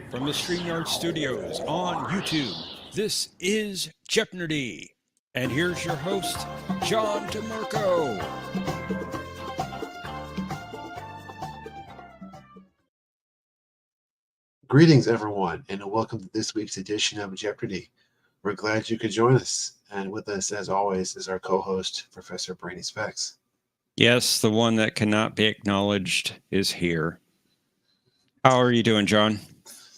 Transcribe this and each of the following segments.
From the StreamYard Studios on YouTube, this is Jeopnerdy. And here's your host, John DeMarco. Greetings, everyone, and welcome to this week's edition of Jeopardy. We're glad you could join us. And with us, as always, is our co-host, Professor Brainy Specs. Yes, the one that cannot be acknowledged is here. How are you doing, John?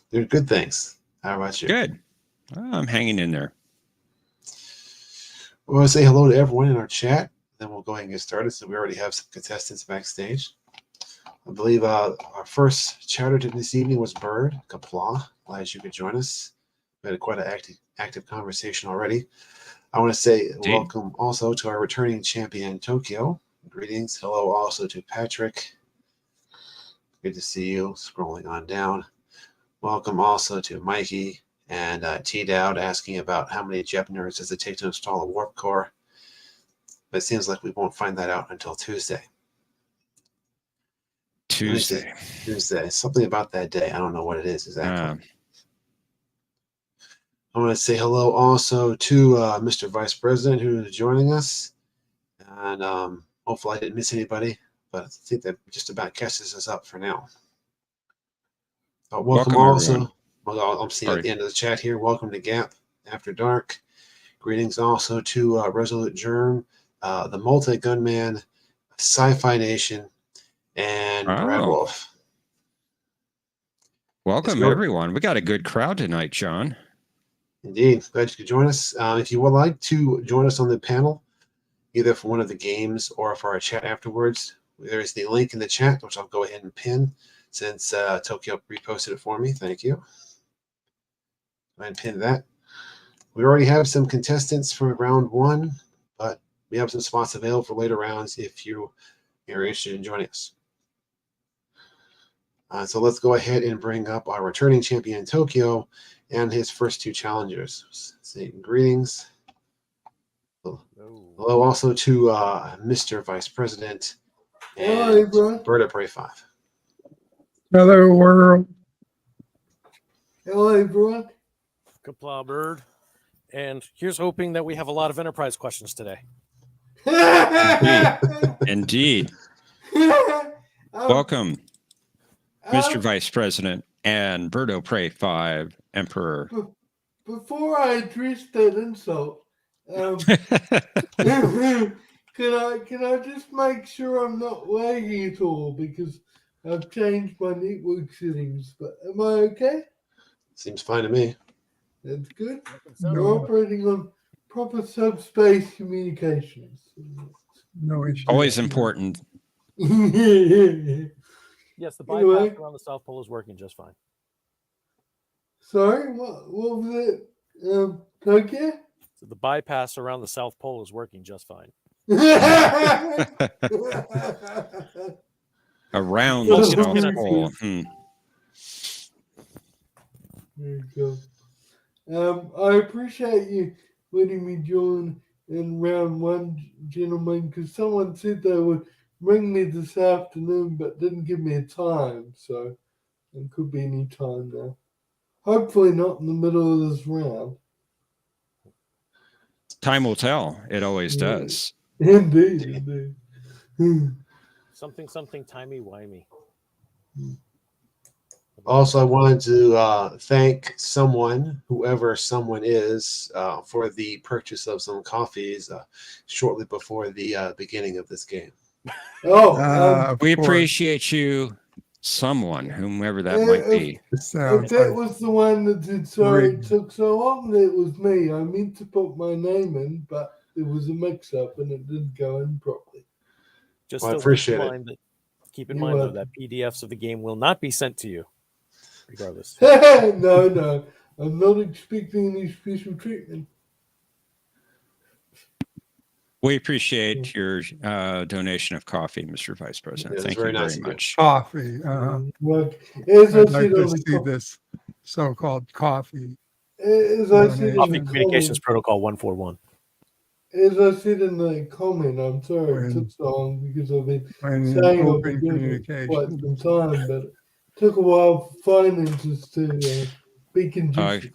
Doing good, thanks. How about you? Good. I'm hanging in there. We want to say hello to everyone in our chat. Then we'll go ahead and get started. So we already have some contestants backstage. I believe our first chatter this evening was Bird Kapla. Glad you could join us. We had quite an active conversation already. I want to say welcome also to our returning champion, Tokyo. Greetings. Hello also to Patrick. Good to see you. Scrolling on down. Welcome also to Mikey and T-Dowd asking about how many Jeopnerds does it take to install a warp core. But it seems like we won't find that out until Tuesday. Tuesday. Something about that day. I don't know what it is exactly. I want to say hello also to Mr. Vice President who is joining us. And hopefully I didn't miss anybody, but I think that just about catches us up for now. Welcome also. Everyone. Well, I'm seeing at the end of the chat here. Welcome to Gap After Dark. Greetings also to Resolute Germ, the Multi-Gunman, Sci-Fi Nation, and Brad Wolf. Welcome, everyone. We got a good crowd tonight, John. Indeed. Glad you could join us. If you would like to join us on the panel, either for one of the games or for our chat afterwards, there is the link in the chat, which I'll go ahead and pin since Tokyo reposted it for me. Thank you. Go ahead and pin that. We already have some contestants for round one, but we have some spots available for later rounds if you are interested in joining us. So let's go ahead and bring up our returning champion, Tokyo, and his first two challengers. Say greetings. Hello also to Mr. Vice President and Bird at Prey 5. Hello, world. Hello, everyone. Kapla Bird. And here's hoping that we have a lot of enterprise questions today. Indeed. Welcome, Mr. Vice President and Birdo Prey 5 Emperor. Before I address that insult, can I just make sure I'm not lagging at all because I've changed my network settings, but am I okay? Seems fine to me. That's good. We're operating on proper subspace communications. No issue. Always important. Yes, the bypass around the South Pole is working just fine. Sorry, what was it? Tokyo? So the bypass around the South Pole is working just fine. Around the South Pole. There you go. I appreciate you letting me join in round one, gentlemen, because someone said they would ring me this afternoon but didn't give me a time, so it could be any time now. Hopefully not in the middle of this round. Time will tell. It always does. Indeed. Something, timey-wimey. Also, I wanted to thank someone, whoever someone is, for the purchase of some coffees shortly before the beginning of this game. We appreciate you, someone, whomever that might be. If that was the one that did sorry it took so long, it was me. I meant to put my name in, but there was a mix-up and it didn't go in properly. Just I appreciate it. Keep in mind, though, that PDFs of the game will not be sent to you, regardless. No. I'm not expecting any special treatment. We appreciate your donation of coffee, Mr. Vice President. Thank you very much. Coffee. Well, I'd like to see this so-called coffee. As I said Coffee Communications Protocol 141. As I said in the comment, I'm sorry it took so long because I've been saying I've been doing it for quite some time, but took a while for finances to be conducive.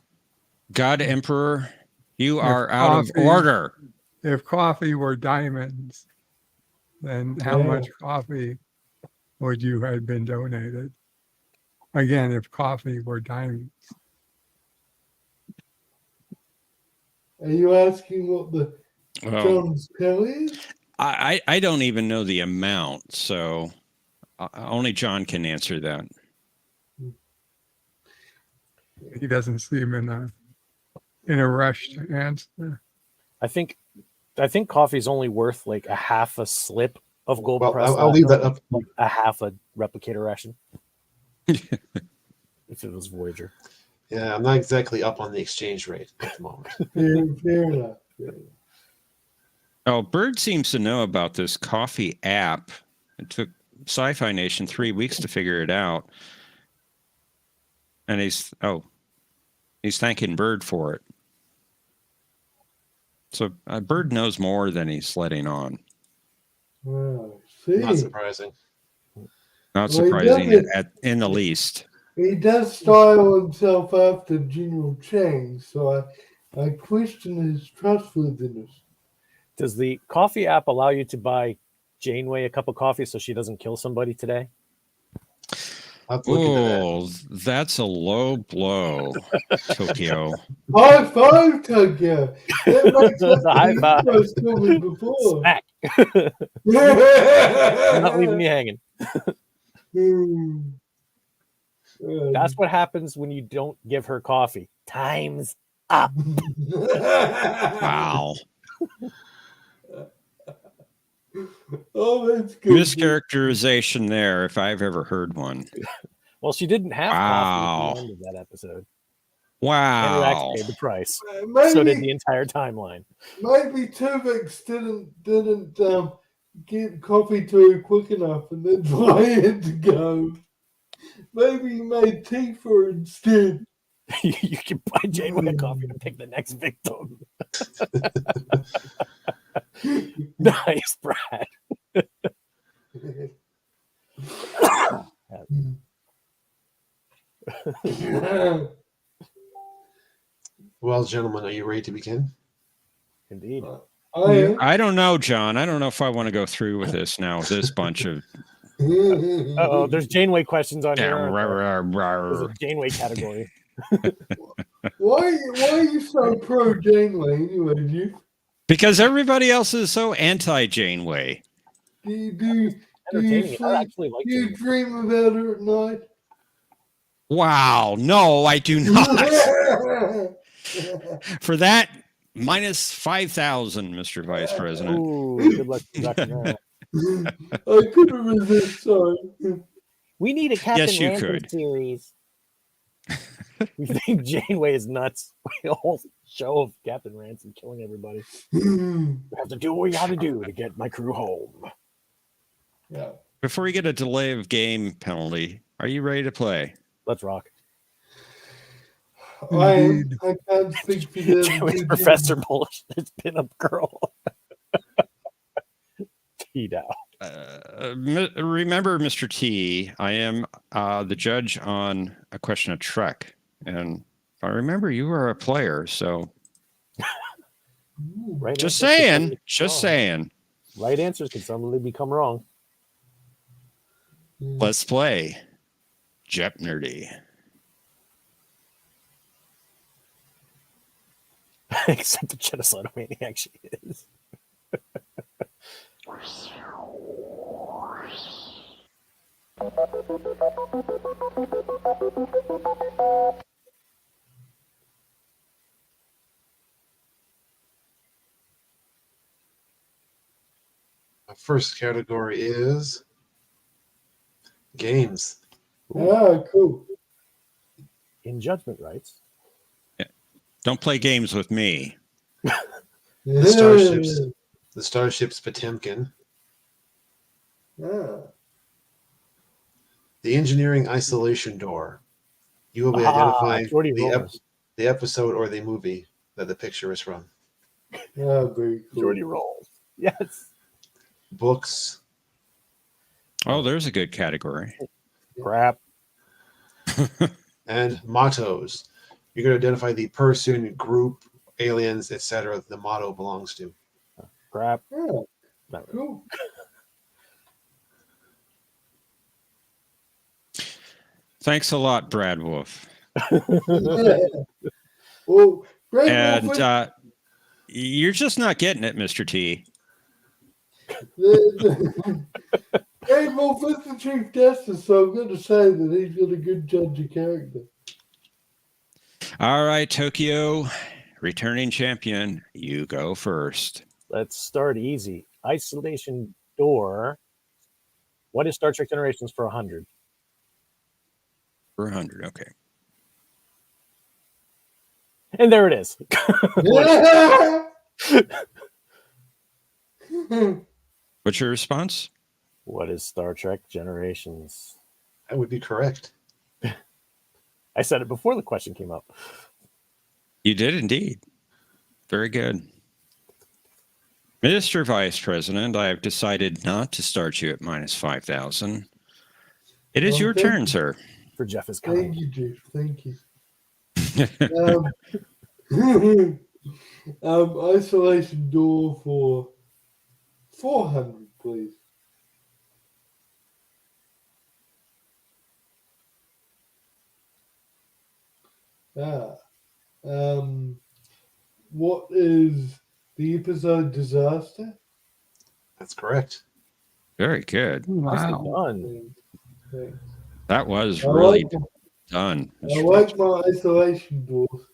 God Emperor, you If are out of coffee- order. If coffee were diamonds, then how Yeah. much coffee would you have been donated? Again, if coffee were diamonds. Are you asking what the Well, John's pill is? I don't even know the amount, so only John can answer that. He doesn't seem in a rush to answer. I think coffee is only worth like a half a slip of gold Well, pressed. I'll leave that up. Like a half a replicator ration. If it was Voyager. Yeah, I'm not exactly up on the exchange rate at the moment. Fair enough. Oh, Bird seems to know about this coffee app. It took Sci-Fi Nation 3 weeks to figure it out. And he's thanking Bird for it. So Bird knows more than he's letting on. Oh, see. Not surprising. Not Well, he surprising doesn't- in the least. He does style himself after General Chang, so I question his trustworthiness. Does the coffee app allow you to buy Janeway a cup of coffee so she doesn't kill somebody today? I'll have to look into that. Oh, that's a low blow, Tokyo. High five, Tokyo! That makes up The high for five. the intro story before. Smack. You're not leaving me hanging. That's what happens when you don't give her coffee. Time's up. Wow. Oh, that's good. Mischaracterization there, if I've ever heard one. Well, she didn't have coffee at the end of that episode. Wow. Anirax paid the price. Maybe, So did the entire timeline. maybe Tuvix didn't get coffee to her quick enough, and that's why he had to go. Maybe he made tea for her instead. You can buy Janeway a coffee to pick the next victim. Nice, Brad. Well, gentlemen, are you ready to begin? Indeed. I don't know, John. I don't know if I want to go through with this now, with this bunch of... Oh, there's Janeway questions on here. Rawr. There's a Janeway category. Why are you so pro Janeway anyway, Duke? Because everybody else is so anti-Janeway. Do you Entertaining. I sleep? actually like Do you Janeway. dream about her at night? Wow. No, I do not. For that, minus 5,000, Mr. Vice President. Ooh, good luck conducting that. I couldn't resist, sorry. We need a Captain Yes, you Ransom could. series. We think Janeway is nuts. A whole show of Captain Ransom killing everybody. We have to do what we got to do to get my crew home. Yeah. Before you get a delay of game penalty, are you ready to play? Let's rock. I can't speak for the other With two Professor Bullshit's pinup girl. T-Dow. Remember, Mr. T, I am the judge on a question of Trek. And if I remember, you were a player, so Right just answers can saying, suddenly just become wrong. saying. Right answers can suddenly become wrong. Let's play Jeopnerdy. Except the genocide maniac she is. My first category is games. Ah, cool. In judgment rights. Don't play games with me. The starships. The starship's Potemkin. Ah. The engineering isolation door. You will be Ah, identifying Geordie Rolls. the episode or the movie that the picture is from. Ah, very cool. Geordie Rolls. Yes. Books. Oh, there's a good category. Crap. And mottos. You're going to identify the person, group, aliens, etc. the motto belongs to. Crap. Yeah, Not really. cool. Thanks a lot, Brad Wolf. Well, Brad And Wolf, you're just not getting it, Mr. T. Brad Wolf is the Chief Justice, so I'm going to say that he's got a good judge of character. All right, Tokyo, returning champion, you go first. Let's start easy. Isolation door. What is Star Trek Generations for 100? For 100, okay. And there it is. What's your response? What is Star Trek Generations? That would be correct. I said it before the question came up. You did indeed. Very good. Mr. Vice President, I have decided not to start you at minus 5,000. It is your turn, sir. For Jeff is Thank kind. you, Jeff. Thank you. Isolation door for 400, please. What is the episode disaster? That's correct. Very good. Nicely Wow. done. Thanks. That was I really like, done. I like my isolation doors.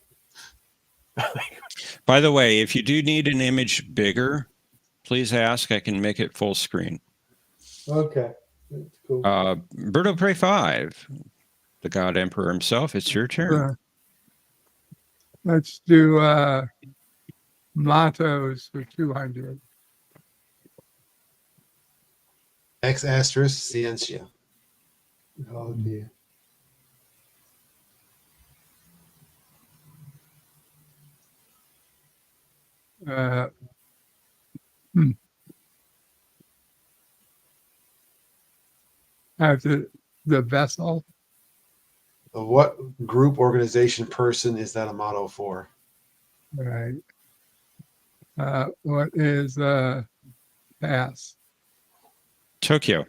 By the way, if you do need an image bigger, please ask. I can make it full screen. Okay, that's cool. Berto Prey 5, the God Emperor himself, it's your turn. Let's do mottos for 200. Ex asterisk Scientia. Oh dear. Have the vessel. What group, organization, person is that a motto for? Right. What is pass? Tokyo.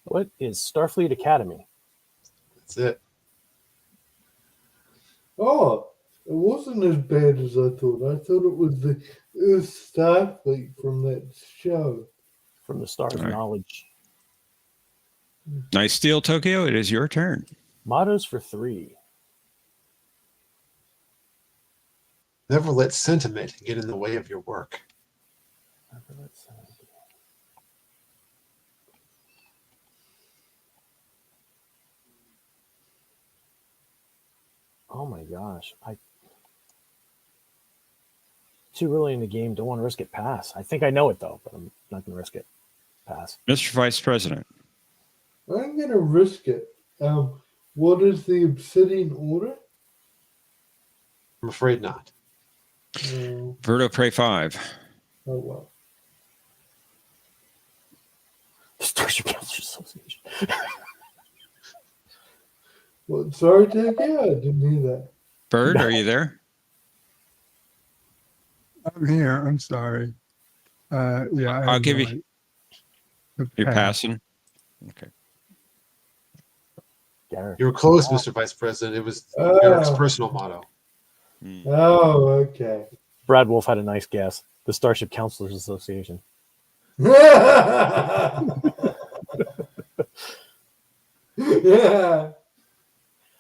What is Starfleet Academy? That's it. Oh, it wasn't as bad as I thought. I thought it was the Starfleet from that show. From the Star of All right. Knowledge. Nice deal, Tokyo. It is your turn. Mottos for 3. Never let sentiment get in the way of your work. Oh my gosh. Too early in the game. Don't want to risk it. Pass. I think I know it though, but I'm not going to risk it. Pass. Mr. Vice President. I'm going to risk it. What is the Obsidian Order? I'm afraid not. No. Berto Prey 5. Oh, well. The Starship Council Association. What? Sorry, Tokyo? I didn't hear that. Bird, No. are you there? I'm here. I'm sorry. Yeah, I'll give you. You're pass. passing. Okay. You were close, Mr. Vice President. It was Eric's personal motto. Oh, okay. Brad Wolf had a nice guess. The Starship Counselors Association. Yeah.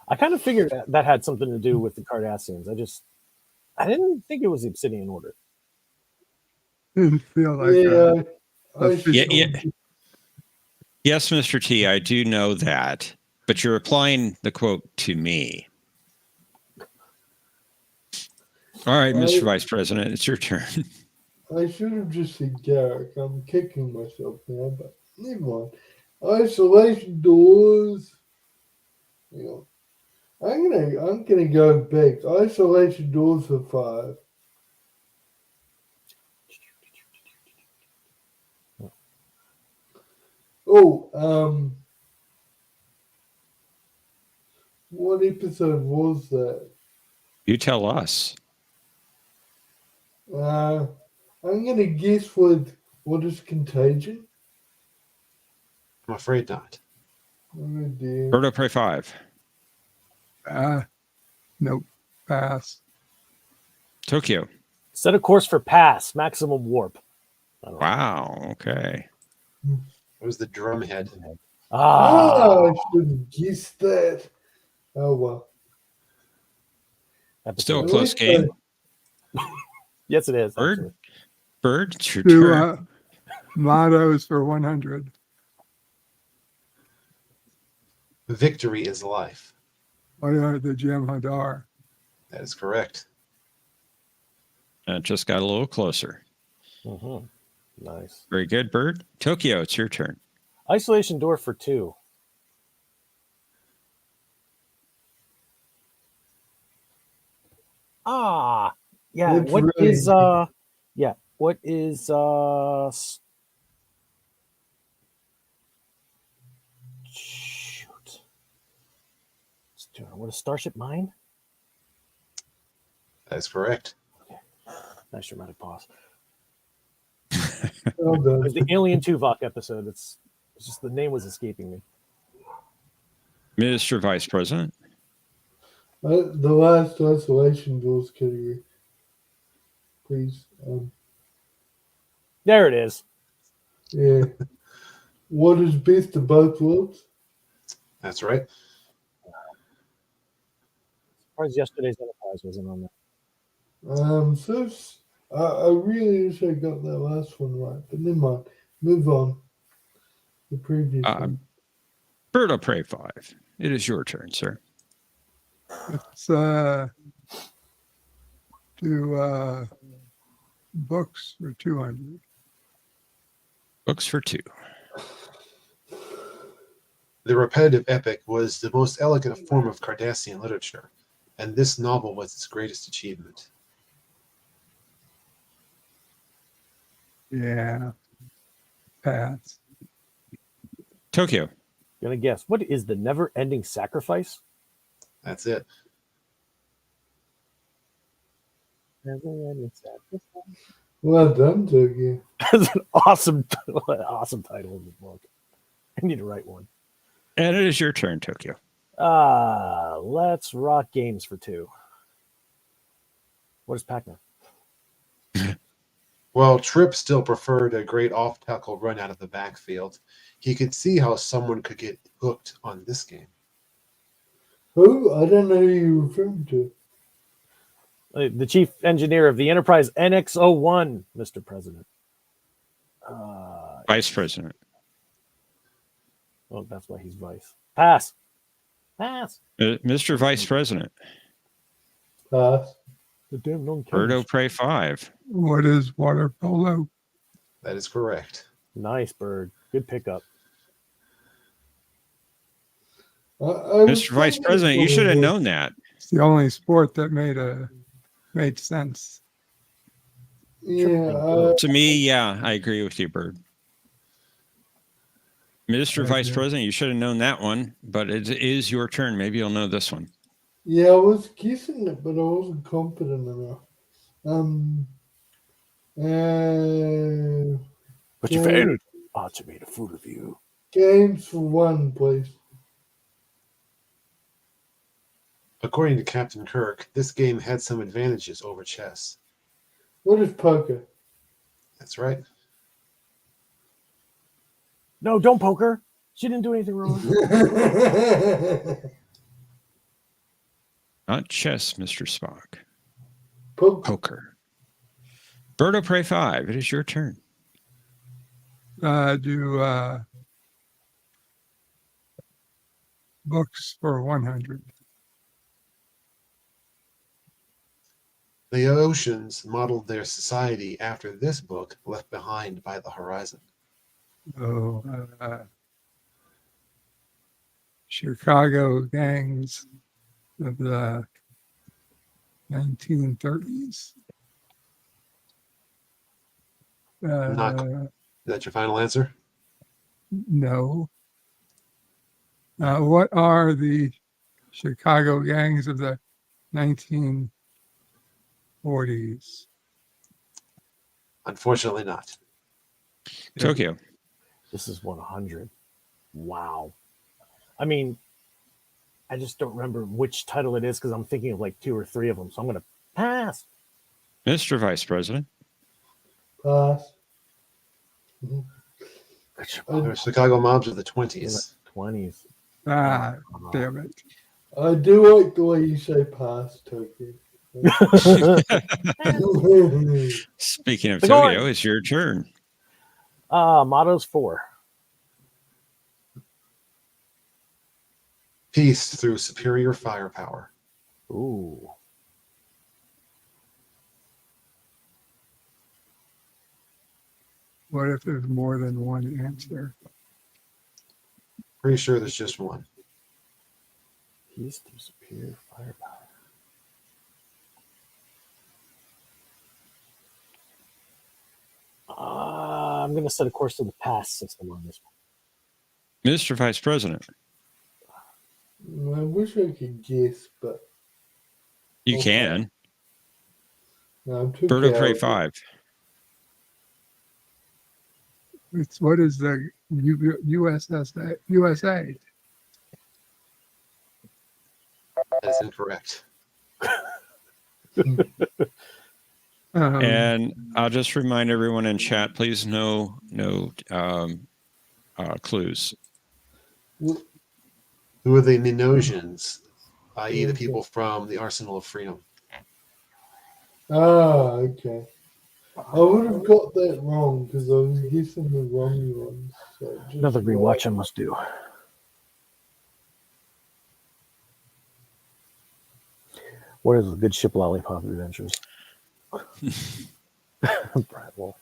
I kind of figured that had something to do with the Cardassians. I didn't think it was the Obsidian Order. Didn't feel like Yeah. Yeah. Yes, Mr. T, I do know that, but you're applying the quote to me. All right, Mr. Vice President, it's your turn. I should have just said Garrick. I'm kicking myself now, but never mind. Isolation doors. Hang on. I'm gonna go big. Isolation doors for 5. Oh, What episode was that? You tell us. I'm gonna guess what is Contagion? I'm afraid not. Oh dear. Birdo Prey 5. Nope. Pass. Tokyo. Set a course for pass, maximum warp. I don't know. Wow. Okay. It was the Drumhead. I should have guessed that. Oh well. Still a At close least game. Yes, it is. Bird. Actually. Bird, it's your Two turn. mottos for 100. Victory is life. What are the Jeopnerdy? That is correct. It just got a little closer. Mm-hmm. Nice. Very good, Bird. Tokyo, it's your turn. Isolation door for 2. Yeah. That's What right. is yeah, what is shoot. What is Starship Mine? That is correct. Nice dramatic pause. Well It done. was the Alien Tuvok episode. It's just the name was escaping me. Mr. Vice President. The last isolation goals category, please. There it is. Yeah. What is best of both worlds? That's right. As far as yesterday's Enterprise wasn't on there. I really wish I got that last one right, but never mind. Move on. The previous one. Birdo Prey 5. It is your turn, sir. Let's do books for 200. Books for 2. The repetitive epic was the most elegant form of Cardassian literature, and this novel was its greatest achievement. Yeah. Pass. Tokyo. Gonna guess. What is the never ending sacrifice? That's it. Never ending sacrifice. Well done, Tokyo. That's an awesome title of the book. I need to write one. And it is your turn, Tokyo. Let's rock games for 2. What is Pac-Man? While Tripp still preferred a great off-tackle run out of the backfield, he could see how someone could get hooked on this game. Who? I don't know who you're referring to. The chief engineer of the Enterprise NX-01, Mr. President. Vice President. Oh, that's why he's vice. Pass. Pass. Mr. Vice President. Pass. The damn non Birdo Prey 5. What is water polo? That is correct. Nice, Bird. Good pickup. Mr. Vice President, you should have known that. It's the only sport that made sense. Yeah. To me, yeah, I agree with you, Bird. Mr. Vice President, you should have known that one, but it is your turn. Maybe you'll know this one. Yeah, I was guessing it, but I wasn't confident enough. But you failed. Archer made a fool of you. Games for 1, please. According to Captain Kirk, this game had some advantages over chess. What is poker? That's right. No, don't poke her. She didn't do anything wrong. Not chess, Mr. Spock. Poker. Poker. Birdo Prey 5. It is your turn. Do books for 100. The oceans modeled their society after this book, Left Behind by the Horizon. Oh, Chicago gangs of the 1930s. Is that your final answer? No. What are the Chicago gangs of the 1940s. Unfortunately, not. Tokyo. This is 100. Wow. I mean, I just don't remember which title it is because I'm thinking of like 2 or 3 of them. So I'm going to pass. Mr. Vice President. Pass. The Chicago Mobs of the 20s. 20s. Ah, damn it. I do like the way you say pass, Tokyo. Speaking of The Tokyo, Gordon. it's your turn. Mottos 4. Peace through superior firepower. Ooh. What if there's more than one answer? Pretty sure there's just one. Peace through superior firepower. I'm going to set a course to the past system on this one. Mr. Vice President. I wish I could guess, but You Okay. can. no, I'm too Bird of Prey cowardly. 5. What is the USA? That is incorrect. And I'll just remind everyone in chat, please, no clues. Who are the Minosians, i.e. the people from the Arsenal of Freedom? Okay. I would have got that wrong because I was guessing the wrong ones. So just Another rewatch I must do. What is a good ship lollipop adventures? Brad Wolf.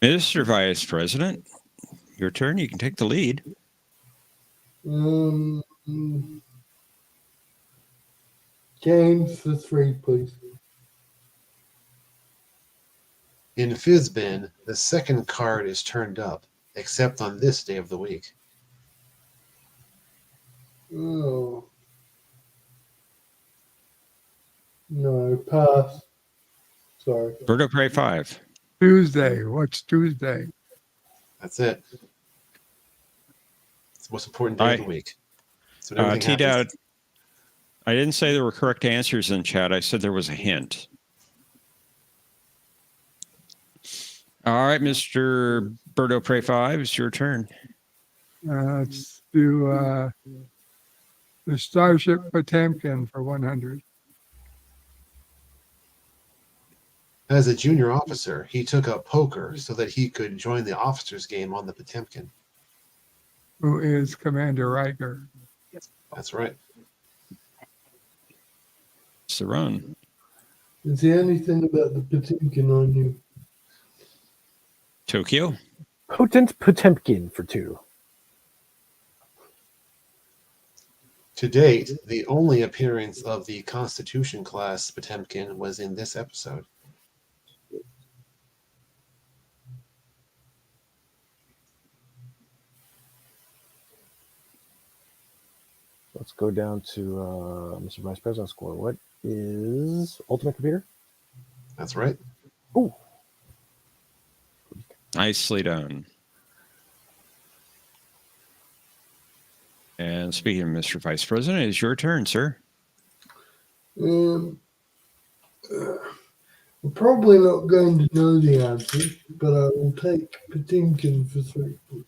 Mr. Vice President, your turn. You can take the lead. Games for 3, please. In Fizbin, the second card is turned up, except on this day of the week. Oh. No, pass. Sorry. Bird of Prey 5. Tuesday. What's Tuesday? That's it. It's the most important day of the week. So everything T-Dad, happens. I didn't say there were correct answers in chat. I said there was a hint. All right, Mr. Bird of Prey 5, it's your turn. Let's do the Starship Potemkin for 100. As a junior officer, he took up poker so that he could join the officers' game on the Potemkin. Who is Commander Riker? That's right. It's the run. Is there anything about the Potemkin on you? Tokyo. Potent Potemkin for 2. To date, the only appearance of the Constitution class Potemkin was in this episode. Let's go down to Mr. Vice President score. What is Ultimate Computer? That's right. Ooh. Nicely done. And speaking of Mr. Vice President, it's your turn, sir. I'm probably not going to know the answer, but I will take Potemkin for 3, please.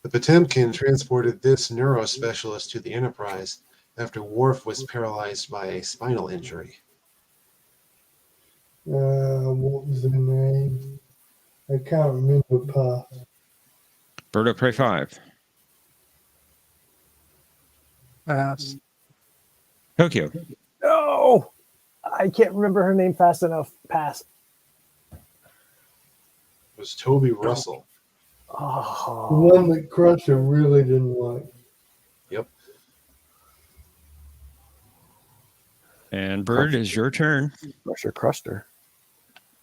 The Potemkin transported this neurospecialist to the Enterprise after Worf was paralyzed by a spinal injury. What was the name? I can't remember. Pass. Bird of Prey 5. Pass. Tokyo. No! I can't remember her name fast enough. Pass. It was Toby Russell. The Oh. one that Crusher really didn't like. Yep. And Bird, is your turn. Crusher crushed her.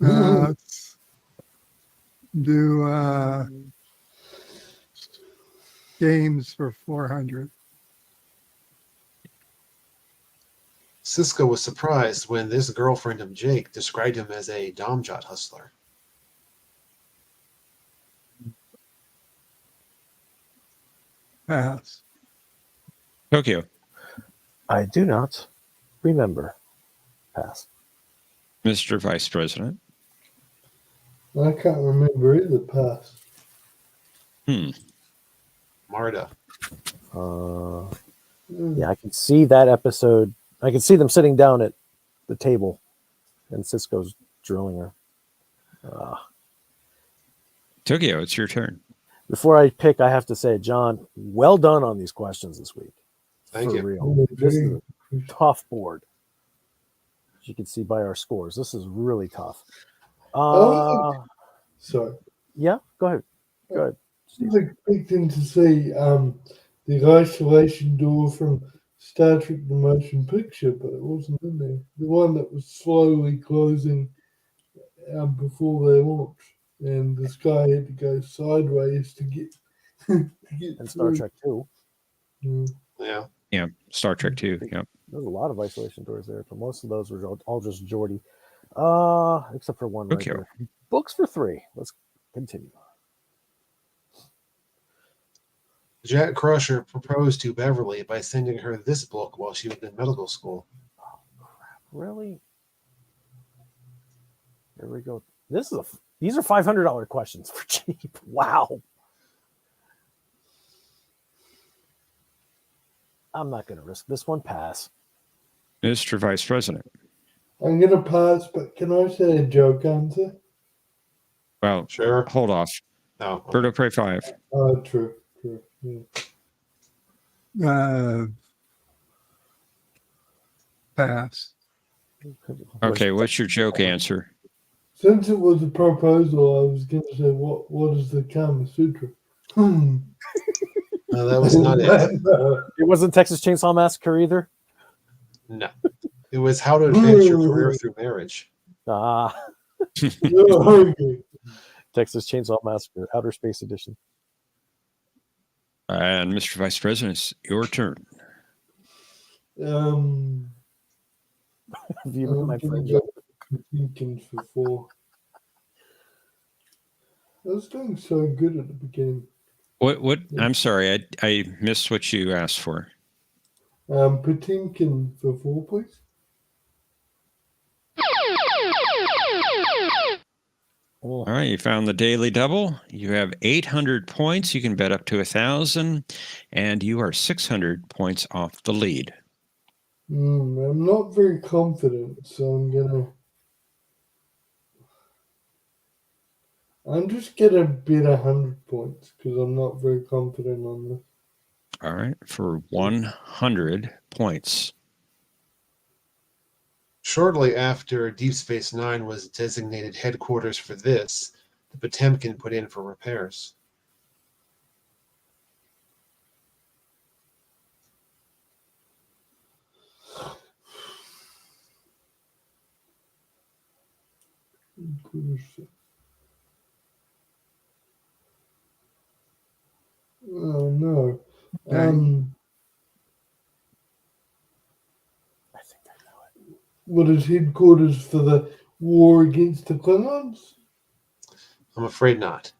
Let's do games for 400. Cisco was surprised when this girlfriend of Jake described him as a domjot hustler. Pass. Tokyo. I do not remember. Pass. Mr. Vice President. I can't remember either. Pass. Marta. Yeah, I can see that episode. I can see them sitting down at the table, and Cisco's drilling her. Tokyo, it's your turn. Before I pick, I have to say, John, well done on these questions this week. Thank For you. real. This is a tough board. As you can see by our scores, this is really tough. Sorry. Yeah, go ahead. Go ahead. I was expecting to see the isolation door from Star Trek The Motion Picture, but it wasn't in there. The one that was slowly closing before they launched. And this guy had to go sideways to get to get And Star through. Trek 2. Yeah. Yeah, Star Trek 2. Yeah. There's a lot of isolation doors there, but most of those were all just Geordie. Except for one right Okay. there. Books for 3. Let's continue. Jack Crusher proposed to Beverly by sending her this book while she was in medical school. Really? There we go. These are $500 questions for cheap. Wow. I'm not going to risk this one. Pass. Mr. Vice President. I'm going to pass, but can I say a joke answer? Well, Sure. hold off. No. Bird of Prey 5. True. Yeah. Pass. Okay, what's your joke answer? Since it was a proposal, I was going to say, what is the Kama Sutra? No, that was not it. It wasn't Texas Chainsaw Massacre either. No. It was how to advance your career through marriage. Okay. Texas Chainsaw Massacre, Outer Space Edition. And Mr. Vice President, it's your turn. Have you met my friend? Thinking for 4. I was doing so good at the beginning. What? I'm sorry, I missed what you asked for. Patinkin for 4, please. All right, you found the daily double. You have 800 points. You can bet up to 1,000, and you are 600 points off the lead. I'm not very confident, so I'm just gonna bid 100 points because I'm not very confident on this. All right, for 100 points. Shortly after Deep Space Nine was designated headquarters for this, the Potemkin put in for repairs. Oh no. I think I know it. What is headquarters for the war against the Klingons? I'm afraid not.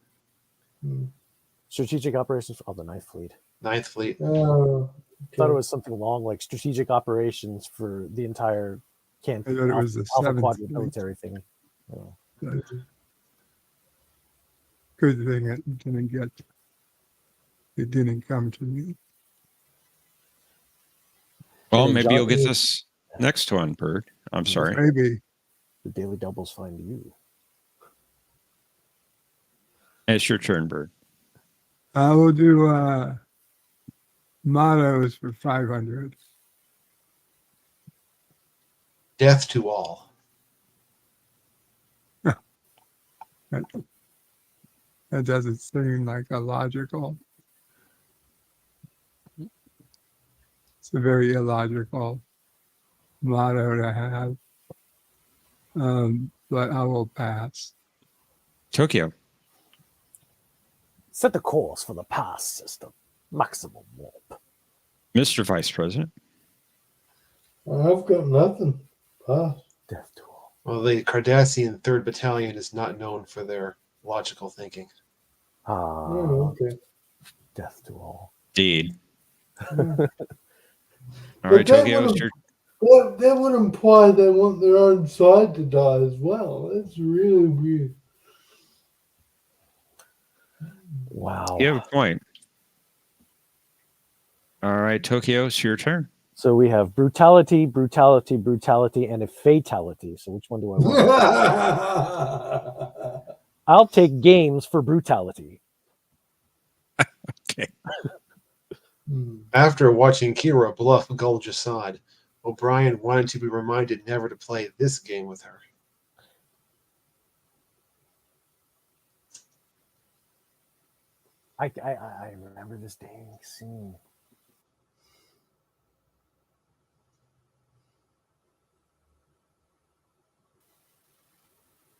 Strategic Operations for the Ninth Fleet. Ninth Fleet. Oh, I thought it was something long like Strategic Operations for the entire camp. I thought it was the Alpha 7th Quadrant Fleet. military thing. Oh. Good thing it didn't come to me. Well, Hey, maybe John, you'll get this next one, Bird. I'm sorry. Maybe. The daily doubles find you. It's your turn, Bird. I will do mottos for 500. Death to all. That doesn't seem like a logical. It's a very illogical motto to have. But I will pass. Tokyo. Set the course for the pass system. Maximum warp. Mr. Vice President. I've got nothing. Pass. Death to all. Well, the Cardassian 3rd Battalion is not known for their logical thinking. Oh, okay. Death to all. Indeed. Yeah. All right, But that Tokyo. would- Well, that would imply they want their own side to die as well. That's really weird. Wow. You have a point. All right, Tokyo, it's your turn. So we have brutality, brutality, brutality, and a fatality. So which one do I want? I'll take games for brutality. Okay. After watching Kira bluff Gul Jasad, O'Brien wanted to be reminded never to play this game with her. I remember this dang scene.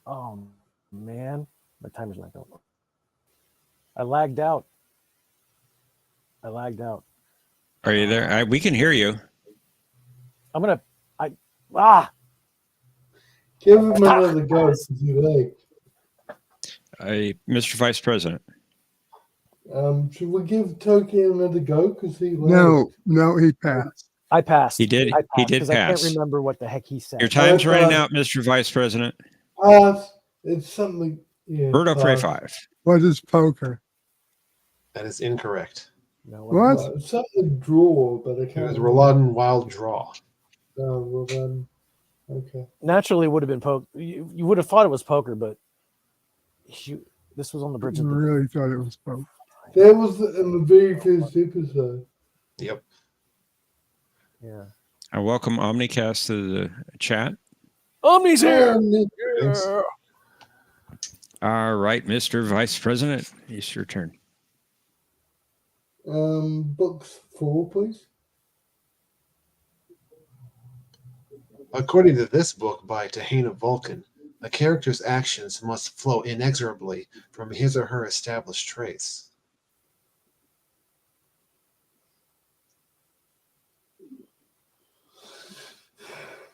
Oh man, my timer's not going. I lagged out. Are you there? We can hear you. I'm gonna. Give him another go if you like. Mr. Vice President. Should we give Tokyo another go? Because he No, he passed. I passed. He did. I passed He did 'cause I can't pass. remember what the heck he said. Your time's I running passed. out, Mr. Vice President. pass. It's something. Yeah. Birdo Prey pass. 5. What is poker? That is incorrect. No, What? It's something draw, but I It can't. was Roladin Wild Draw. Oh, well then. Okay. Naturally, it would have been poker. You would have thought it was poker, but this was on the I bridge of the. really thought it was poker. That was in the very first episode. Yep. Yeah. I welcome Omnicast to the chat. Omni's here. Thanks. All right, Mr. Vice President, it's your turn. Books 4, please. According to this book by Tahena Vulcan, a character's actions must flow inexorably from his or her established traits.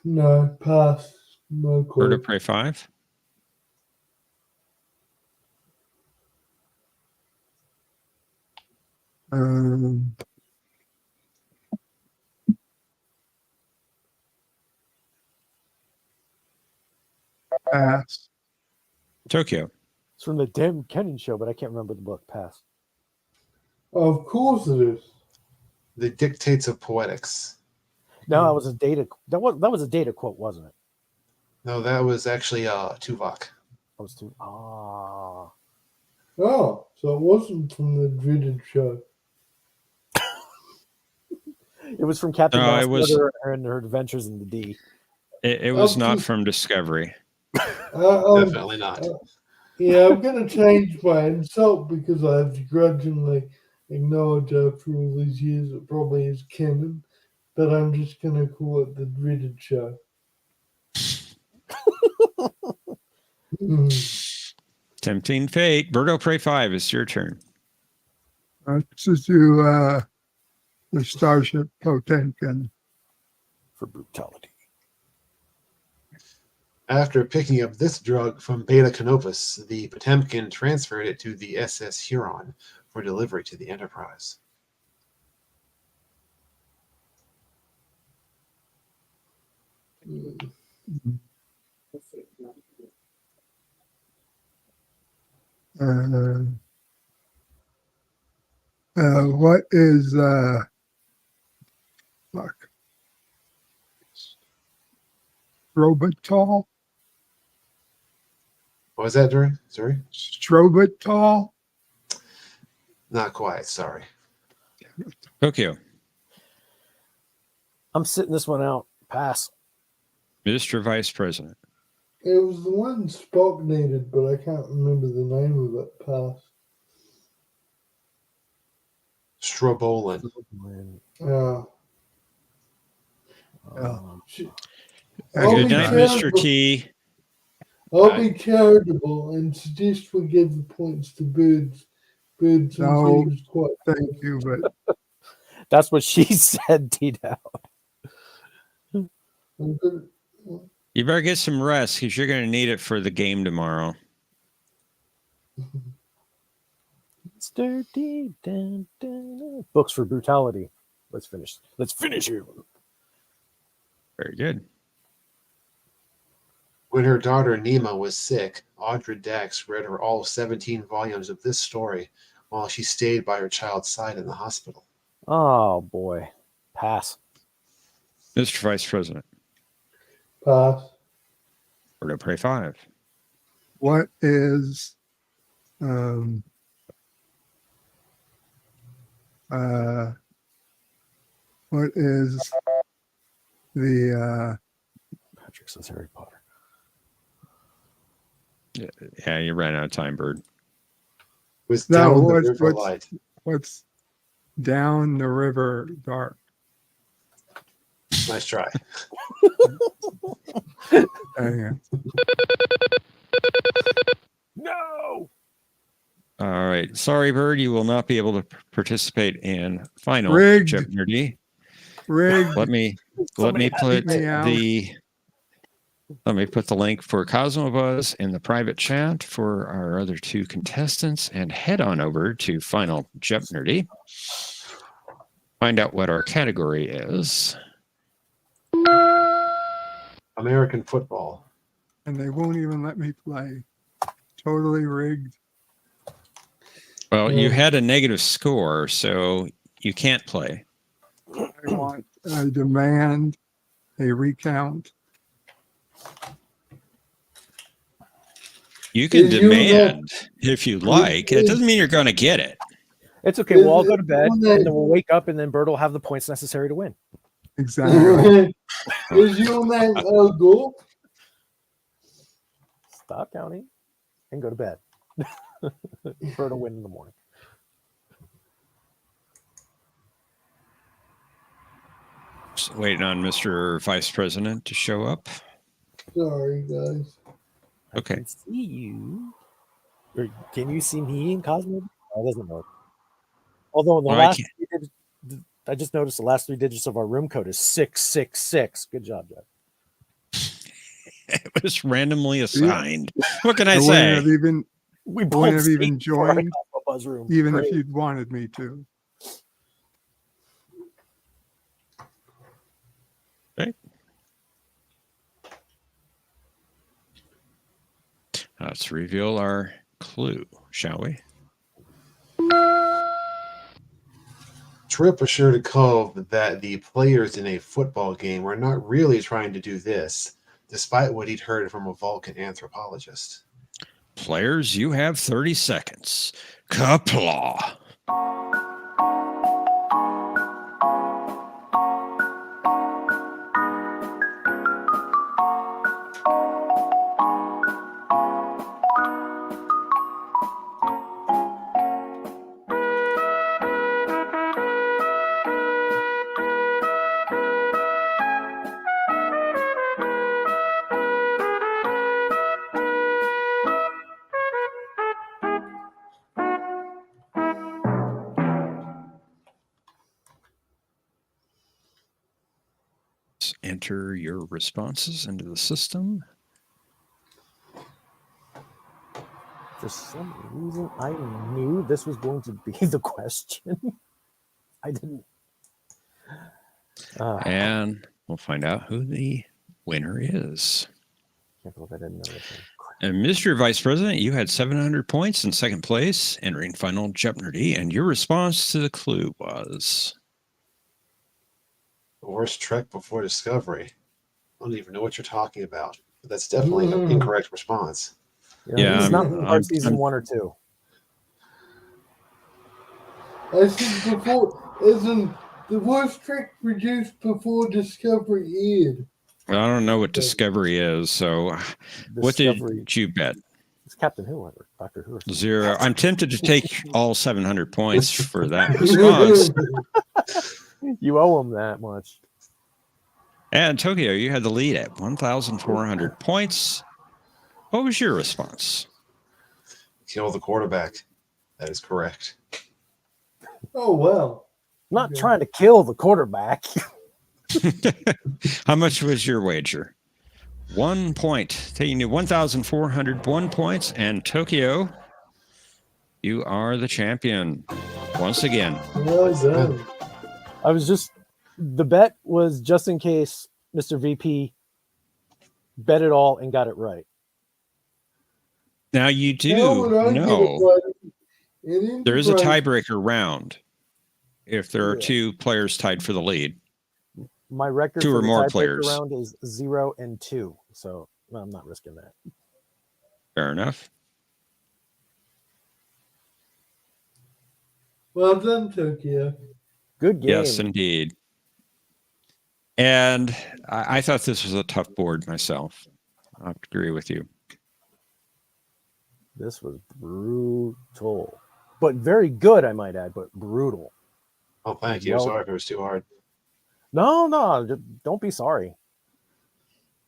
No, pass. No clue. Birdo Prey 5. Pass. Tokyo. It's from the Tim Kennan show, but I can't remember the book. Pass. Of course it is. The Dictates of Poetics. No, that was a data. That was a data quote, wasn't it? No, that was actually Tuvok. That was too. Ah. Oh, so it wasn't from the dreaded show. It was from Captain No, it was- Master and her adventures in the D. It was Okay. not from Discovery. Definitely not. Yeah, I'm going to change my insult because I have grudgingly acknowledged after all these years it probably is canon, but I'm just going to call it the dreaded show. Tempting fate. Birdo Prey 5, it's your turn. Let's just do the Starship Potemkin. For brutality. After picking up this drug from Beta Canopus, the Potemkin transferred it to the SS Huron for delivery to the Enterprise. What is Strobitol? What was that, Drew? Sorry? Strobitol? Not quite, sorry. Tokyo. I'm sitting this one out. Pass. Mr. Vice President. It was the one Spock needed, but I can't remember the name of it. Pass. Strobolin. Uh, Oh, Good night, Mr. charitable- T. I'll be charitable and suggest we give the points to birds bed since No, he was quite. Thank you, but That's what she said, T-Down. I'm gonna, You better get some rest because you're going to need it for the game tomorrow. Mr. D, dun, dun, dun. Books for brutality. Let's finish him. Very good. When her daughter Nima was sick, Audra Dax read her all 17 volumes of this story while she stayed by her child's side in the hospital. Oh boy. Pass. Mr. Vice President, pass. we're going to pray 5. what is what is the Patrick says Harry Potter. Yeah, you ran out of time, Bird. It was No, down the what's- river what's- light. what's down the river dark? Nice try. Hang on. No. All right. Sorry, Bird. You will not be able to participate in final Rigged. Jeopardy. Rigged. Let me Somebody put me out. let me put the link for Cosmobuzz in the private chat for our other 2 contestants and head on over to Final Jeopardy. Find out what our category is. American football. And they won't even let me play. Totally rigged. Well, you had a negative score, so you can't play. I demand a recount. You can Did you demand if you like. It doesn't mean you're going to get it. It's okay. We'll all go to Is- bed, is- and then we'll wake up, and then Bert will have the points necessary to win. Exactly. Is your name Al Gore? Stop counting and go to bed. Bert will win in the morning. Just waiting on Mr. Vice President to show up. Sorry, guys. Okay. I can see you. Or can you see me in Cosmo? Oh, it doesn't work. Although in the No, I last can't. 3 digits, I just noticed the last 3 digits of our room code is 666. Good job, Jeff. It was randomly assigned. What can I I wouldn't say? have even, We I both wouldn't have even stayed for our joined, Cosmo Buzz room. even Great. if you'd wanted me to. Let's reveal our clue, shall we? Tripp assured Cove that the players in a football game were not really trying to do this, despite what he'd heard from a Vulcan anthropologist. Players, you have 30 seconds. Kapla. Enter your responses into the system. For some reason, I knew this was going to be the question. I didn't. And we'll find out who the winner is. Can't believe I didn't know this one. And Mr. Vice President, you had 700 points in second place, entering Final Jeopardy, and your response to the clue was... The worst trek before Discovery. I don't even know what you're talking about. But that's definitely an incorrect response. Yeah, it's not I'm- part season I'm- 1 or 2. I said before, isn't the worst trick produced before Discovery aired? I don't know what Discovery is, so what Discovery. did you bet? It's Captain Who or Doctor Who. Or something. 0. I'm tempted to take all 700 points for that response. You owe him that much. And Tokyo, you had the lead at 1,400 points. What was your response? Kill the quarterback. That is correct. Oh wow. I'm not Okay. trying to kill the quarterback. How much was your wager? 1 point, taking you 1,401 points. And Tokyo, you are the champion once again. Well done. I was just, the bet was just in case Mr. VP bet it all and got it right. Now you How do would I get it know right in there is a Enterprise? tiebreaker round if there are Yeah. two players tied for the lead. My record Two for or the more tiebreaker players. round is 0-2. So no, I'm not risking that. Fair enough. Well done, Tokyo. Good game. Yes, indeed. And I thought this was a tough board myself. I have to agree with you. This was brutal, but very good, I might add, but brutal. Oh, thank you. Well- Sorry if it was too hard. No, don't be sorry.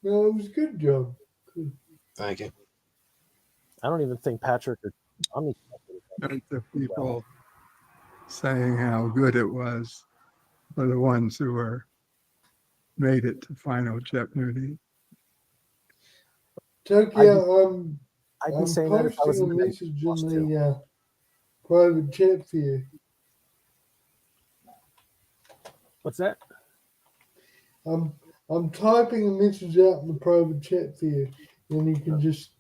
No, it was a good job. Thank you. I don't even think Patrick or Tommy. But the people saying how good it was were the ones who made it to final Jeopnerdy. Tokyo, I'd be I'm saying that if I was posting a in the message lost in too. the private chat for you. What's that? I'm typing a message out in the private chat for you, and you can just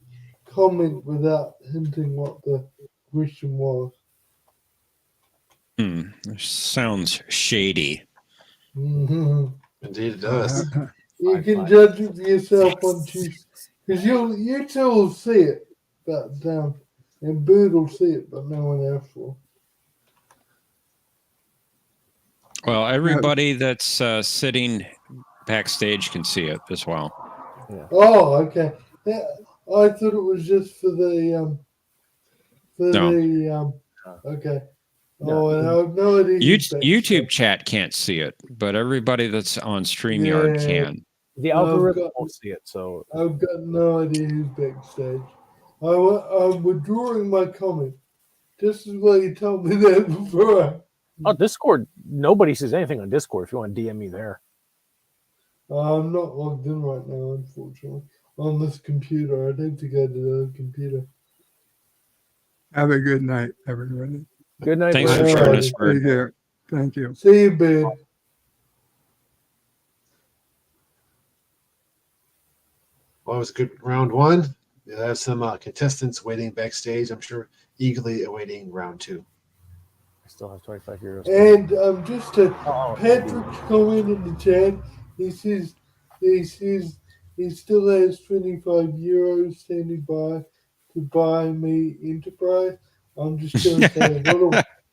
comment without hinting what the question was. Sounds shady. Mhm. Indeed, it does. You can judge it for yourself once you, because you two will see it, but and Bird will see it, but no one else will. Well, everybody that's sitting backstage can see it as well. Oh, okay. Yeah, I thought it was just for the No. Okay. No. Oh, and I have no idea. who's YouTube backstage. chat can't see it, but everybody that's on StreamYard Yeah. can. The I've algorithm got- won't see it, so I've got no idea who's backstage. I'm withdrawing my comment. Just as well you told me that before. Discord. Nobody sees anything on Discord. If you want to DM me there, I'm not logged in right now, unfortunately. On this computer. I don't think I did a computer. Have a good night, everybody. good night. Thanks for Bird. joining us, Take Bird. care. Thank you. See you, Bird. Well, it was a good round one. We'll have some contestants waiting backstage, I'm sure, eagerly awaiting round two. I still have 25 euros. And just to Oh, Patrick's comment in the chat, he says he still has 25 euros standing by to buy me Enterprise. I'm just going to say,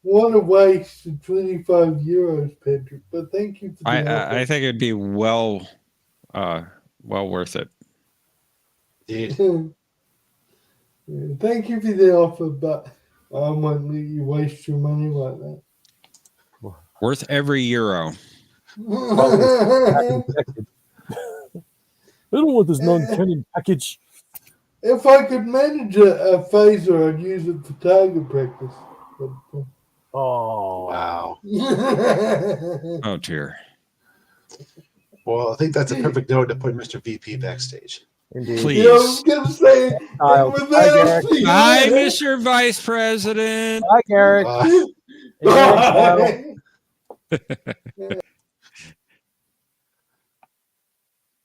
what a waste of 25 euros, Patrick. But thank you for the offer. I think it'd be well worth it. Indeed. Yeah, thank you for the offer, but I won't let you waste your money like that. Worth every euro. I don't want this non-canon package. If I could manage a phaser, I'd use it for target practice. But, Oh, Wow. Oh dear. Well, I think that's a perfect note to put Mr. VP backstage. indeed. Please. Yeah, I was gonna say, Kyle. and Hi, Garrett. Hi, Mr. Vice President. Hi, Garrett. Enjoy, Kyle.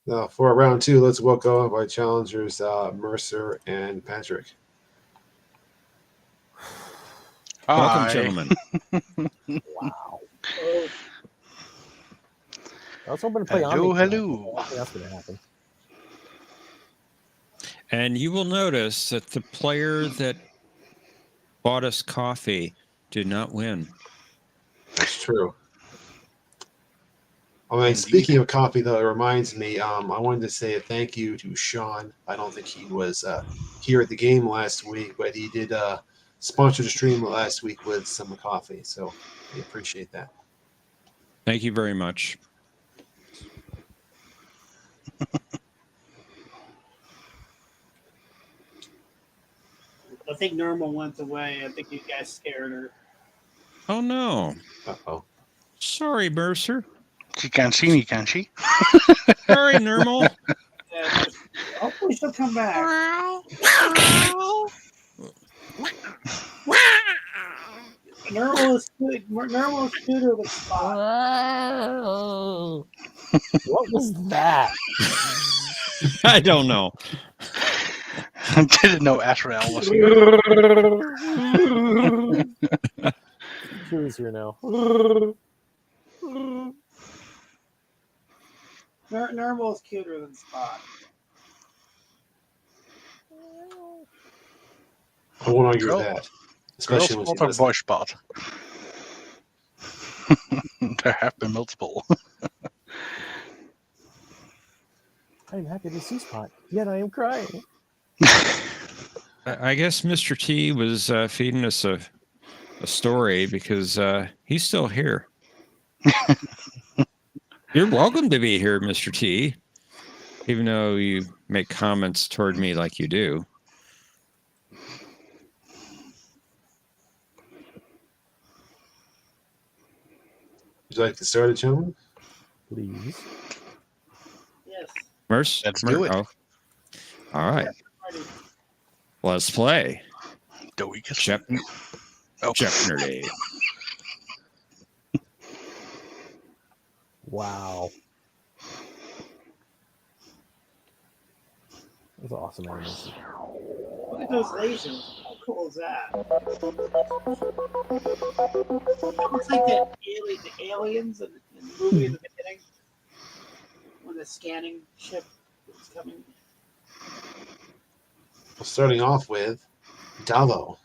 Now, for round two, let's welcome our challengers, Mercer and Patrick. Welcome, Hi. gentlemen. Wow. I was hoping to play Hello, Omni. hello. I think that's going to happen. And you will notice that the player that bought us coffee did not win. That's true. I mean, Indeed. speaking of coffee, though, it reminds me, I wanted to say a thank you to Sean. I don't think he was here at the game last week, but he did sponsor the stream last week with some coffee. So we appreciate that. Thank you very much. I think Norma went away. I think you guys scared her. Oh no. Uh-oh. Sorry, Mercer. She can't see me, can she? Sorry, Normal. Yeah, hopefully she'll come back. Normal is good. Normal is cuter than Spot. What was that? I don't know. I didn't know Asriel was here. Chewie's here now. Normal is cuter than Spot. I won't argue with Girl- that. Especially when Girl she's spot or listening. boy spot? There have been multiple. I am happy to see Spot, yet I am crying. I guess Mr. T was feeding us a story because he's still here. You're welcome to be here, Mr. T, even though you make comments toward me like you do. Would you like to start it, gentlemen? Please. Yes. Merce? Let's do it. Oh. All right. Ready. Let's play. The weakest. Oh. Jeopnerdy. Wow. That's awesome animation. Look at those lasers. How cool is that? Looks like the aliens in the movie in the beginning when the scanning ship was coming. Well, starting off with Davo.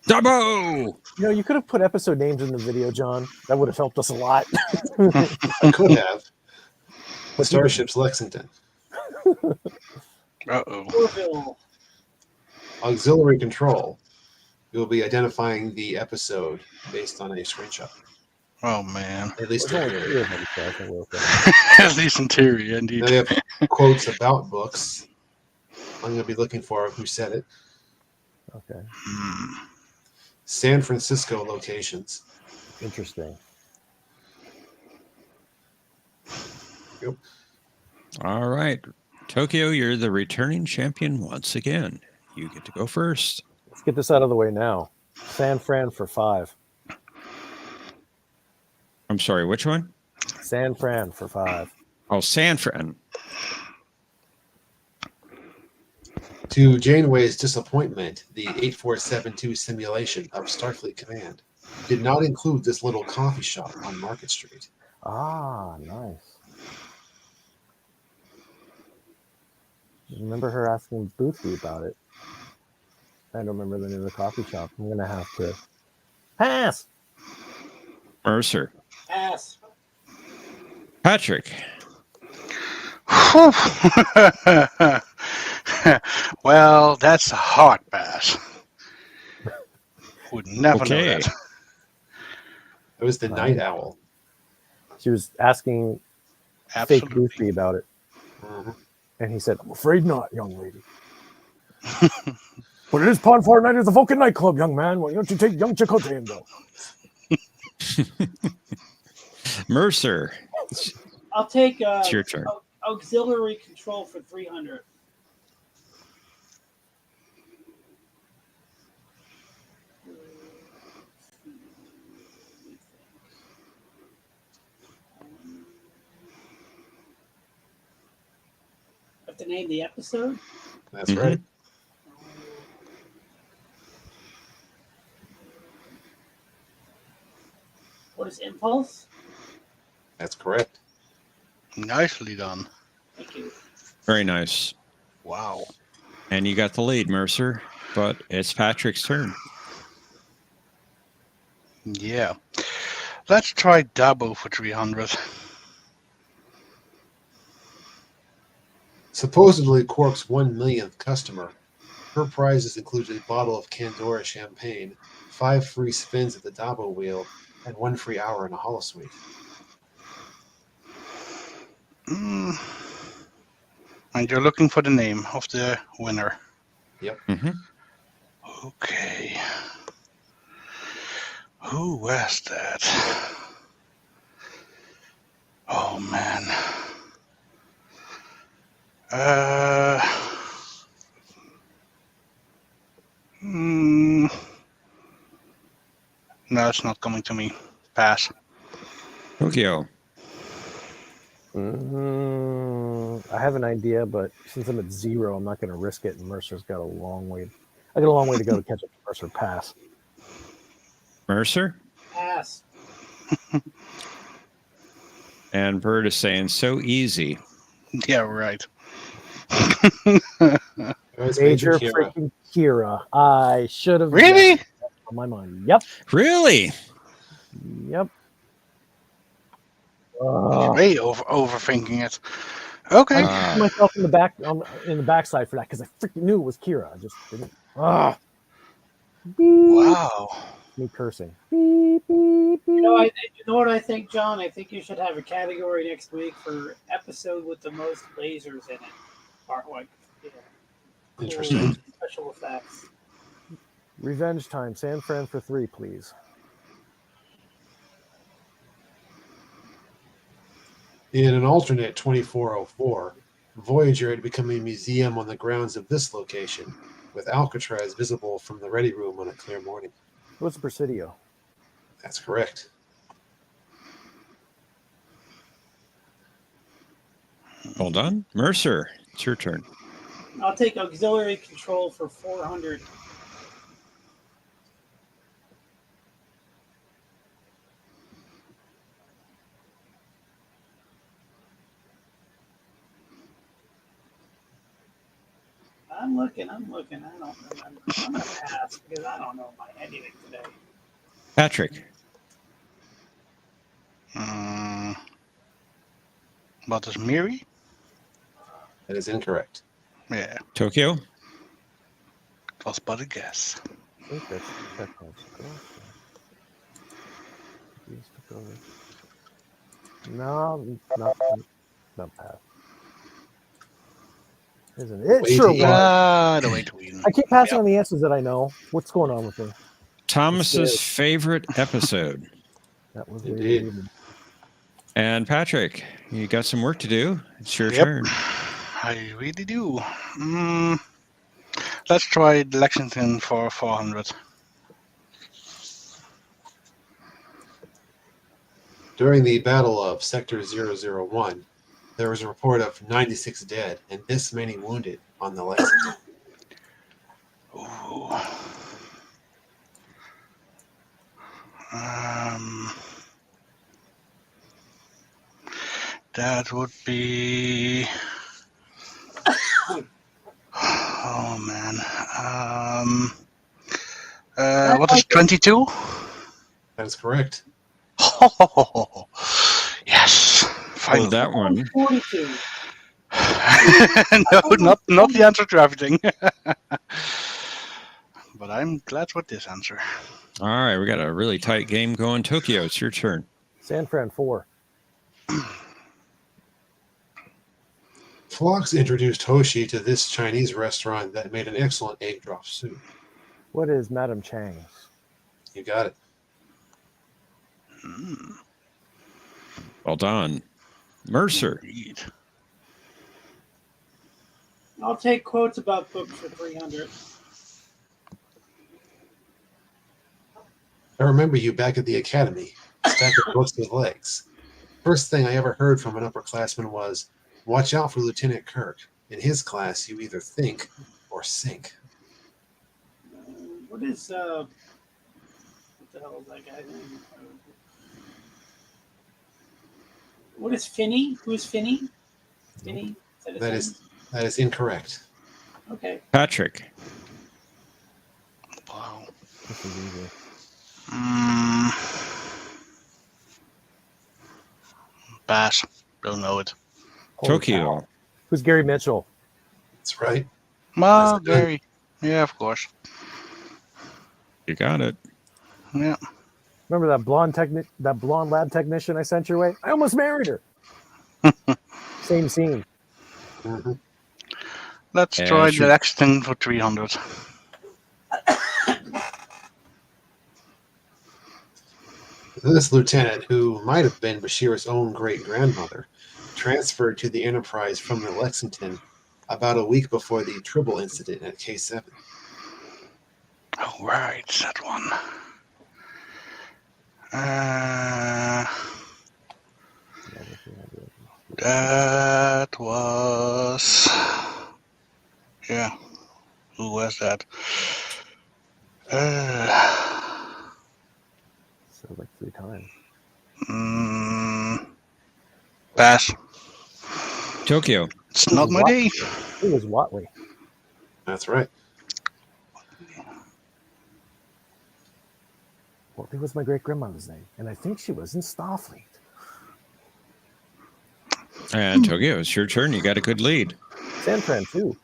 Dabo! You know, you could have put episode names in the video, John. That would have helped us a lot. I could have. The Starship's Lexington. Uh-oh. Orville. Auxiliary control. You'll be identifying the episode based on a screenshot. Oh, man. At least There's a only theory. three of them, so I think we're okay. At least in theory, indeed. Now they have quotes about books. I'm going to be looking for who said it. Okay, Hmm. San Francisco locations. interesting. All right. Tokyo, you're the returning champion once again. You get to go first. Let's get this out of the way now. San Fran for 5. I'm sorry, which one? San Fran for 5. Oh, San Fran. To Janeway's disappointment, the 8472 simulation of Starfleet Command did not include this little coffee shop on Market Street. Ah, nice. Remember her asking Boothby about it. I don't remember the name of the coffee shop. I'm going to have to pass. Mercer. Pass. Patrick. Well, that's a hard pass. Would never know Okay. that. It was the Night Owl. She was asking fake Absolutely. Boothby about it. Mhm. And he said, I'm afraid not, young lady. But it is Ponfar Night at the Vulcan nightclub, young man. Why don't you take young Chakotay and go? Mercer. I'll take It's your turn. auxiliary control for 300. Have to name the episode. That's Mhm. right. What is Impulse? That's correct. Nicely done. Thank you. Very nice. Wow. And you got the lead, Mercer. But it's Patrick's turn. Yeah. Let's try Dabo for 300. Supposedly Quark's 1 millionth customer. Her prizes included a bottle of Candora champagne, 5 free spins at the Dabo wheel, and 1 free hour in a holosuite. And you're looking for the name of the winner. Mm-hmm. Okay. Who was that? Oh man. No, it's not coming to me. Pass. Tokyo. I have an idea, but since I'm at 0, I'm not going to risk it. And Mercer's got a long way. I got a long way to go to catch up to Mercer. Pass. Mercer? Pass. And Bird is saying, so easy. Yeah, right. Guys, Major Kira. freaking Kira. I should have. Really? guessed that on my mind. Yep. Really? Yep. Way overthinking it. Okay. I put myself in the backside for that because I freaking knew it was Kira. I just didn't. Wow. Me cursing. Beep, beep, beep. You know what I think, John? I think you should have a category next week for episode with the most lasers in it. Artwork. Yeah. Cool Interesting. special effects. Revenge time. San Fran for 3, please. In an alternate 2404, Voyager had become a museum on the grounds of this location, with Alcatraz visible from the ready room on a clear morning. What's Presidio? That's correct. Well done. Mercer, it's your turn. I'll take auxiliary control for 400. I'm looking. I don't remember. I'm going to pass because I don't know anything today. Patrick. What is Miri? That is incorrect. Yeah, Tokyo. it was but a guess. I think that's No, not pass. Isn't it? Wait, Sure yeah. was. The way to win. I keep passing on the answers that I know. What's going on with me? Thomas's favorite episode. That was Indeed. really And Patrick, you got some work to do. It's your Yep. turn. I really do. Let's try Lexington for 400. During the Battle of Sector 001, there was a report of 96 dead and this many wounded on the Lexington. Ooh. That would be. Oh man. What is 22? That is correct. Oh, yes. Oh, Finally. that one. 42. No, not the answer to everything. But I'm glad with this answer. All right, we got a really tight game going. Tokyo, it's your turn. San Fran 4. Phlox introduced Hoshi to this Chinese restaurant that made an excellent egg drop soup. What is Madame Chang's? You got it. Well done. Mercer. Indeed. I'll take quotes about books for 300. I remember you back at the academy, stacked with books with legs. First thing I ever heard from an upperclassman was, watch out for Lieutenant Kirk. In his class, you either think or sink. What is, what the hell is that guy's name? What is Finney? Who's Finney? Finney? That is incorrect. Okay. Patrick. Wow. This is easy. Pass. Don't know it. Holy Tokyo. cow. Who's Gary Mitchell? That's right. Well, That's good. Gary. Yeah, of course. You got it. Yeah. Remember that blonde lab technician I sent your way? I almost married her. Same scene. Mhm. Let's Yeah, try sure. the Lexington for 300. This lieutenant, who might have been Bashir's own great-grandmother, transferred to the Enterprise from the Lexington about a week before the Tribble incident at K7. Oh, right, that one. That was... Yeah, who was that? Sounds like 3 times. Pass. Tokyo. It's not my day. It was Watley. That's right. Watley was my great grandmother's name, and I think she was in Starfleet. And Tokyo, it's your turn. You got a good lead. San Fran too.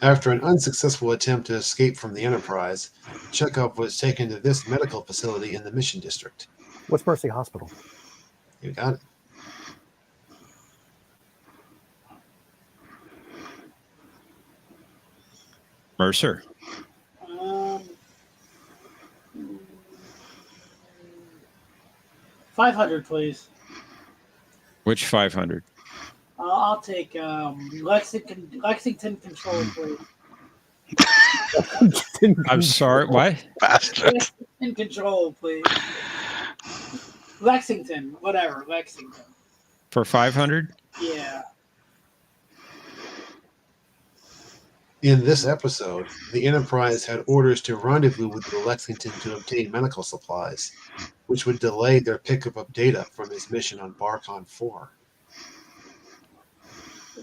After an unsuccessful attempt to escape from the Enterprise, Chekhov was taken to this medical facility in the Mission District. What's Mercy Hospital? You got it. Mercer. 500, please. Which 500? I'll take Lexington Control, please. I'm sorry, what? Bastard. Lexington Control, please. Lexington, whatever, Lexington. For 500? Yeah. In this episode, the Enterprise had orders to rendezvous with the Lexington to obtain medical supplies, which would delay their pickup of data from his mission on Barcon 4.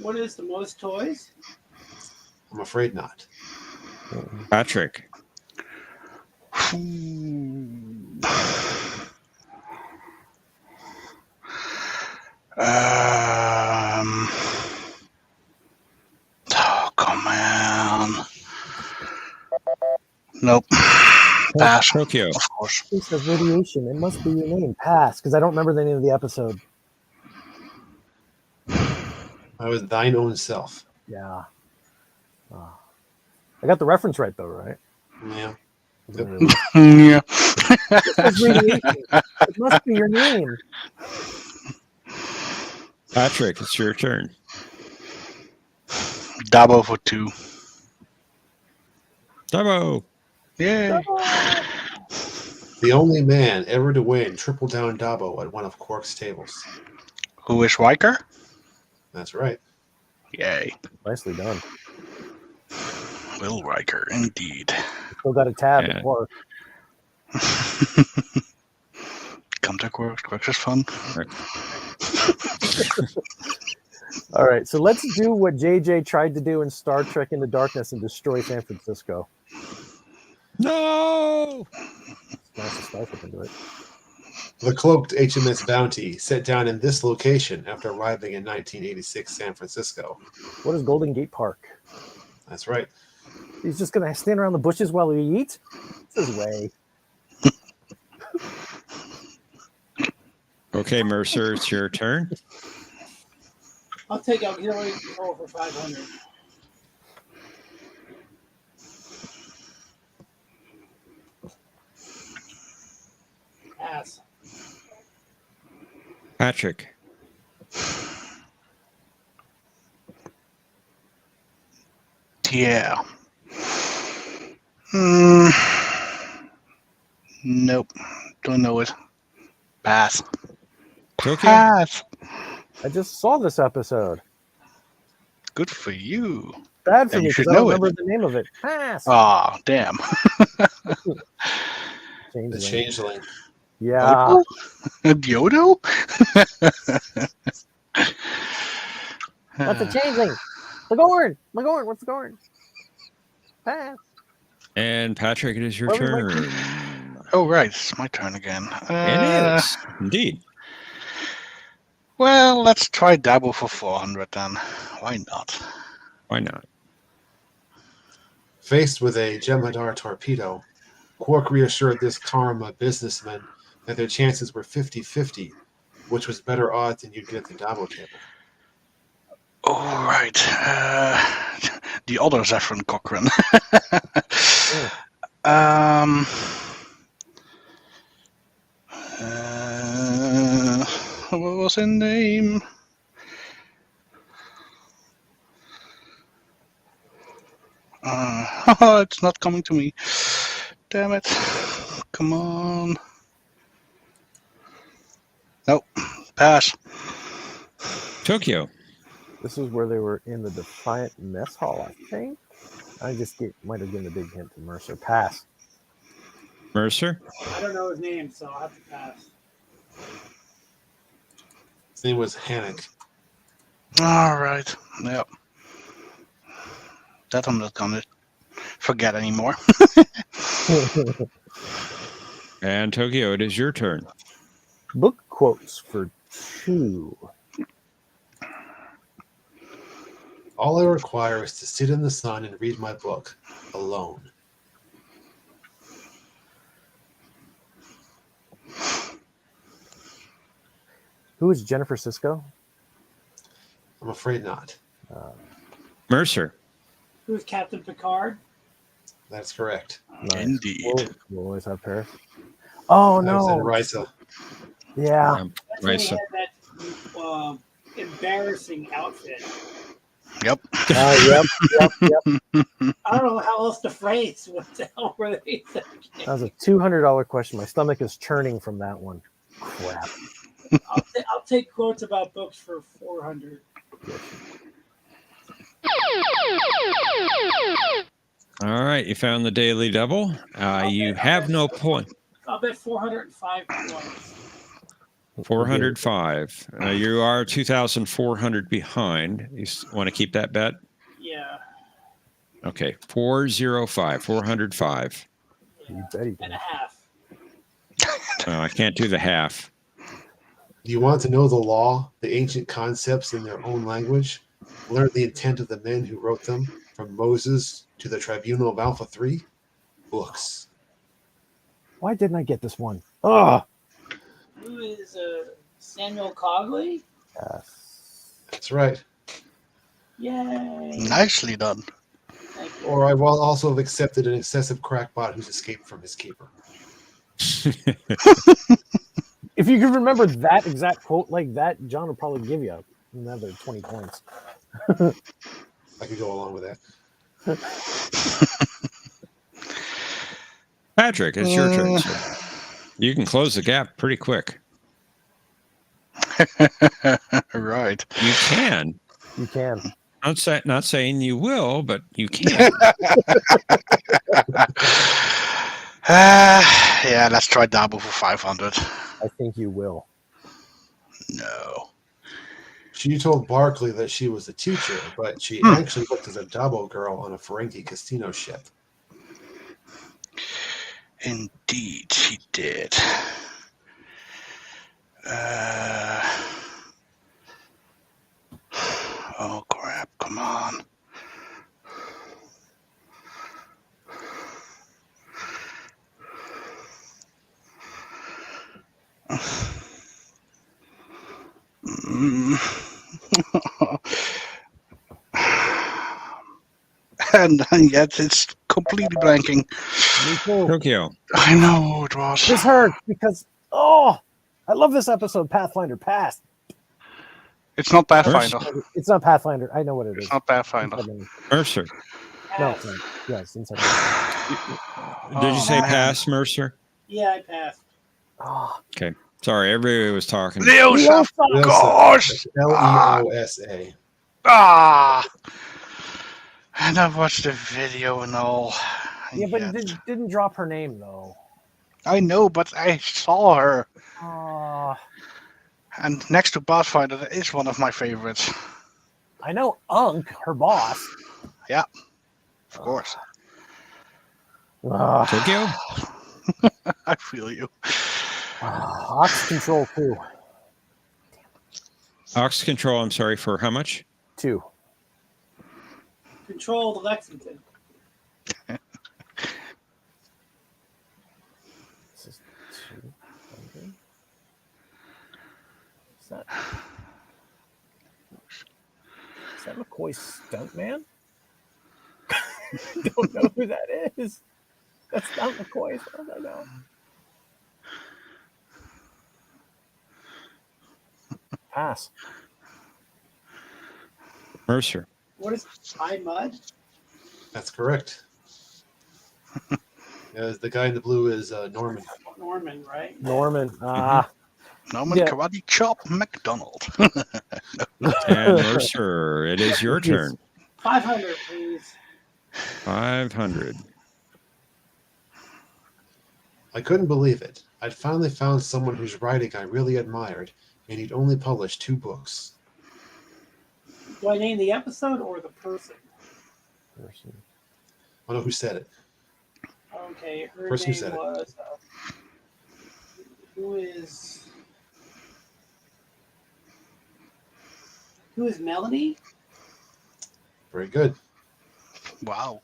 What is the most toys? I'm afraid not. Patrick. Oh, come on. Nope. Pass. Tokyo. Of course. It says radiation. It must be your name. Pass, because I don't remember the name of the episode. I was thine own self. Yeah. I got the reference right, though, right? Yeah. Yeah. It says radiation. It must be your name. Patrick, it's your turn. Dabo for 2. Dabo. Yay. The only man ever to win Triple Down Dabo at one of Quark's tables. Who is Riker? That's right. Yay. Nicely done. Will Riker, indeed. Still got a tab Yeah. at work. Come to Quark. Quark's is fun. All right, so let's do what JJ tried to do in Star Trek Into Darkness and destroy San Francisco. No! Smash the starship into it. The cloaked HMS Bounty set down in this location after arriving in 1986 San Francisco. What is Golden Gate Park? That's right. He's just going to stand around the bushes while we eat? This is way. Okay, Mercer, it's your turn. I'll take auxiliary control for 500. Pass. Patrick. Yeah. Nope. Don't know it. Pass. Tokyo. Pass. I just saw this episode. Good for you. Bad for Then me you should because I don't know it. remember the name of it. Pass. Ah, damn. The Changeling. Yeah. Diodo? What's the changing? Magorn! Magorn, what's the Gorn? Pass. And Patrick, it is your Well, we turn. Oh, right. It's my turn again. It is. Indeed. Well, let's try Dabo for 400 then. Why not? Why not? Faced with a Jeopnerdy torpedo, Quark reassured this Karma businessman that their chances were 50-50, which was better odds than you'd get at the Dabo table. All right. The other Zephyrin Cochrane. Um. What was her name? It's not coming to me. Damn it. Come on. Nope. Pass. Tokyo. This is where they were in the Defiant Mess Hall, I think. Might have given a big hint to Mercer. Pass. Mercer. I don't know his name, so I'll have to pass. His name was Hannock. All right. Yep. That I'm not gonna forget anymore. And Tokyo, it is your turn. Book quotes for 2. All I require is to sit in the sun and read my book alone. Who is Jennifer Sisko? I'm afraid not. Mercer. Who's Captain Picard? That's correct. Nice. Indeed. We'll always have Paris. Oh, That was no. Risa. Yeah. That's when he Risa. had that embarrassing outfit. Yep. Yep. I don't know how else to phrase what the hell were they thinking. That was a $200 question. My stomach is churning from that one. Crap. I'll take quotes about books for 400. All right, you found the daily double. You have no point. I'll bet 405 points. 405. You are 2,400 behind. You want to keep that bet? Yeah. Okay, 405, 405. You bet he And did. a half. I can't do the half. Do you want to know the law, the ancient concepts in their own language? Learn the intent of the men who wrote them, from Moses to the tribunal of Alpha 3? Books. Why didn't I get this one? Ugh. Who is Samuel Cogley? Yes. That's right. Yay. Nicely done. Thank you. Or I will also have accepted an excessive crackpot who's escaped from his keeper. If you could remember that exact quote like that, John would probably give you another 20 points. I could go along with that. Patrick, it's your turn, sir. You can close the gap pretty quick. Right. You can. You can. Not saying you will, but you can. Yeah, let's try double for 500. I think you will. No. She told Barclay that she was a teacher, but she actually worked as a Dabo girl on a Ferengi casino ship. Indeed, she did. Oh, crap. Come on. And yet it's completely blanking. Me too. Tokyo. I know it was. This hurt because, I love this episode, Pathfinder Past. It's not Pathfinder. It's not Pathfinder. I know what it is. It's not Pathfinder. Mercer. No, it's not. Yes, inside. Did you say man. pass, Mercer? Yeah, I passed. Oh, Okay. Sorry, everybody was talking. Leosa, Leosa. gosh! Leosa. And I watched the video and all. yeah, but Yet. it didn't drop her name though. I know, but I saw her. Oh, And next to Pathfinder, that is one of my favorites. I know Unk, her boss. Of course. Tokyo? I feel you. Ox Control 2. Ox Control, I'm sorry, for how much? 2. Control the Lexington. This is 200. Is that McCoy's Stuntman? Don't know who that is. That's not McCoy. As far as I know. Pass. Mercer. What is High Mud? That's correct. The guy in the blue is Norman. Norman, right? Norman. Norman Yeah. Karate Chop McDonald. And Mercer, it is your turn. 500, please. 500. I couldn't believe it. I'd finally found someone whose writing I really admired, and he'd only published 2 books. Do I name the episode or the person? Person. I don't know who said it. Okay, her Person who name said it. was. Who is Melanie? Very good. Wow.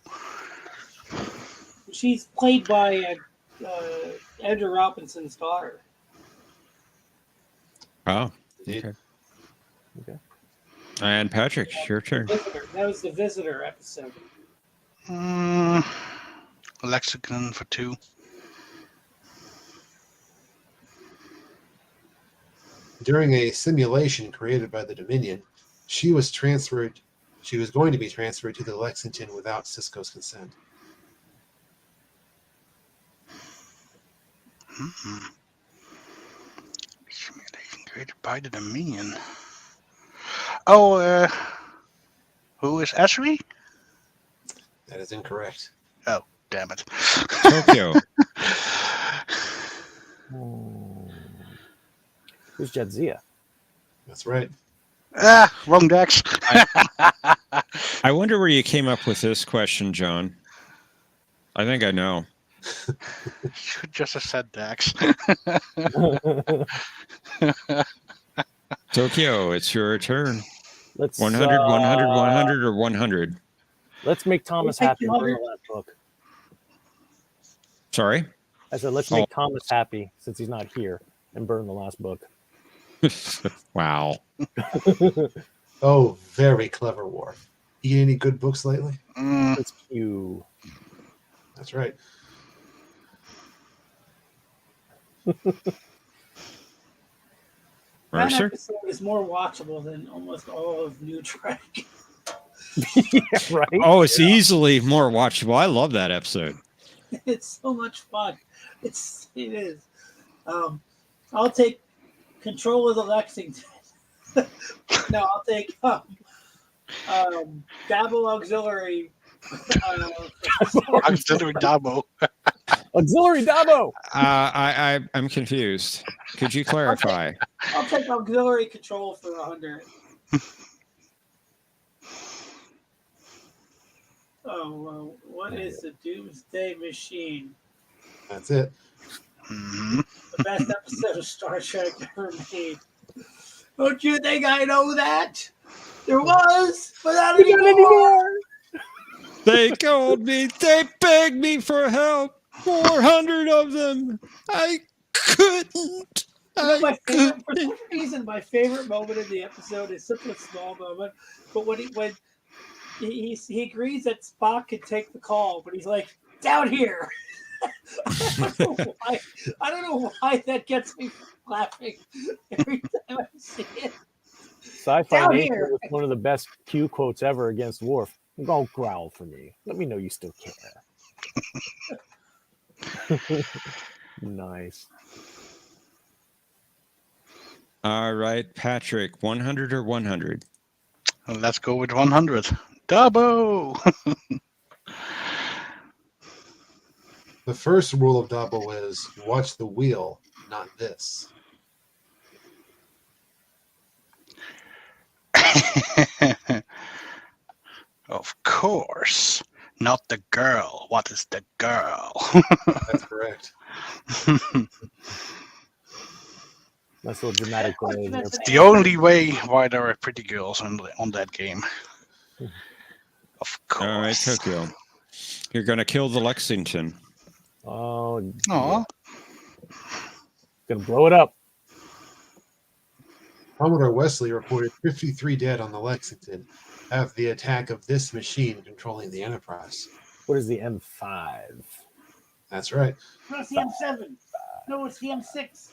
She's played by Andrew Robinson's daughter. Oh, Indeed. okay. And Patrick, your turn. Visitor. That was the Visitor episode. Lexicon for 2. During a simulation created by the Dominion, she was going to be transferred to the Lexington without Cisco's consent. Simulation created by the Dominion. Oh, who is Esri? That is incorrect. Oh, damn it. Tokyo. Who's Jadzia? That's right. Wrong Dex. I wonder where you came up with this question, John. I think I know. Should just have said Dex. Tokyo, it's your turn. Let's 100, 100, 100, or 100? Let's make Thomas happy and burn the last book. Sorry? I said, let's make Thomas happy since he's not here and burn the last book. Wow. Oh, very clever, War. You get any good books lately? That's you. That's right. That Mercer? episode is more watchable than almost all of New Trek. Yeah, right? Oh, it's easily more watchable. I love that episode. It's so much fun. It is. I'll take control of the Lexington. No, I'll take Dabble Auxiliary. Auxiliary Dabo. Auxiliary Dabo! I'm confused. Could you clarify? I'll take Auxiliary Control for 100. What is the Doomsday Machine? That's it. Mm-hmm. The best episode of Star Trek ever made. Don't you think I know that? There was, but not anymore. They called me. They begged me for help. 400 of them. I couldn't. For some reason, my favorite moment in the episode is such a small moment. But when he agrees that Spock can take the call, but he's like, down here. I don't know why that gets me laughing every time I see it. Sci-Fi Down Nation here. was one of the best Q quotes ever against Worf. Don't growl for me. Let me know you still care. Nice. All right, Patrick, 100 or 100? Let's go with 100. Dabo! The first rule of Dabo is watch the wheel, not this. Of course. Not the girl. What is the girl? That's correct. Nice little dramatic delay in there. The only way why there are pretty girls on that game. Of course. All right, Tokyo. You're going to kill the Lexington. Oh, Aw. Gonna blow it up. Commodore Wesley reported 53 dead on the Lexington after the attack of this machine controlling the Enterprise. What is the M5? That's right. No, it's the M7. No, it's the M6.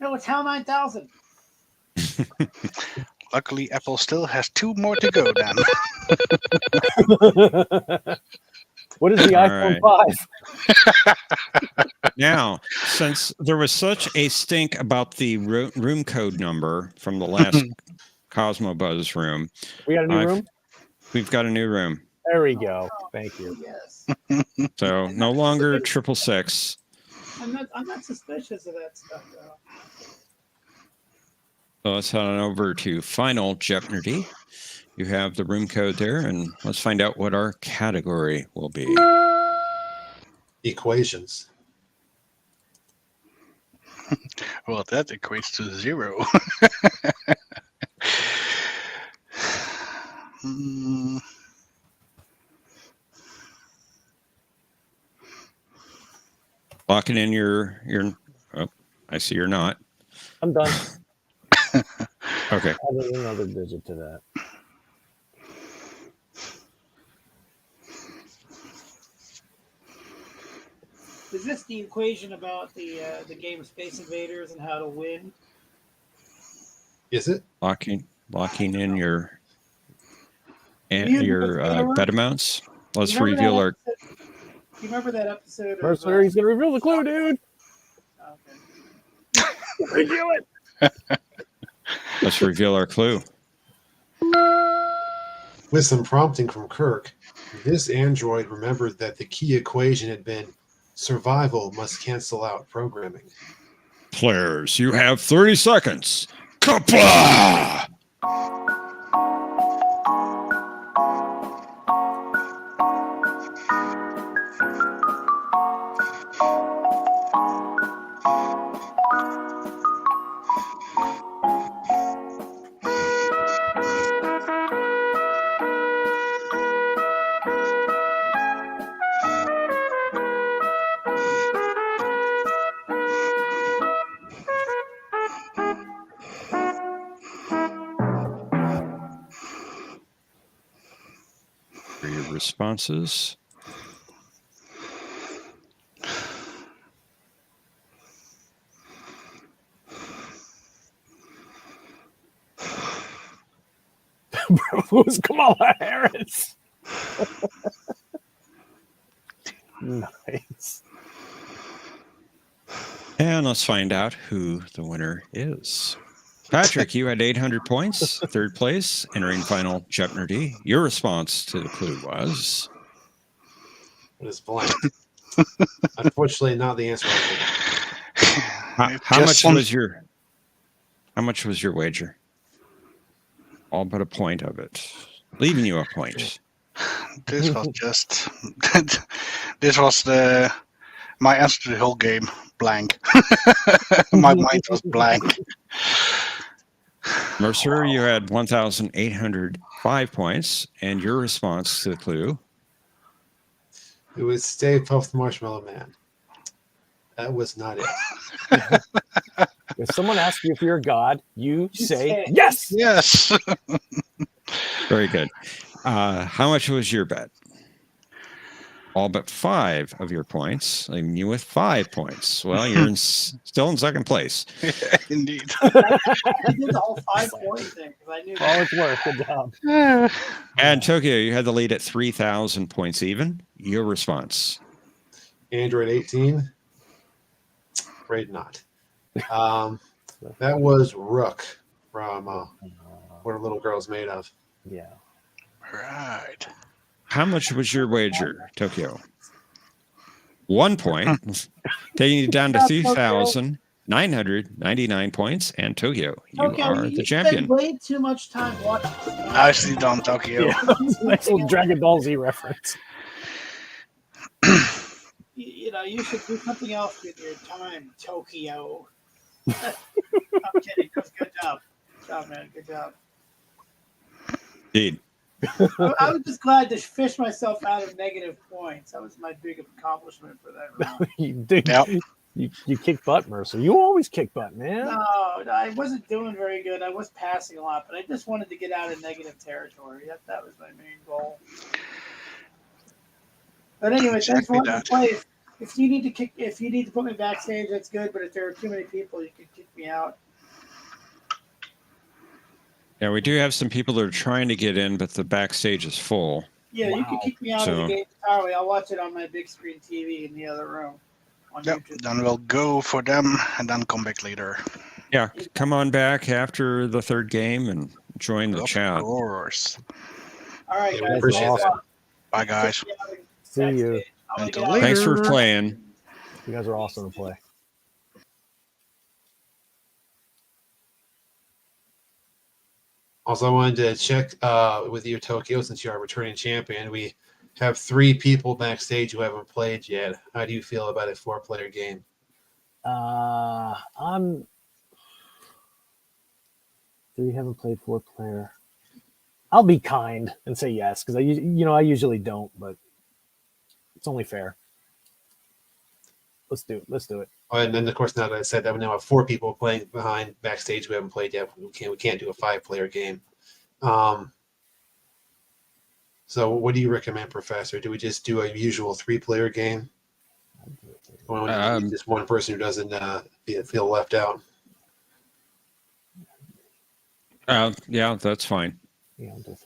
No, it's HAL 9000. Luckily, Apple still has 2 more to go, Dan. What is the All iPhone right. 5? Now, since there was such a stink about the room code number from the last Cosmo Buzz room, We got a new room? we've got a new room. There we go. Thank you. Yes. So no longer 666. I'm not suspicious of that stuff, though. So let's head on over to Final Jeopnerdy. You have the room code there, and let's find out what our category will be. Equations. Well, that equates to 0. Hmm. Locking in your. Oh, I see you're not. I'm done. Okay. Added another digit to that. Is this the equation about the game Space Invaders and how to win? Is it? Locking in your Mutants bet amounts. Let's Remember reveal that our. episode- You remember that episode? Mercer, he's going to reveal the clue, dude. Okay. Reveal it. Let's reveal our clue. With some prompting from Kirk, this android remembered that the key equation had been survival must cancel out programming. Players, you have 30 seconds. Kapla! For your responses. Who's Kamala Harris? Nice. And let's find out who the winner is. Patrick, you had 800 points, third place, entering Final Jeopnerdy. Your response to the clue was? It is blank. Unfortunately, not the answer. How much was your wager? All but a point of it, leaving you a point. This was just. This was my answer to the whole game. Blank. My mind was blank. Mercer, you had 1,805 points, and your response to the clue? It was Stay Puft Marshmallow Man. That was not it. If someone asks you if you're a god, you say say yes. Yes. Very good. How much was your bet? All but 5 of your points, leaving you with 5 points. Well, you're still in second place. Indeed. I did the whole 5-point thing because I knew. All it's worth. Good job. And Tokyo, you had the lead at 3,000 points even. Your response? Android 18. Afraid not. That was Rook from What Are Little Girls Made Of? Yeah. Right. How much was your wager, Tokyo? 1 point, taking you down to 3,999 points. And Tokyo, you are the champion. Spend way too much time watching. Nicely done, Tokyo. Yeah. Nice little Dragon Ball Z reference. You should do something else with your time, Tokyo. I'm kidding. Good job. Good job, man. Good job. Indeed. I was just glad to fish myself out of negative points. That was my big accomplishment for that round. You kick butt, Mercer. You always kick butt, man. No, I wasn't doing very good. I was passing a lot, but I just wanted to get out of negative territory. That was my main goal. But anyway, thanks for letting me play. if you need to put me backstage, that's good. But if there are too many people, you can kick me out. Yeah, we do have some people that are trying to get in, but the backstage is full. Yeah, you can Wow. kick me out of the game entirely. I'll watch it on my big screen TV in the other room on Yep. YouTube. Then we'll go for them and then come back later. Yeah, come on back after the third game and join the Of chat. course. All right, Yeah, we guys. appreciate thanks a that. lot. Bye, guys. Kick me out of the See you. backstage. I'm gonna Until get out. later. Thanks for playing. You guys are awesome to play. Also, I wanted to check with you, Tokyo, since you're our returning champion. We have 3 people backstage who haven't played yet. How do you feel about a 4-player game? I'm. Do you haven't played 4-player? I'll be kind and say yes because I usually don't, but it's only fair. Let's do it. Oh, and then, of course, now that I said that, we now have 4 people playing behind backstage who haven't played yet. We can't do a 5-player game. So, what do you recommend, Professor? Do we just do a usual 3-player game? Or just one person who doesn't feel left out? Yeah, that's fine. Yeah, I'll do 3.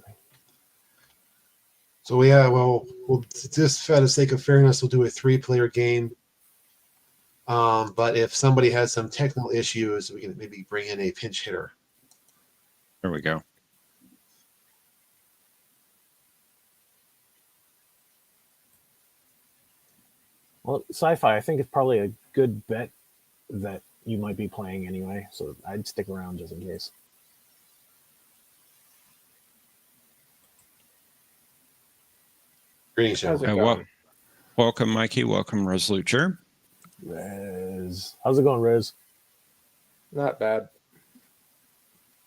So, yeah, we'll just for the sake of fairness, we'll do a 3-player game. But if somebody has some technical issues, we can maybe bring in a pinch hitter. There we go. Well, sci-fi, I think it's probably a good bet that you might be playing anyway, so I'd stick around just in case. Greetings, How's it gentlemen. going? Welcome, Mikey. Welcome, Resoluture. Rez, how's it going, Rez? Not bad.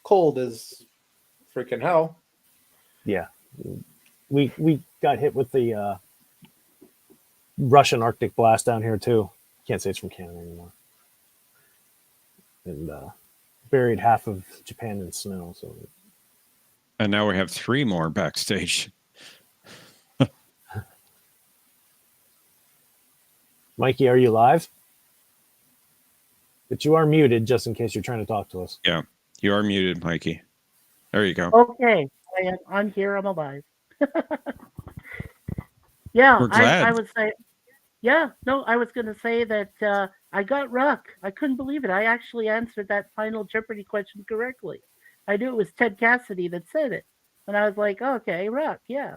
Cold as freaking hell. Yeah, we got hit with the Russian Arctic blast down here too. Can't say it's from Canada anymore. And buried half of Japan in snow. So, And now we have 3 more backstage. Mikey, are you live? But you are muted, just in case you're trying to talk to us. Yeah, you are muted, Mikey. There you go. Okay, I'm here. I'm alive. Yeah, We're glad. I would say, yeah, no, I was going to say that I got Ruck. I couldn't believe it. I actually answered that final Jeopardy question correctly. I knew it was Ted Cassidy that said it. And I was like, okay, Ruck, yeah.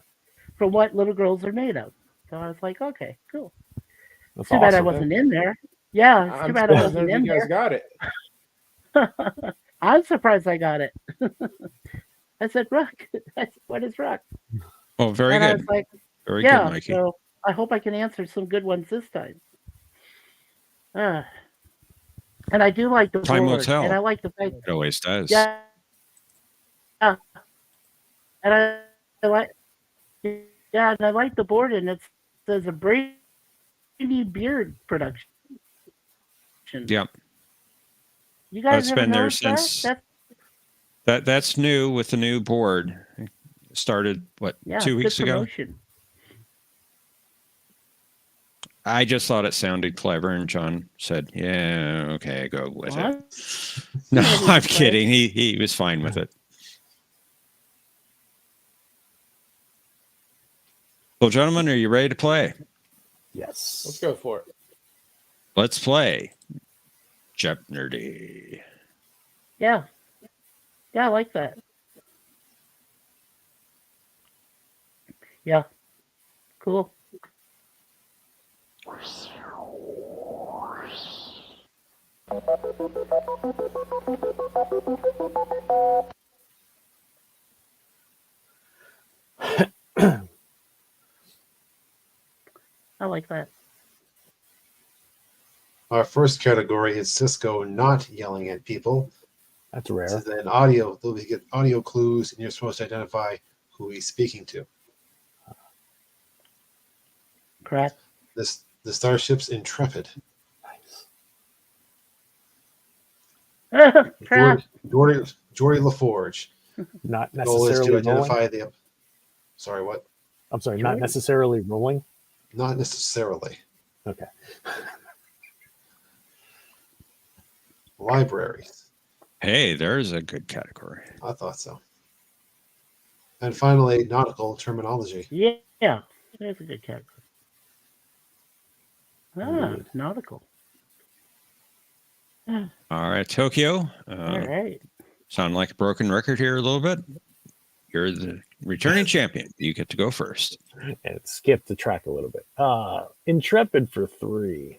From what little girls are made of. So I was like, okay, cool. That's Too bad I awesome. wasn't in there. Yeah, it's too I'm bad I surprised wasn't none of in you guys there. got it. I'm surprised I got it. I said, Ruck. I said, what is Ruck? Oh, very And I good. was like, Very yeah, good, Mikey. so I hope I can answer some good ones this time. And I do like the Time will board, tell. and I like the fact, It always does. yeah, and I like, yeah, and I like the board, and it says a Brainy Beard production. Yep. You guys That's haven't been there noticed that? since that's new with the new board. Started what, Yeah, 2 good weeks ago? promotion. I just thought it sounded clever, and John said, "Yeah, okay, go with Well, it." No, ready to I'm play. kidding. He was fine with it. Well, gentlemen, are you ready to play? Yes. Let's go for it. Let's play Jeopnerdy. Yeah, I like that. Yeah, cool. I like that. Our first category is Cisco not yelling at people. That's This rare. is an audio. They'll get audio clues, and you're supposed to identify who he's speaking to. Correct. The starship's Intrepid. Nice. Trap. Jordy LaForge. Not The goal is to necessarily rolling. identify the. Sorry, what? I'm sorry, not necessarily rolling. Not necessarily. Okay. Libraries. Hey, there's a good category. I thought so. And finally, nautical terminology. Yeah, that's a good category. Indeed. Nautical. All right, Tokyo. All right. Sound like a broken record here a little bit. You're the returning champion. You get to go first. And skip the track a little bit. Intrepid for 3.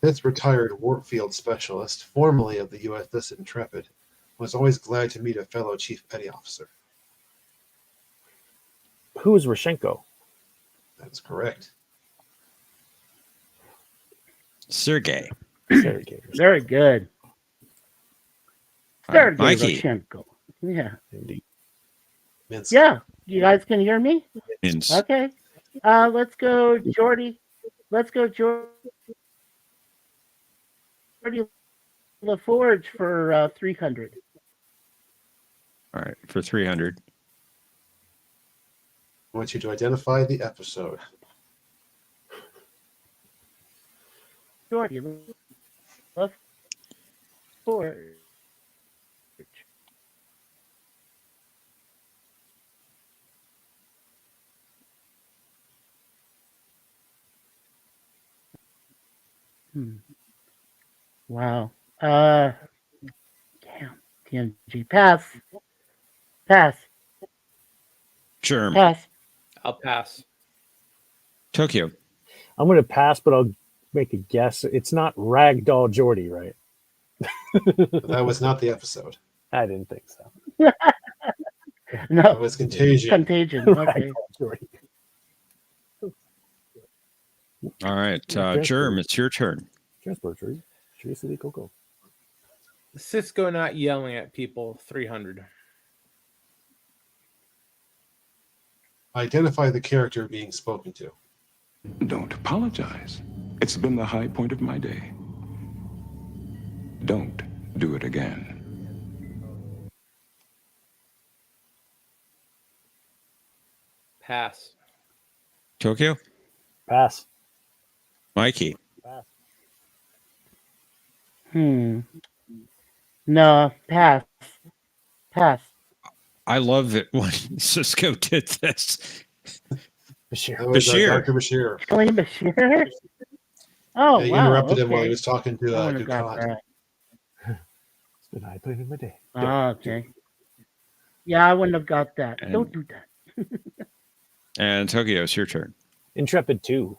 This retired Warfield specialist, formerly of the USS Intrepid, was always glad to meet a fellow chief petty officer. Who is Rashenko? That's correct. Sergey. Sergey. Very good. All right, Sergey Mikey. Rashenko. Yeah. Indeed. Minsk. Yeah. You guys can hear me? Ins- Okay. Let's go, Jordy. Let's go, Jordy LaForge for 300. All right, for 300. I want you to identify the episode. Jordy LaForge. Wow. Damn. TMG. Pass. Pass. Sure. Pass. I'll pass. Tokyo. I'm going to pass, but I'll make a guess. It's not Ragdoll Jordy, right? But that was not the episode. I didn't think so. No. It was Contagion. Contagion. Okay. Ragdoll Jordy. All right, Transport. Germ, it's your turn. Transport tree. Tree City Coco. Cisco not yelling at people. 300. Identify the character being spoken to. Don't apologize. It's been the high point of my day. Don't do it again. Pass. Tokyo. Pass. Mikey. Pass. No, pass. Pass. I love it when Cisco did this. Bashir. That was Bashir. Dr. Bashir. Killing Bashir? Oh, Yeah, you wow. interrupted him while okay. he was talking to I wouldn't have got Ducat. that. It's been the high point of my day. Oh, okay. Yeah, I wouldn't have got that. And- Don't do that. And Tokyo, it's your turn. Intrepid 2.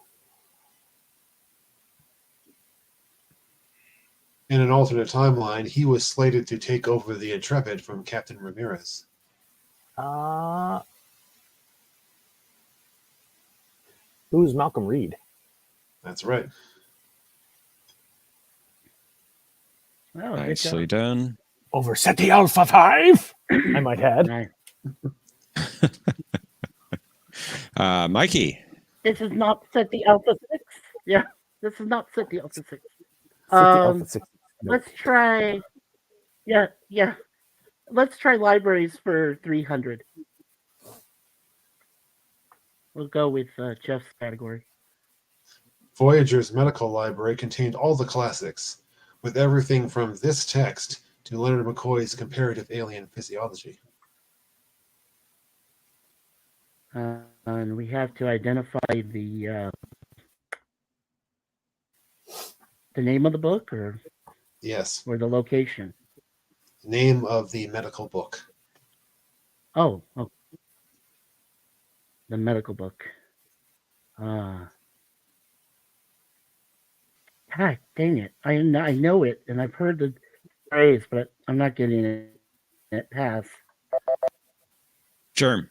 In an alternate timeline, he was slated to take over the Intrepid from Captain Ramirez. Who's Malcolm Reed? That's right. Oh, good Nicely job. done. Over Ceti Alpha 5, I might add. Nice. Mikey. This is not set the Alpha 6. Yeah, this is not set the Alpha 6. Ceti Alpha 6. No. Let's try. Yeah. Let's try libraries for 300. We'll go with Jeff's category. Voyager's medical library contained all the classics, with everything from this text to Leonard McCoy's Comparative Alien Physiology. And we have to identify the name of the book or Yes, the location. name of the medical book. Oh. The medical book. God dang it. I know it, and I've heard the phrase, but I'm not getting it. Pass. Germ.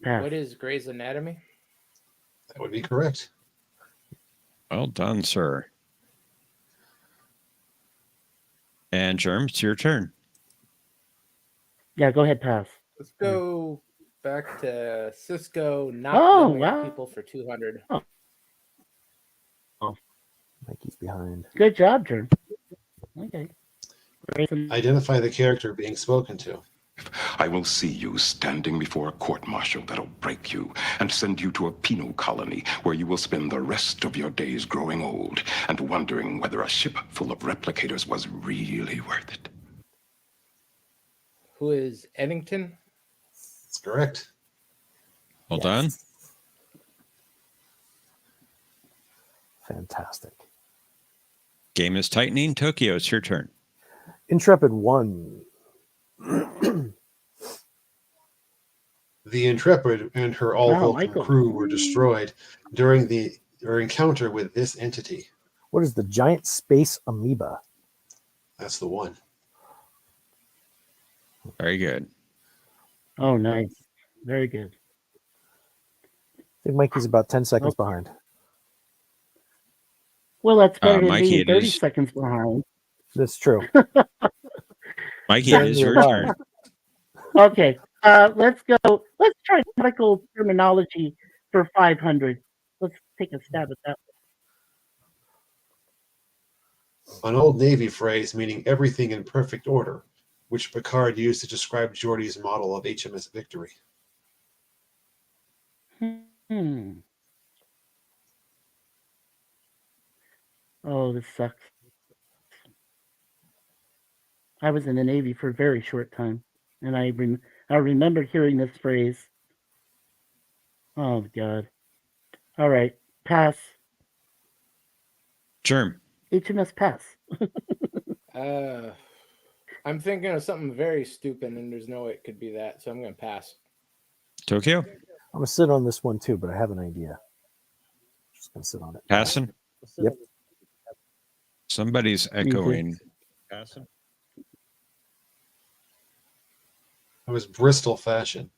Pass. What is Grey's Anatomy? That would be correct. Well done, sir. And Germ, it's your turn. Yeah, go ahead, pass. Let's go back to Cisco not Oh, yelling wow. at people for 200. Mikey's behind. Good job, Jern. Okay. Grayson. Identify the character being spoken to. I will see you standing before a court-martial that'll break you and send you to a penal colony where you will spend the rest of your days growing old and wondering whether a ship full of replicators was really worth it. Who is Eddington? That's correct. Well done. Fantastic. Game is tightening. Tokyo, it's your turn. Intrepid 1. The Intrepid and her all-Vulcan crew were destroyed during their encounter with this entity. What is the giant space amoeba? That's the one. Very good. Oh, nice. Very good. I think Mikey's about 10 seconds behind. Well, that's better than Mikey, being 30 is... seconds behind. That's true. Mikey, it is your turn. Okay. Let's go. Let's try medical terminology for 500. Let's take a stab at that. An old Navy phrase meaning everything in perfect order, which Picard used to describe Geordi's model of HMS Victory. Oh, this sucks. I was in the Navy for a very short time, and I remember hearing this phrase. Oh, God. All right. Pass. Germ. HMS Pass. I'm thinking of something very stupid, and there's no way it could be that, so I'm going to pass. Tokyo? I'm going to sit on this one too, but I have an idea. Just going to sit on it. Passing? Yep. Somebody's echoing. Passing? It was Bristol fashion.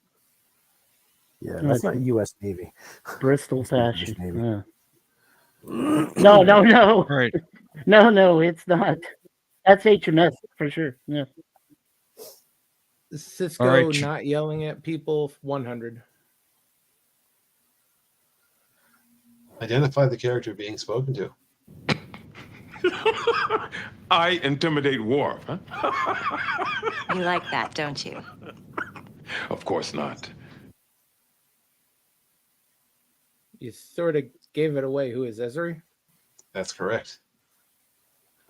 Yeah, that's not U.S. Navy. Bristol fashion. Navy. No. All right. No, it's not. That's HMS for sure. Yeah. Cisco All right. not yelling at people, 100. Identify the character being spoken to. I intimidate Worf, huh? You like that, don't you? Of course not. You sort of gave it away. Who is Ezri? That's correct.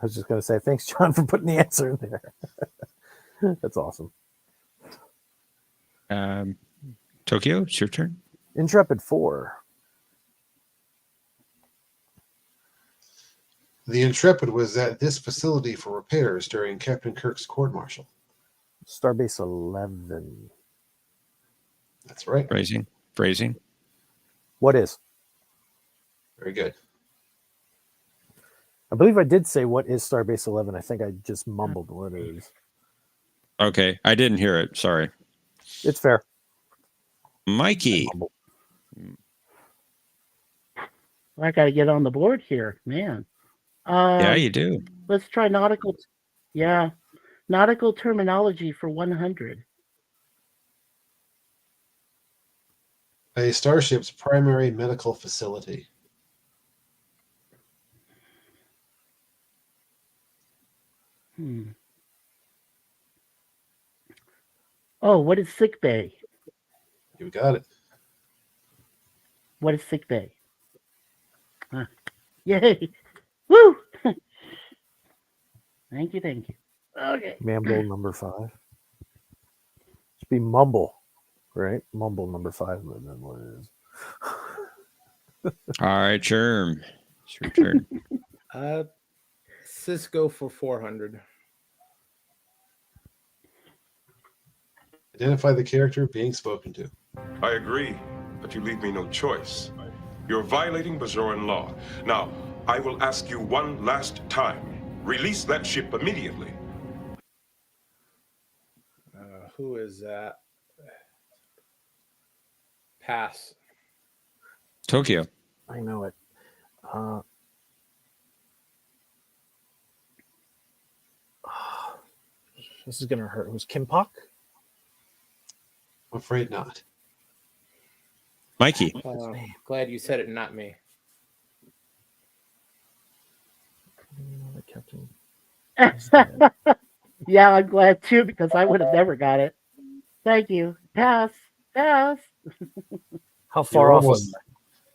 I was just going to say, thanks, John, for putting the answer in there. That's awesome. Tokyo, it's your turn. Intrepid 4. The Intrepid was at this facility for repairs during Captain Kirk's court-martial. Starbase 11. That's right. Phrasing. What is? Very good. I believe I did say what is Starbase 11. I think I just mumbled what it is. Okay, I didn't hear it. Sorry. It's fair. Mikey. I got to get on the board here, man. Yeah, you do. Let's try nautical. Yeah, nautical terminology for 100. A starship's primary medical facility. Oh, what is sick bay? You got it. What is sick bay? Yay! Woo! Thank you. Okay. Mamble number 5. Should be mumble, right? Mumble number 5, but then what it is. All right, Germ. It's your turn. Cisco for 400. Identify the character being spoken to. I agree, but you leave me no choice. You're violating Bajoran law. Now, I will ask you one last time. Release that ship immediately. Who is that? Pass. Tokyo. I know it. This is going to hurt. It was Kim Pak? I'm afraid not. Mikey. Glad you said it, not me. Yeah, I'm glad too because I would have never got it. Thank you. Pass. Pass. How far off was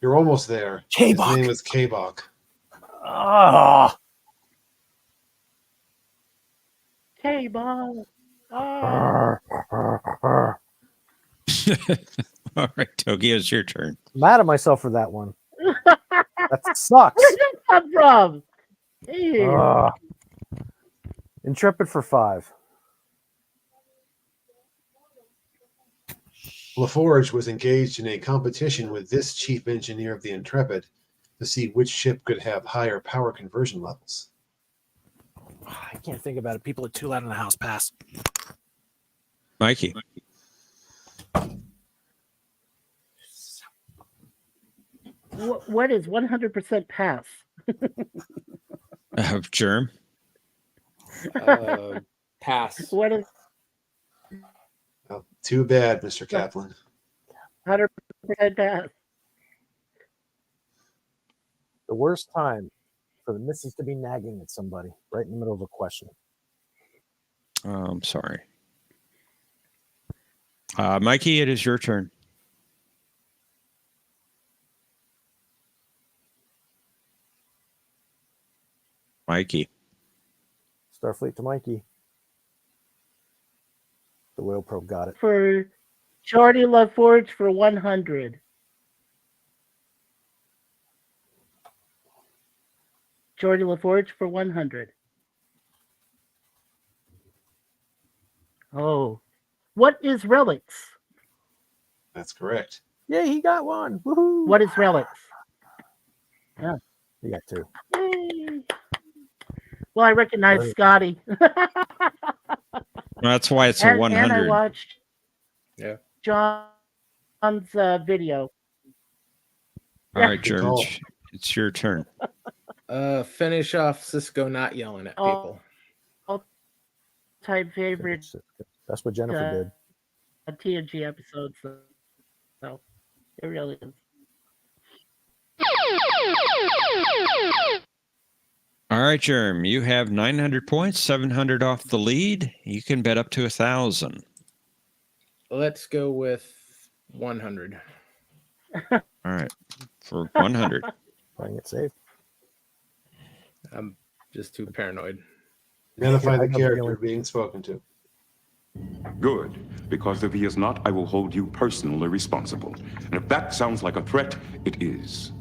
You're almost there. K-Bach. His name was K-Bach. Ah, K-Ball. Ah. All right, Tokyo, it's your turn. mad at myself for that one. That sucks. Where did that come from? Hey. Ah. Intrepid for 5. LaForge was engaged in a competition with this chief engineer of the Intrepid to see which ship could have higher power conversion levels. I can't think about it. People are too loud in the house. Pass. Mikey. What is 100% pass? Germ. Pass. What is Oh, too bad, Mr. Kaplan. 100% pass? The worst time for the missus to be nagging at somebody right in the middle of a question. I'm sorry. Mikey, it is your turn. Mikey. Starfleet to Mikey. The whale probe got it. For Jordy LaForge for 100. Jordy LaForge for 100. Oh. What is relics? That's correct. Yeah, he got one. Woohoo! What is relics? Yeah. You got 2. Yay. Well, I recognize Right. Scotty. That's why it's a And I 100. watched Yeah. John's video. All right, Good Germ, call. it's your turn. Finish off Cisco not yelling at people. Type favorite That's what Jennifer did. TNG episodes. So it really is. All right, Germ, you have 900 points, 700 off the lead. You can bet up to 1,000. Let's go with 100. All right, for 100. Playing it safe. I'm just too paranoid. Identify I the got a character feeling. being spoken to. Good, because if he is not, I will hold you personally responsible. And if that sounds like a threat, it is.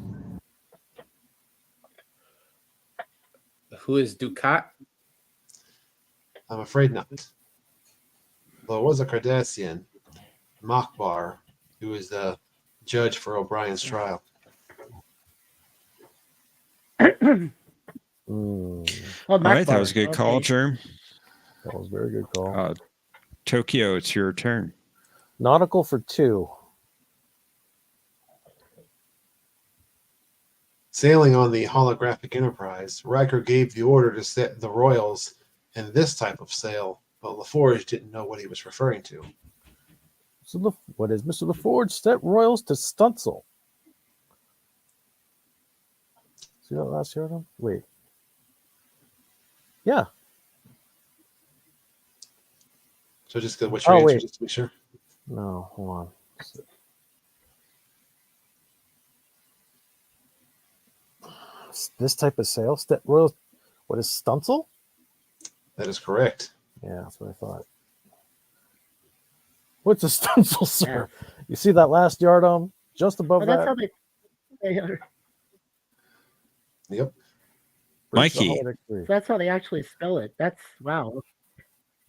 Who is Ducat? I'm afraid not. Though it was a Cardassian, Makbar, who was the judge for O'Brien's trial. Mm, Oh, All right, that Makbar. was a good call, Okay. Germ. that was a very good call. Tokyo, it's your turn. Nautical for 2. Sailing on the holographic Enterprise, Riker gave the order to set the Royals in this type of sail, but LaForge didn't know what he was referring to. So what is Mr. LaForge set Royals to Stuntzel? See that last year? Wait. Yeah. So just go, what's your Oh, answer, wait. just to be sure? No, hold on. This type of sail, Royals. What is Stuntzel? That is correct. Yeah, that's what I thought. What's a Stuntzel, sir? You see that last yard just above Oh, that's how that? they. Yep. Bridge to Mikey. holodeck 3. That's how they actually spell it. That's wow.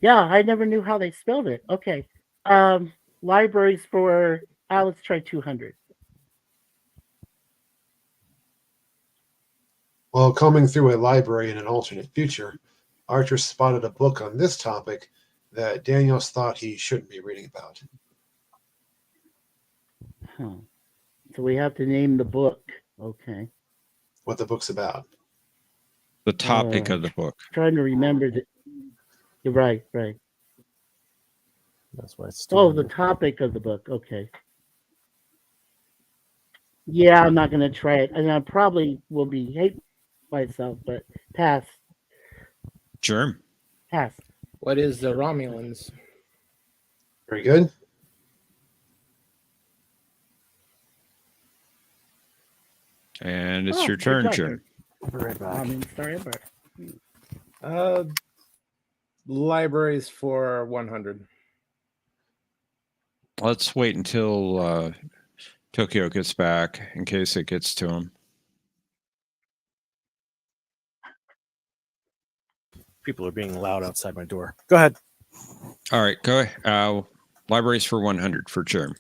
Yeah, I never knew how they spelled it. Okay. Libraries for let's try 200. While combing through a library in an alternate future, Archer spotted a book on this topic that Daniels thought he shouldn't be reading about. Huh. So we have to name the book. Okay. What the book's about. The topic of the book. Trying to remember that. You're right. That's why it's Oh, the 200. topic of the book. Okay. Yeah, I'm not going to try it. And I probably will be hate myself, but pass. Germ. Pass. What is the Romulans? Very good. And it's Oh, your good turn, job, Jim. I'll be right back. I mean, sorry about Libraries for 100. Let's wait until Tokyo gets back in case it gets to him. People are being loud outside my door. Go ahead. All right, go ahead. Libraries for 100 for Germ.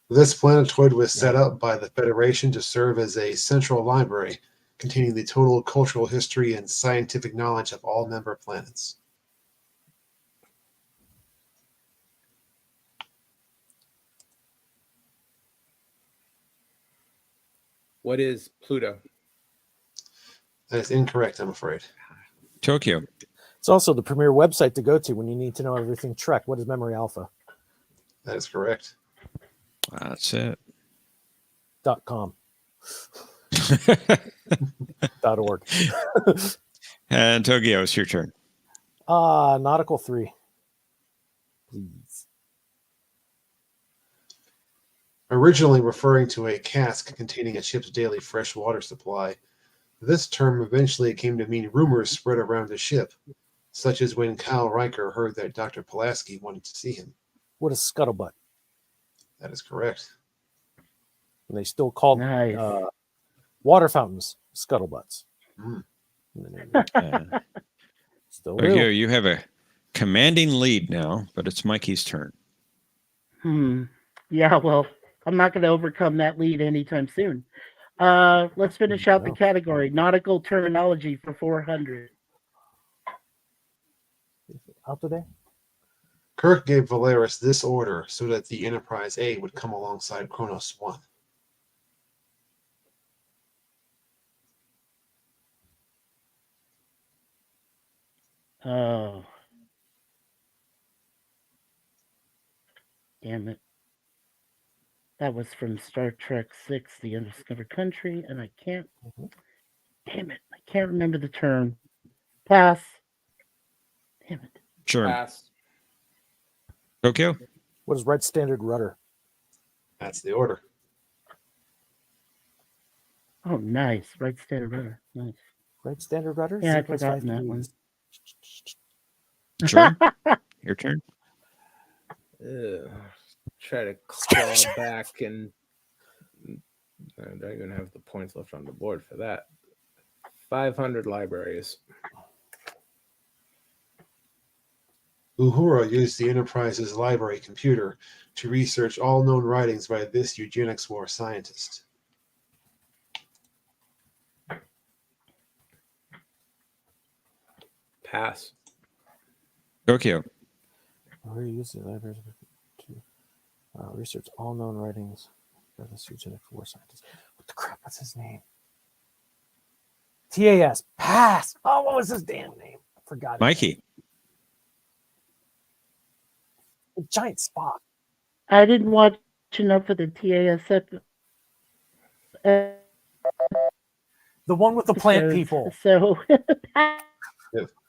This planetoid was set up by the Federation to serve as a central library containing the total cultural history and scientific knowledge of all member planets. What is Pluto? That is incorrect, I'm afraid. Tokyo. It's also the premier website to go to when you need to know everything Trek. What is Memory Alpha? That is correct. That's it. .com. .org. And Tokyo, it's your turn. Nautical 3. Please. Originally referring to a cask containing a ship's daily fresh water supply, this term eventually came to mean rumors spread around the ship, such as when Kyle Riker heard that Dr. Pulaski wanted to see him. What is Scuttlebutt? That is correct. And they still call Nice. water fountains scuttlebutts. Mm. Still Tokyo, do. you have a commanding lead now, but it's Mikey's turn. Yeah, well, I'm not going to overcome that lead anytime soon. Let's finish out the category. Nautical terminology for 400. Out today? Kirk gave Valeris this order so that the Enterprise A would come alongside Kronos 1. Oh. Damn it. That was from Star Trek 6, The Undiscovered Country, and I can't. Damn it. I can't remember the term. Pass. Damn it. Germ. Pass. Tokyo? What is Red Standard Rudder? That's the order. Oh, nice. Right Standard Rudder. Nice. Red Standard Rudder? Yeah, I'd Sequence forgotten 5 that one. degrees. Germ? Your turn. Try to claw back, and I don't even have the points left on the board for that. 500 libraries. Uhura used the Enterprise's library computer to research all known writings by this eugenics war scientist. Pass. Tokyo. Who used the libraries to research all known writings by this eugenics war scientist? What the crap? What's his name? TAS. Pass. Oh, what was his damn name? I forgot. Mikey. The giant Spock. I didn't watch enough of the TAS The one with the plant episodes, people. So,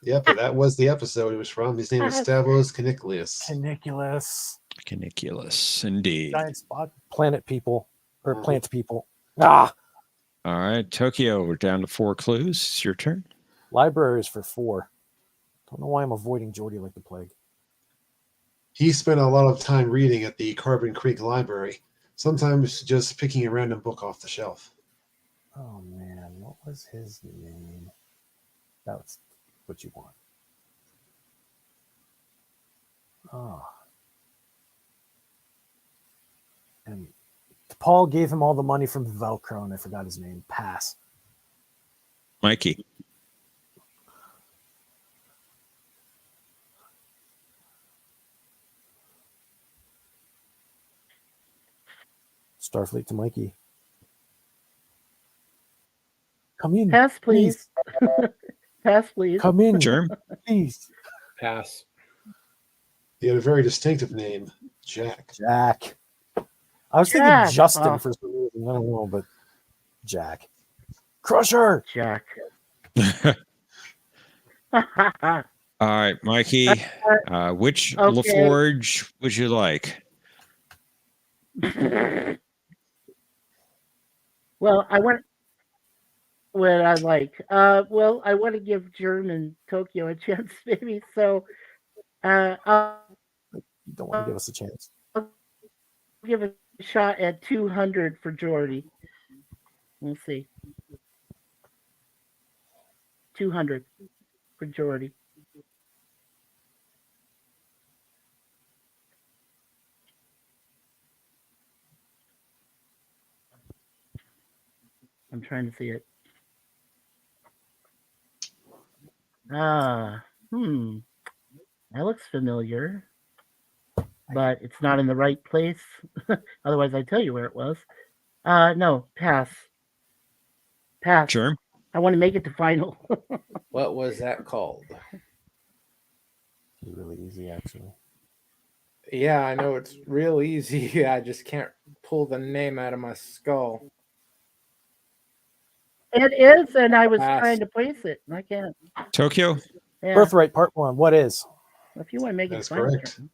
Yep, but that was the episode it was from. His name is Stavros Caniclius. Caniculus. Caniculus, indeed. Giant Spock. Planet people. Or plant people. Ah! All right, Tokyo, we're down to 4 clues. It's your turn. Libraries for 4. Don't know why I'm avoiding Geordi like the plague. He spent a lot of time reading at the Carbon Creek Library, sometimes just picking a random book off the shelf. Oh man, what was his name? That's what you want. Oh. And Paul gave him all the money from Velcro, and I forgot his name. Pass. Mikey. Starfleet to Mikey. Come in. pass, please. Pass, please. Come in. Germ. Please. Pass. He had a very distinctive name, Jack. Jack. I was thinking Jack. Justin Oh. for some reason. I don't know, but Jack. Crusher. Jack. All right, Mikey. Which Okay. LaForge would you like? Well, I want what I like. Well, I want to give Germ and Tokyo a chance, maybe. So, I'll You don't want to give us a chance. give a shot at 200 for Jordy. We'll see. 200 for Jordy. I'm trying to see it. That looks familiar, but it's not in the right place. Otherwise, I'd tell you where it was. No, pass. Pass. Sure. I want to make it to final. What was that called? It's really easy, actually. Yeah, I know it's real easy. I just can't pull the name out of my skull. It is, and I was Pass. trying to place it, and I can't. Tokyo? Yeah. Birthright Part 1. What is? If you want to make it That's to final, correct. Jordan.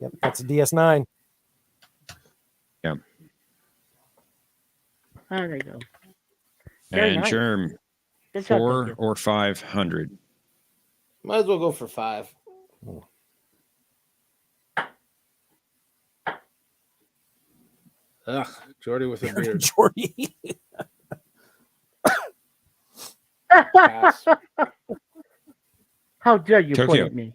Yep, that's a DS9. Yeah. Oh, there you go. Very And nice. Germ, Good job, 4 Tokyo. or 500. Might as well go for 5. Ugh, Jordy with a beard. Jordy. Pass. How dare you point Tokyo. at me?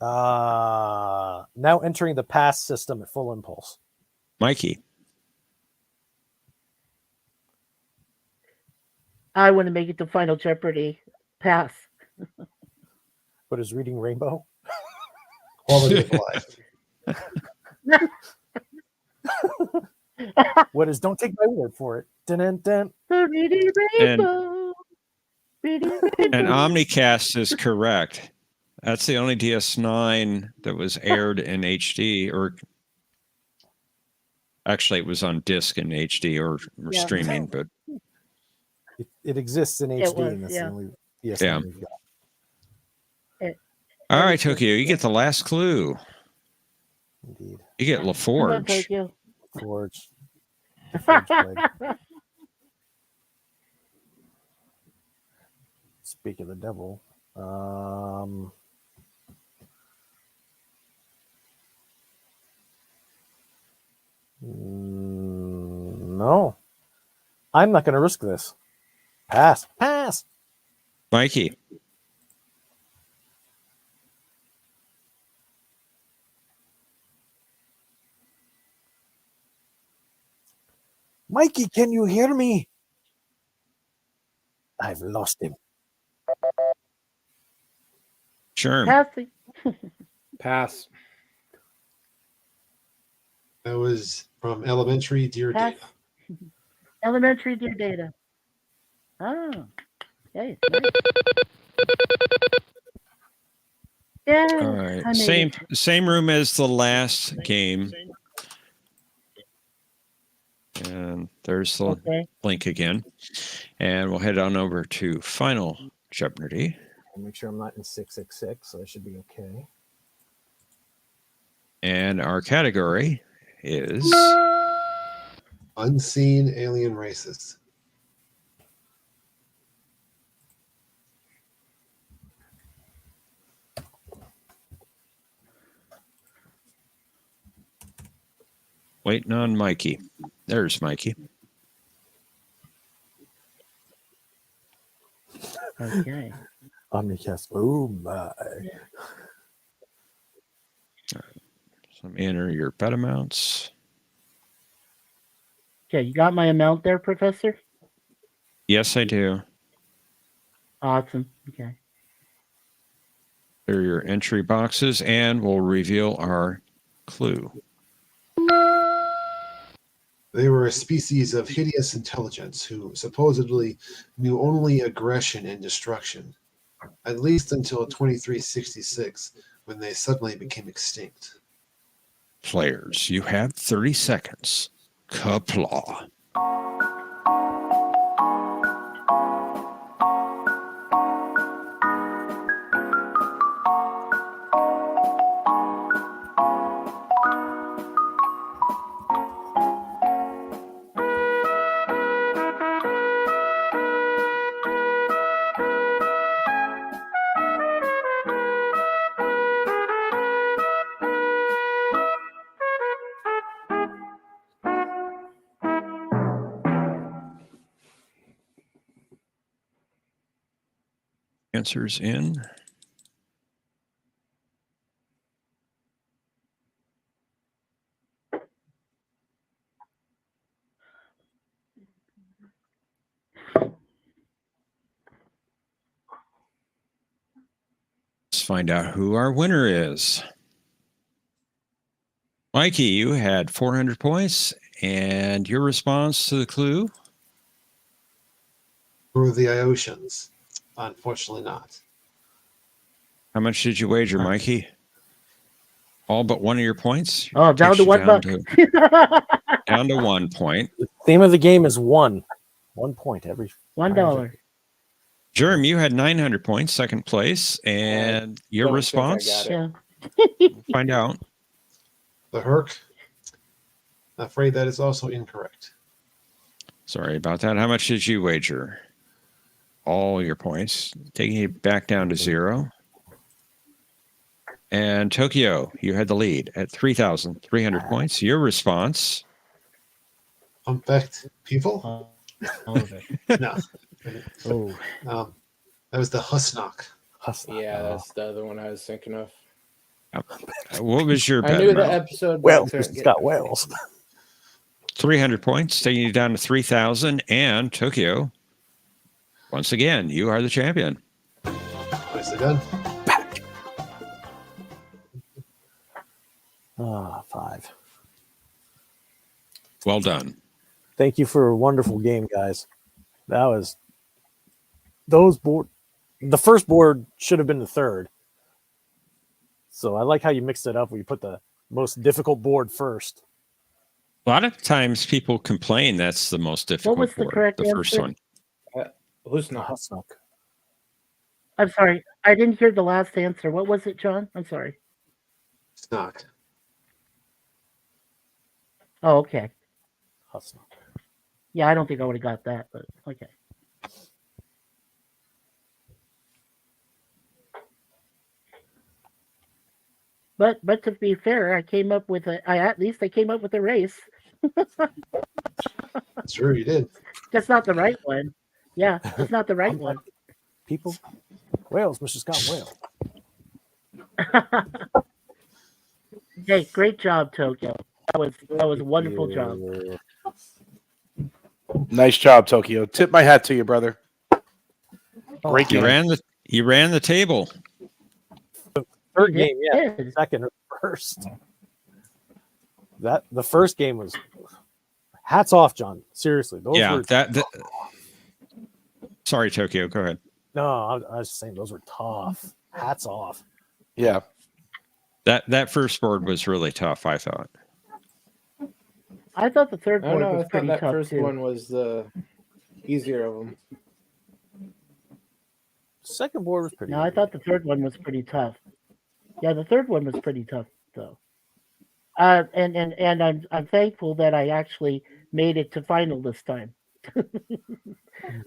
Now entering the pass system at full impulse. Mikey. I want to make it to Final Jeopardy. Pass. What is Reading Rainbow? Quality of life. What is Don't Take My Word for It? Dun-dun-dun. Reading Rainbow. Reading And Rainbow. Omnicast is correct. That's the only DS9 that was aired in HD, or actually it was on disc in HD or Yeah. streaming, but It exists in It HD, was, and that's yeah. the only DS9 Yeah. we've got. all right, Tokyo, you get the last clue. Indeed. You get Come on, LaForge. Tokyo. Forge. The Forge blade. Speak of the devil. No. I'm not going to risk this. Pass. Pass. Mikey. Mikey, can you hear me? I've lost him. Sure. Passing. Pass. That was from Elementary Dear Pass. Data. Elementary Dear Data. Oh. Okay. Nice. Yeah. All right. I made Same room as the last game. And there's the Okay. link again. And we'll head on over to Final Jeopardy. I'll make sure I'm not in 666, so I should be okay. And our category is Unseen Alien Races. waiting on Mikey. There's Mikey. Okay. Omnicast. Oh my. So let me enter your bet amounts. Okay, you got my amount there, Professor? Yes, I do. Awesome. Okay. There are your entry boxes, and we'll reveal our clue. They were a species of hideous intelligence who supposedly knew only aggression and destruction, at least until 2366, when they suddenly became extinct. Players, you have 30 seconds. Kaplaw. Answers in. Let's find out who our winner is. Mikey, you had 400 points, and your response to the clue? Through the oceans. Unfortunately not. How much did you wager, Mikey? All but one of your points? Oh, down Takes to you one buck. down to 1 point. The theme of the game is one. 1 point every. $1. Germ, you had 900 points, second place, and your don't think I response? got it. Yeah. Find out. The Herc. I'm afraid that is also incorrect. Sorry about that. How much did you wager? All your points, taking you back down to 0. And Tokyo, you had the lead at 3,300 points. Your response? Humpbacked people? No. Oh, That was the Husnock. Yeah, that's the other one I was thinking of. What was your I bet knew the amount? episode. well, but I couldn't it's get got it. whales. 300 points, taking you down to 3,000. And Tokyo, once again, you are the champion. Nicely done. 5. Well done. Thank you for a wonderful game, guys. That was those board. The first board should have been the third. So I like how you mixed it up where you put the most difficult board first. A lot of times people complain that's the most difficult was the board, correct the first answer? one. Who's not? Husnock. I'm sorry. I didn't hear the last answer. What was it, John? I'm sorry. Snock. Oh, okay. Husnock. Yeah, I don't think I would have got that, but okay. But to be fair, I came up with at least I came up with a race. Sure, you did. That's not the right one. Yeah, it's not the right one. People. Whales, Mr. Scott Whale. Hey, great job, Tokyo. That was a wonderful job. Nice job, Tokyo. Tip my hat to you, brother. Great You game. ran the table. Third game, yeah. Yeah. Second or first. The first game was hats off, John. Seriously. Those Yeah, were that. Sorry, Tokyo. Go ahead. no, I was just saying those were tough. Hats off. Yeah. That first board was really tough, I thought. I thought the third I don't board know. I was thought pretty that tough first too. one was the easier of them. Second board was pretty No, I easy. thought the third one was pretty tough. Yeah, the third one was pretty tough though. And I'm thankful that I actually made it to final this time.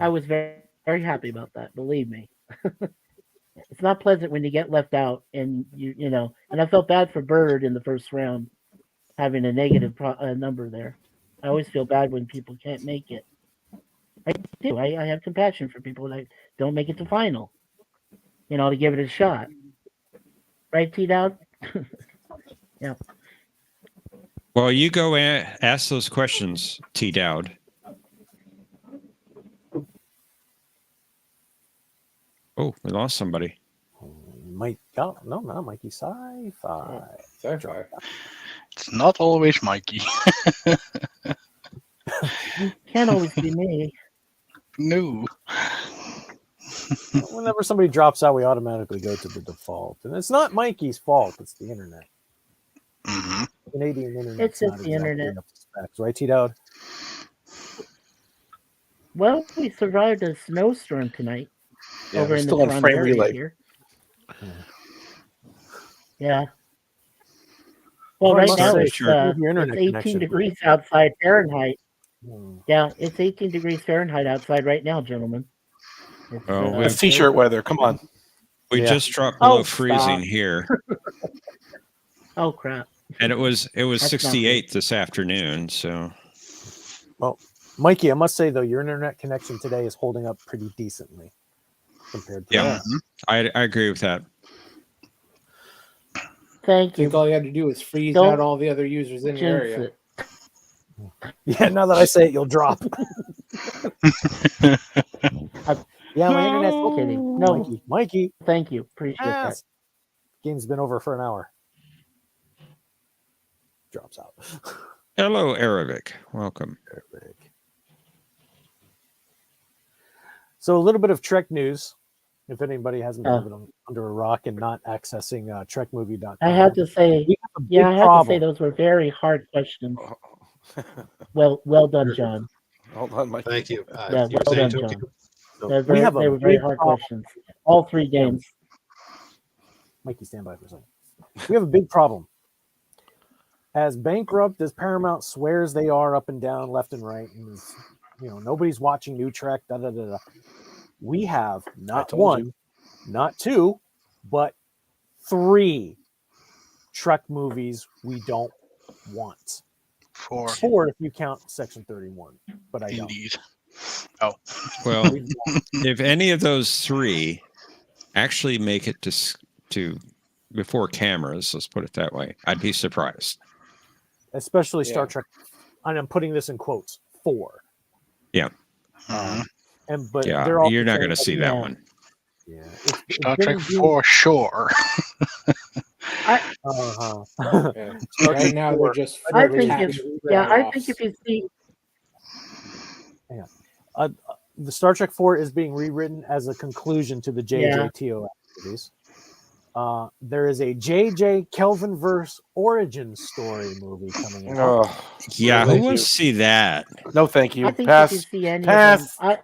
I was very very happy about that. Believe me, it's not pleasant when you get left out, and you know. And I felt bad for Bird in the first round, having a negative number there. I always feel bad when people can't make it. I do. I have compassion for people that don't make it to final. You know, to give it a shot. Right, T-Dowd? Yeah. Well, you go ask those questions, T. Dowd. Oh, we lost somebody. Mike, oh, no, not Mikey. Sci-fi. Sci-fi. It's not always Mikey. Can't always be me. No. Whenever somebody drops out, we automatically go to the default, and it's not Mikey's fault. It's the internet. Hmm. Canadian internet. It's just the internet. Up to specs, right, T-Dowd? Well, we survived a snowstorm tonight Yeah, over we're in still the on front frame area relay. here. Yeah. Well, Well, I right must now say, it's, sure. Your internet it's 18 connection. degrees outside Fahrenheit. Hmm. Yeah, it's 18 degrees Fahrenheit outside right now, gentlemen. It's, Oh, It's t-shirt weather. Come on. We Yeah. just dropped below Oh, freezing stop. here, Oh crap! and it was not 68 this afternoon. So Well, Mikey, I must say though, your internet connection today is holding up pretty decently. compared to Yeah, that. I agree with that. Thank I think you. all you had to do was freeze Don't out all the other users in the Jinx area. it. Yeah, now that I say it, you'll drop. Yeah, my internet's No. Kidding. No. Mikey. Thank you. Appreciate that. Yes. Game's been over for an hour. Drops out. Hello, Arabic. Welcome. Arabic. So a little bit of Trek news. If anybody hasn't been living under a rock and not accessing trekmovie.com. I had to say, I had to say those were very hard questions. Well done, John. Hold on, Mike. Thank you. Yeah, you were well saying, done, Tokyo? John. we have They a were very big hard problem. questions. All 3 games. Mikey, stand by for a second. We have a big problem. As bankrupt as Paramount swears they are up and down, left and right, and nobody's watching new Trek, we have not one, not 2, but 3 Trek movies we don't want. 4 if you count Section 31, but I don't. Indeed. Oh. Well, if any of those 3 actually make it to before cameras, let's put it that way, I'd be surprised. Especially Star Trek, and I'm putting this in quotes, 4. Yeah. But yeah, they're all you're not going to see that one. Yeah, Star Trek for sure. Right now we're just. I think if you see. The Star Trek 4 is being rewritten as a conclusion to the JJTO activities. There is a JJ Kelvinverse origin story movie coming out. Yeah, who wants to see that? No, thank you. I think Pass. if you see any Pass. of them,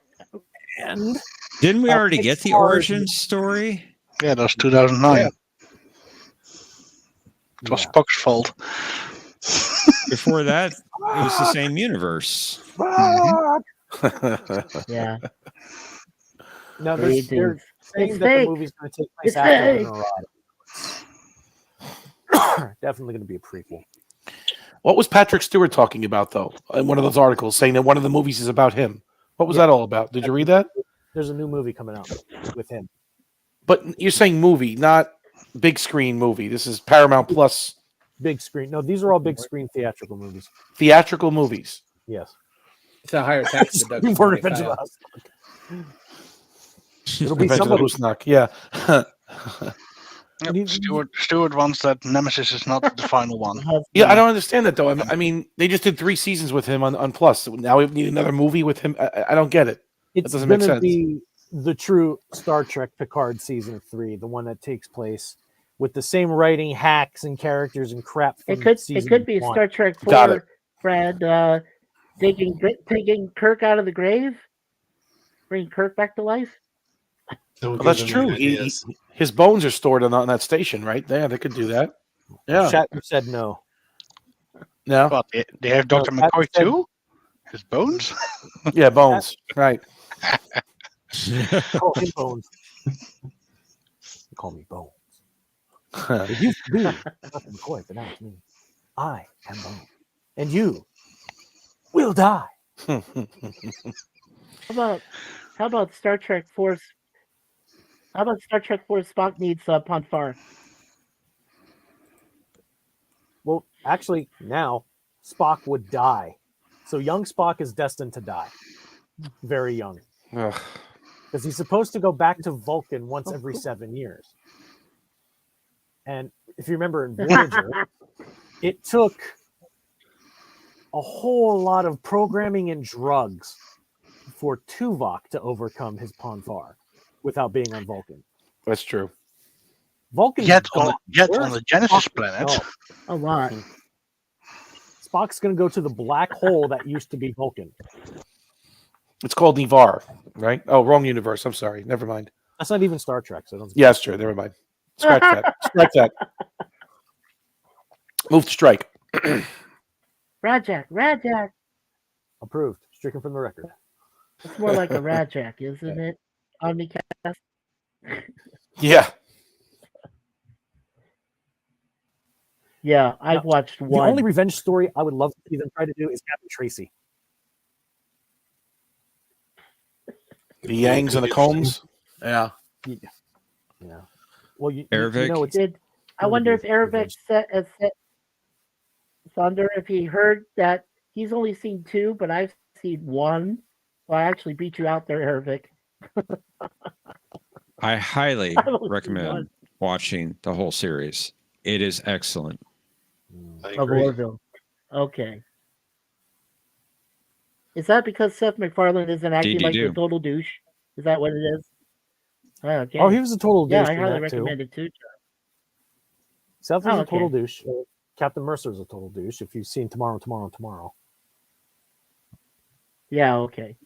And didn't we already get the Pixar- origin story? Yeah, that was 2009. Yeah. It was Spock's fault. Before that, it was the same universe. Yeah. No, They they're do. saying It's that fake. the movie's going to take place It's after fake. the Definitely going to be a prequel. What was Patrick Stewart talking about, though, in one of those articles, saying that one of the movies is about him? What was that all about? Did you read that? There's a new movie coming out with him. But you're saying movie, not big screen movie. This is Paramount Plus Big screen. No, these are all big screen theatrical movies. theatrical movies. Yes. It's a higher tax deduction. For than they Revenge of the file. Husk. It'll be Revenge of the somebody. Husnak, yeah. Yep, Stewart wants that Nemesis is not the final one. Yeah, I don't understand that, though. I mean, they just did 3 seasons with him on Plus. Now we need another movie with him. I don't get it. It's That doesn't make going to sense. be the true Star Trek Picard season 3, the one that takes place with the same writing hacks and characters and crap. From It could season be 1. Star Trek 4, Got it. Brad, taking Kirk out of the grave, bring Kirk back to life. Well, that's true. His bones are stored on that station, right? Yeah, they could do that. Yeah. Shatner said no. No. But they have Dr. No, McCoy said- too? His bones? Yeah, bones. Right. Call him Bones. Call me Bones. It used to be Dr. McCoy, but now it's me. I am Bones. And you will die. How about Star Trek 4? How about Star Trek 4? Spock needs Ponfar. Well, actually, now Spock would die. So young Spock is destined to die. Very young. Ugh. Because he's supposed to go back to Vulcan once every 7 years. And if you remember in Voyager, it took a whole lot of programming and drugs for Tuvok to overcome his Ponfar without being on Vulcan. That's true. Vulcan Yet on the Genesis planet. A lot. Spock's going to go to the black hole that used to be Vulcan. It's called Nivar, right? Oh, wrong universe. I'm sorry. Never mind. That's not even Star Trek. So don't. Yeah, that's true. Never mind. Scratch that. Strike that. Move to strike. Rajak. Approved. Stricken from the record. It's more like a Rajak, isn't it? Omnicast. Yeah. Yeah, I've watched The one. only revenge story I would love to see them try to do is Captain Tracy. The Yangs and the Combs. Yeah. Yeah. Well, you Ervik? know, it's. I wonder if Ervik said, Thunder, if he heard that he's only seen 2, but I've seen 1. Well, I actually beat you out there, Ervik. I highly I've only seen recommend 1 watching the whole series. It is excellent. I of agree. Orville. Okay. Is that because Seth MacFarlane isn't acting like the DD-do. total douche? Is that what it is? Okay. Oh, he was a total douche. Yeah, I in highly that, too. recommend it too. Seth was Oh, a total okay. douche. Captain Mercer's a total douche. If you've seen Tomorrow. Yeah, okay.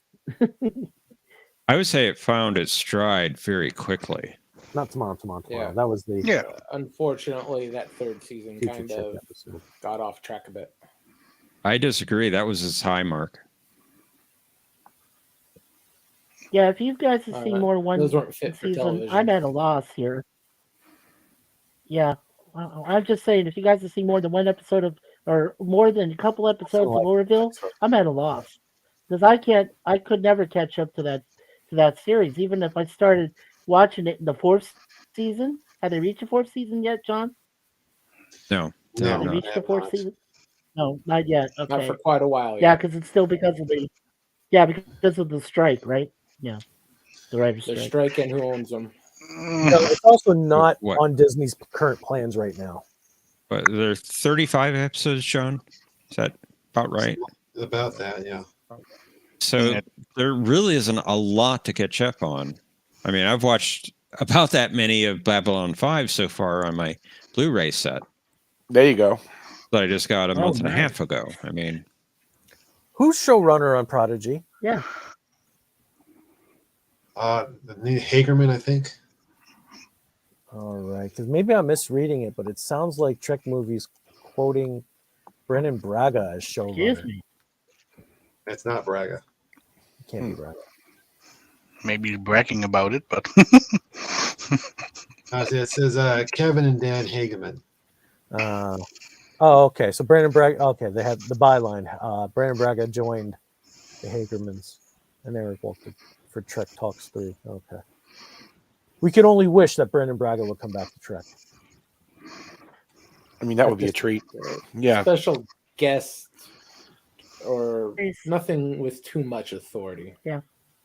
I would say it found its stride very quickly. Not Tomorrow. Yeah. That was the Yeah. Unfortunately, that third season Future kind Chick of episode. got off track a bit. I disagree. That was its high mark. Yeah, if you guys have seen more one those weren't fit for season, television. I'm at a loss here. Yeah, I'm just saying, if you guys have seen more than one episode of, or more than a couple episodes of Orville, I'm at a loss because I could never catch up to that series, even if I started watching it in the 4th season. Have they reached the 4th season yet, John? No, they No, have Have they not. reached the 4th season? No, not yet. Okay. Not for quite a while. Yeah, Yet. because it's still because of the strike, right? Yeah, the writer's They're strike. striking. Who owns them? No, it's also not What? on Disney's current plans right now. But there are 35 episodes shown. Is that about right? About that, yeah. So there really isn't a lot to catch up on. I mean, I've watched about that many of Babylon 5 so far on my Blu-ray set There you go. that I just got a month and a nice. half ago. I mean, Who's showrunner on Prodigy? Yeah. The new Hagerman, I think. All right, because maybe I'm misreading it, but it sounds like Trek Movies quoting Brennan Braga as showrunner. Excuse me. It's not Braga. It can't be Braga. Maybe he's bragging about it, but It says Kevin and Dan Hageman. Oh, okay. So Brandon Braga. Okay, they had the byline. Brandon Braga joined the Hagermans, and they were involved for Trek Talks 3. Okay. We could only wish that Brandon Braga would come back to Trek. I mean, that would be a treat. Yeah. Special guest or nothing with too much authority. Yeah.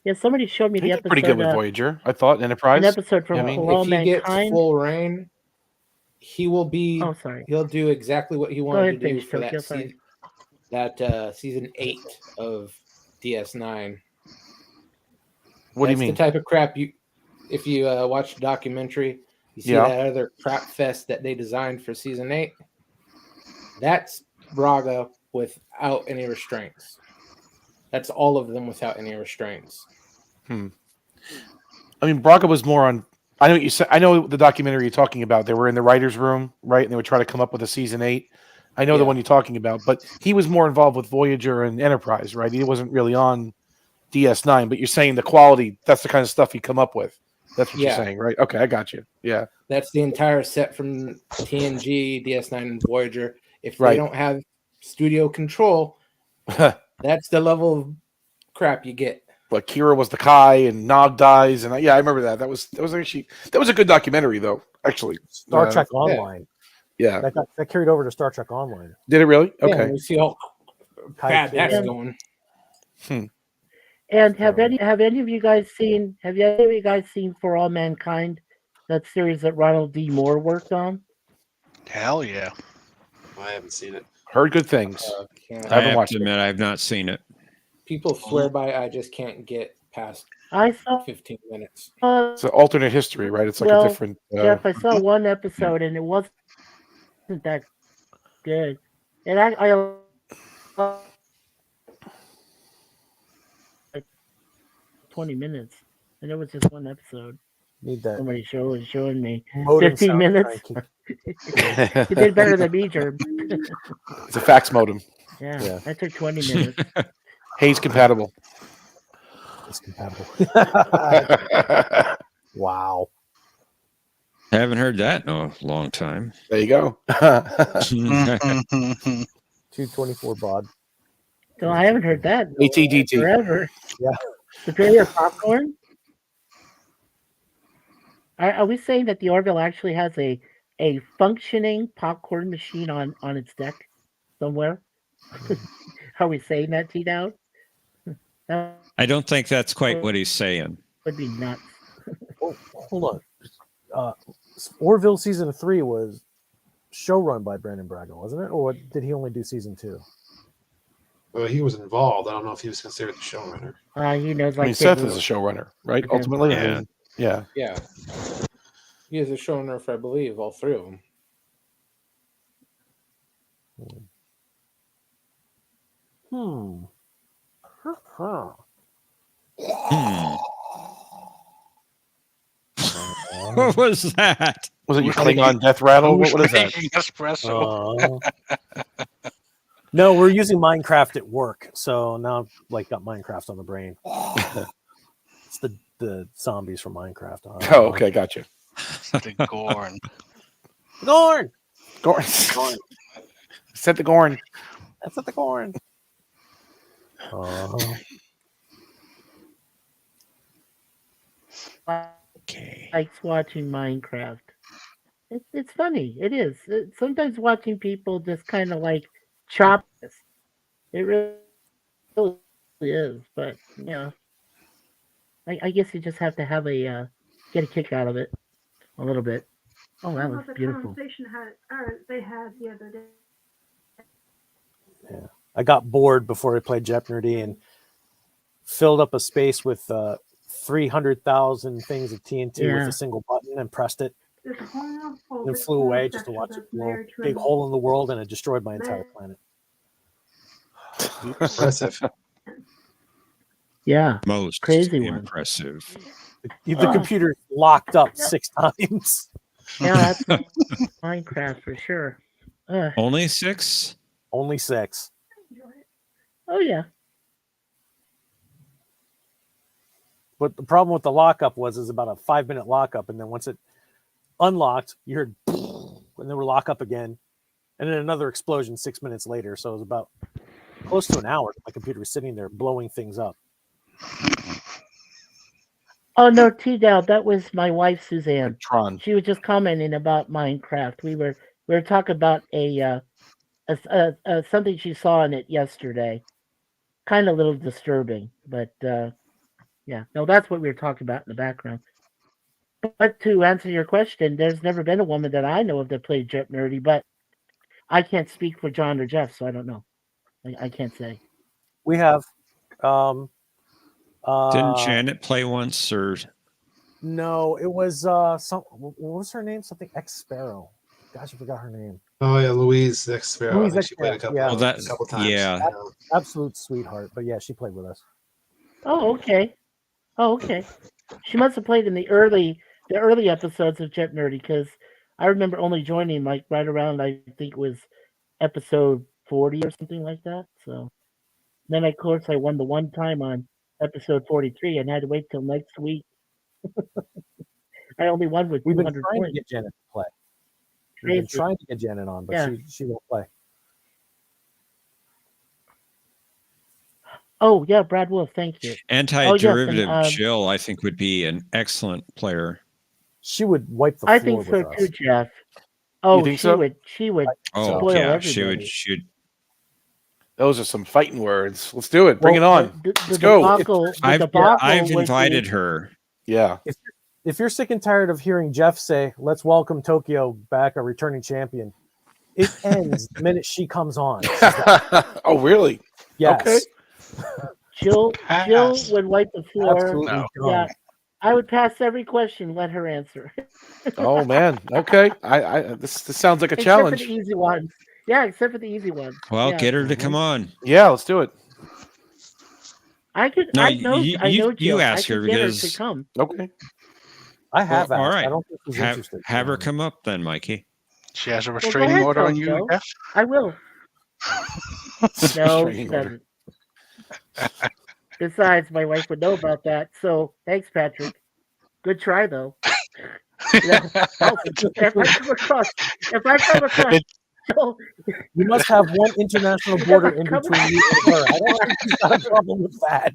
Yeah, somebody showed me He the did episode. pretty good with Voyager. I thought Enterprise. An episode from I mean, For All If he gets Mankind. full reign, he will be. Oh, sorry. He'll do exactly what he Go wanted ahead, to do finish, for Tokyo, that sorry. season 8 of DS9. What do you That's mean? The type of crap if you watch the documentary, you see Yeah. that other crap fest that they designed for season 8. That's Braga without any restraints. That's all of them without any restraints. I mean, Braga was more on. I know what you said. I know the documentary you're talking about. They were in the writers' room, right? And they would try to come up with a season 8. I know the Yeah. one you're talking about, but he was more involved with Voyager and Enterprise, right? He wasn't really on DS9. But you're saying the quality—that's the kind of stuff he'd come up with. That's what Yeah. you're saying, right? Okay, I got you. Yeah. That's the entire set from TNG, DS9, and Voyager. If Right. they don't have studio control, that's the level of crap you get. But Kira was the Kai, and Nog dies, and I remember that. That was a good documentary, though. Actually, Star Trek Online. Yeah. That carried over to Star Trek Online. Did it really? Yeah, Okay. we see how bad that's Yeah. going. And have any of you guys seen For All Mankind, that series that Ronald D. Moore worked on? hell yeah. I haven't seen it. Heard good things. Can't- I haven't have watched to it. admit, I have not seen it. People swear by it, I just can't get past I saw 15 minutes. It's an alternate history, right? It's like Well, a different. Jeff, I saw one episode and it wasn't that good. And I like 20 minutes, and it was just one episode. Need that. Somebody showing me modem 15 sound minutes. cranky. You did better than me, Gerb. It's a fax modem. Yeah, that took 20 minutes. Hayes compatible. It's compatible. Wow. I haven't heard that in a long time. There you go. 224 baud. So I haven't heard that in ATDT. forever. Yeah. Superior popcorn? Are we saying that the Orville actually has a functioning popcorn machine on its deck somewhere? Are we saying that, T-Down? That I don't think that's quite what he's saying. would be nuts. Oh, hold on. Orville season 3 was showrun by Brandon Braga, wasn't it? Or did he only do season 2? Well, he was involved. I don't know if he was considered the showrunner. He knows I mean, like Seth is a showrunner, right? Okay. Ultimately, I Yeah. mean, yeah. Yeah. He is a showrunner for, I believe, all 3 of them. Hmm. Huh. What was that? Was it your Klingon death rattle? What is that? Making espresso. No, we're using Minecraft at work, so now I've like got Minecraft on the brain. It's the zombies from Minecraft. Oh, okay, gotcha. The Gorn. Gorn. Gorn. Set the Gorn. That's not the Gorn. Okay. Likes watching Minecraft. It's funny. It is. Sometimes watching people just kind of like chop this. It really is. But I guess you just have to have get a kick out of it a little bit. Oh, that was the beautiful. conversation they had the other day. Yeah, I got bored before I played Jeopnerdy and filled up a space with 300,000 things of TNT with a single button and pressed it. And it flew away just to watch it blow a big hole in the world, and it destroyed my entire planet. Impressive. Yeah. Most crazy one. impressive. The computer locked up 6 times. Yeah, that's Minecraft for sure. Only 6? Only 6. Oh yeah. But the problem with the lockup was about a 5-minute lockup, and then once it unlocked, you heard, and then we're lock up again, and then another explosion 6 minutes later. So it was about close to an hour. My computer was sitting there blowing things up. Oh no, T-Down, that was my wife Suzanne. Tron. She was just commenting about Minecraft. We were talking about a something she saw in it yesterday. Kind of a little disturbing, but yeah, no, that's what we were talking about in the background. But to answer your question, there's never been a woman that I know of that played Jeopnerdy, but I can't speak for John or Jeff, so I don't know. I can't say. We have. Didn't Janet play once, or No, it was what was her name? Something X Sparrow. Gosh, I forgot her name. Oh yeah, Louise X Sparrow. Louise I think X she played a couple, Sparrow, yeah. a couple times. Yeah. Absolute sweetheart. But yeah, she played with us. Oh, okay. She must have played in the early episodes of Jeopnerdy, because I remember only joining like right around, I think it was episode 40 or something like that. So then of course I won the one time on episode 43 and had to wait till next week. I only won with We've been 200 trying points. to get Janet to play. We've been trying to get Janet on, but Yeah. she won't play. Oh yeah, Brad Wolf, thank you. Anti-derivative and, Jill, I think, would be an excellent player. She would wipe the I floor think so with too, us. Jeff. Oh, think she so? would. She would Oh spoil yeah, everybody. she would. Those are some fighting words. Let's do it. Bring it on. The Let's go. debacle I've would invited be, her. Yeah. If you're sick and tired of hearing Jeff say, "Let's welcome Tokyo back, a returning champion," it ends the minute she comes on. Oh, really? Yes. Okay. Jill would wipe the floor. Absolutely No. done. Yeah, I would pass every question, let her answer. Oh man. Okay. This sounds like a Except challenge. for the easy ones. Yeah, except for the easy ones. Well, yeah. get her to come on. Yeah, let's do it. I could. No, I know. I know. you Jill. ask I her could get her because to come. Okay. I have Well, all asked. right. I don't think she's interested. have her come up then, Mikey. She has a Well, go restraining ahead, order on you, Tokyo. Jeff? I will. No, she Restraining order. doesn't. Besides, my wife would know about that. So thanks, Patrick. Good try, though. if I come across, You must have one international border in between you and her. I don't think she's got a problem with that.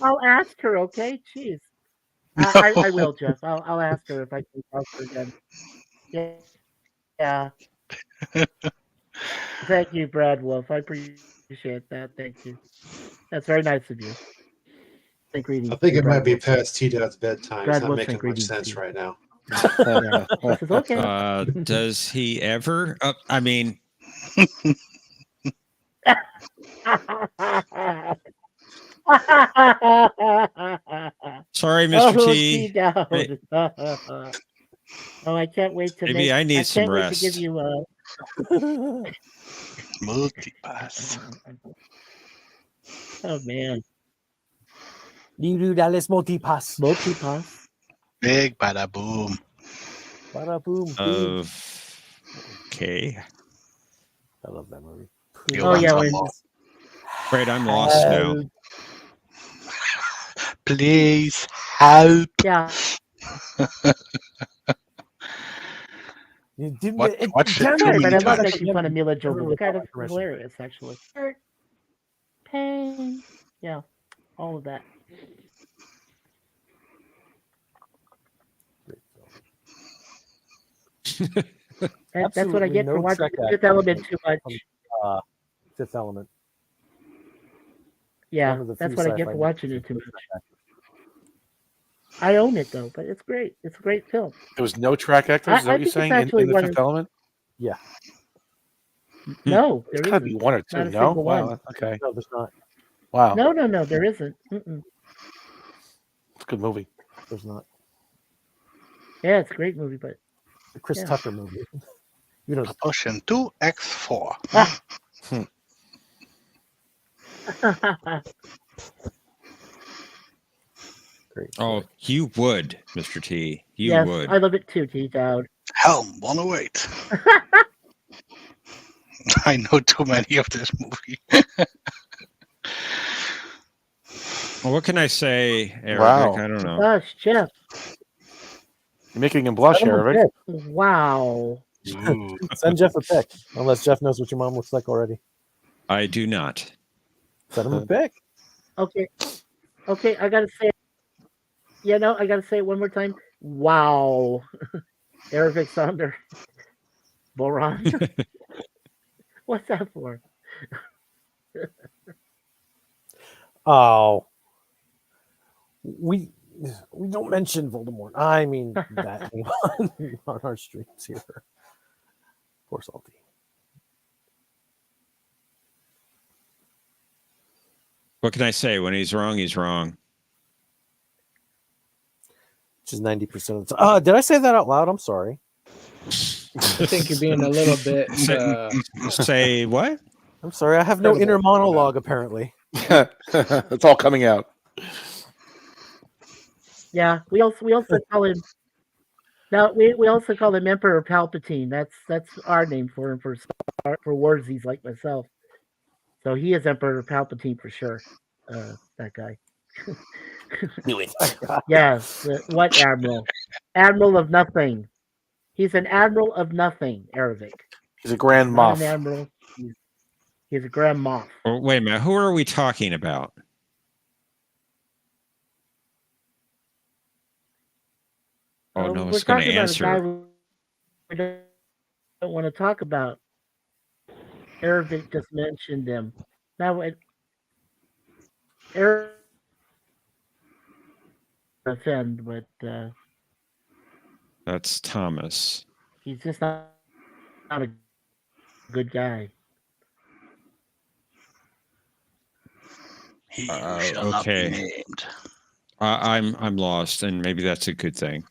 I'll ask her. Okay, jeez. I will, Jeff. I'll ask her if I can talk to her again. Yeah. Thank you, Brad Wolf. I appreciate that. Thank you. That's very nice of you. Thank greetings. I think to it might Brad be Wolf. past T-Dot's bedtime. Brad It's not Wolf making sent much greetings to sense you. right now. Yeah. This is okay. Does he ever? I mean, sorry, Mr. T. T-Dowd. Oh, I can't wait to Maybe make. I need some can't wait to give rest. you Multipass. Oh man, You Dallas multipass. multipass. Big bada boom. Bada boom. boom. Okay. I love that movie. You Oh want yeah, some when more? Right, I'm lost now. Please help. yeah. You did What should Sorry, too but many I love times? making fun of Mila Jovovich. Everyone It's kind without of permission. hilarious, actually. Hurt, pain, yeah, all of that. That's what I Absolutely get for no watching Trek Fifth actor Element too much. from Fifth Element. Yeah, One of the that's few what I get sci-fi for watching movies it too with much. Trek actors. I own it though, but it's great. It's a great film. There was no track actors. Is that I what you're think it's saying actually in the one Fifth of Element? Yeah. no, It's there got to be isn't. one or two. Not a No. single Wow. one. Okay. No, there's not. Wow. No, there isn't. Mm-mm. It's a good movie. There's not. Yeah, it's a great movie, but The Chris yeah. Tucker movie. You know, Propulsion 2x4. Ah. great. Oh, you would, Mr. T. You yes, would. I love it too, T-Dowd. Helm 108. I know too many of this movie. Well, what can I say, Arabic? Wow. I don't know. Gosh, Jeff. You're making him blush, Send him a Arabic. pic. Wow. Ooh. Send Jeff a pic. Unless Jeff knows what your mom looks like already. I do not. Send him a pic. Okay, I gotta say, I gotta say it one more time. Wow, Arabic Sonder, Boron. What's that for? Oh, we don't mention Voldemort. I mean that on our streams here. Poor Salty. What can I say? When he's wrong, he's wrong. Which is 90% of the time. Did I say that out loud? I'm sorry. I think you're being a little bit. Say what? I'm sorry. I have no inner monologue apparently. It's all coming out. Yeah, we also call him. No, we also call him Emperor Palpatine. That's our name for him for warsies like myself. So he is Emperor Palpatine for sure. That guy. Do it. Yes. What admiral? Admiral of nothing. He's an admiral of nothing. Arabic. He's a grand Not moff. an admiral. He's a grand moff. Oh, wait a minute. Who are we talking about? Oh, no one's going to answer. About a guy we don't want to talk about. Arabic just mentioned him. Now, Arabic offend, but That's Thomas. he's just not a good guy. He shall not be Okay. named. I'm lost, and maybe that's a good thing.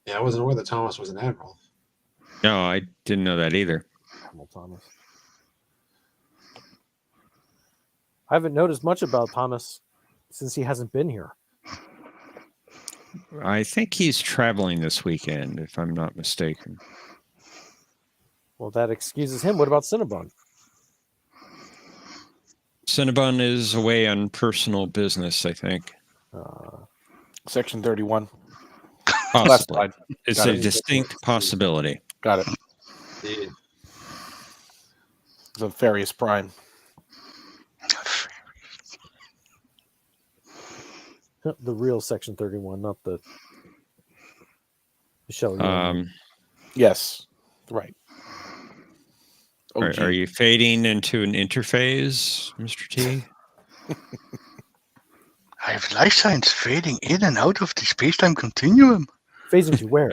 Yeah, I wasn't aware that Thomas was an admiral. No, I didn't know that either. Admiral Thomas. I haven't noticed much about Thomas since he hasn't been here. I think he's traveling this weekend, if I'm not mistaken. Well, that excuses him. What about Cinnabon? Cinnabon is away on personal business, I think. Section 31. Possibly. Classified. It's Got a it. distinct possibility. Got it. Indeed. It's a Farius Prime. The real Section 31, not the show. Yes, right. Are you fading into an interphase, Mr. T? I have life science fading in and out of the space-time continuum. Phasing to where?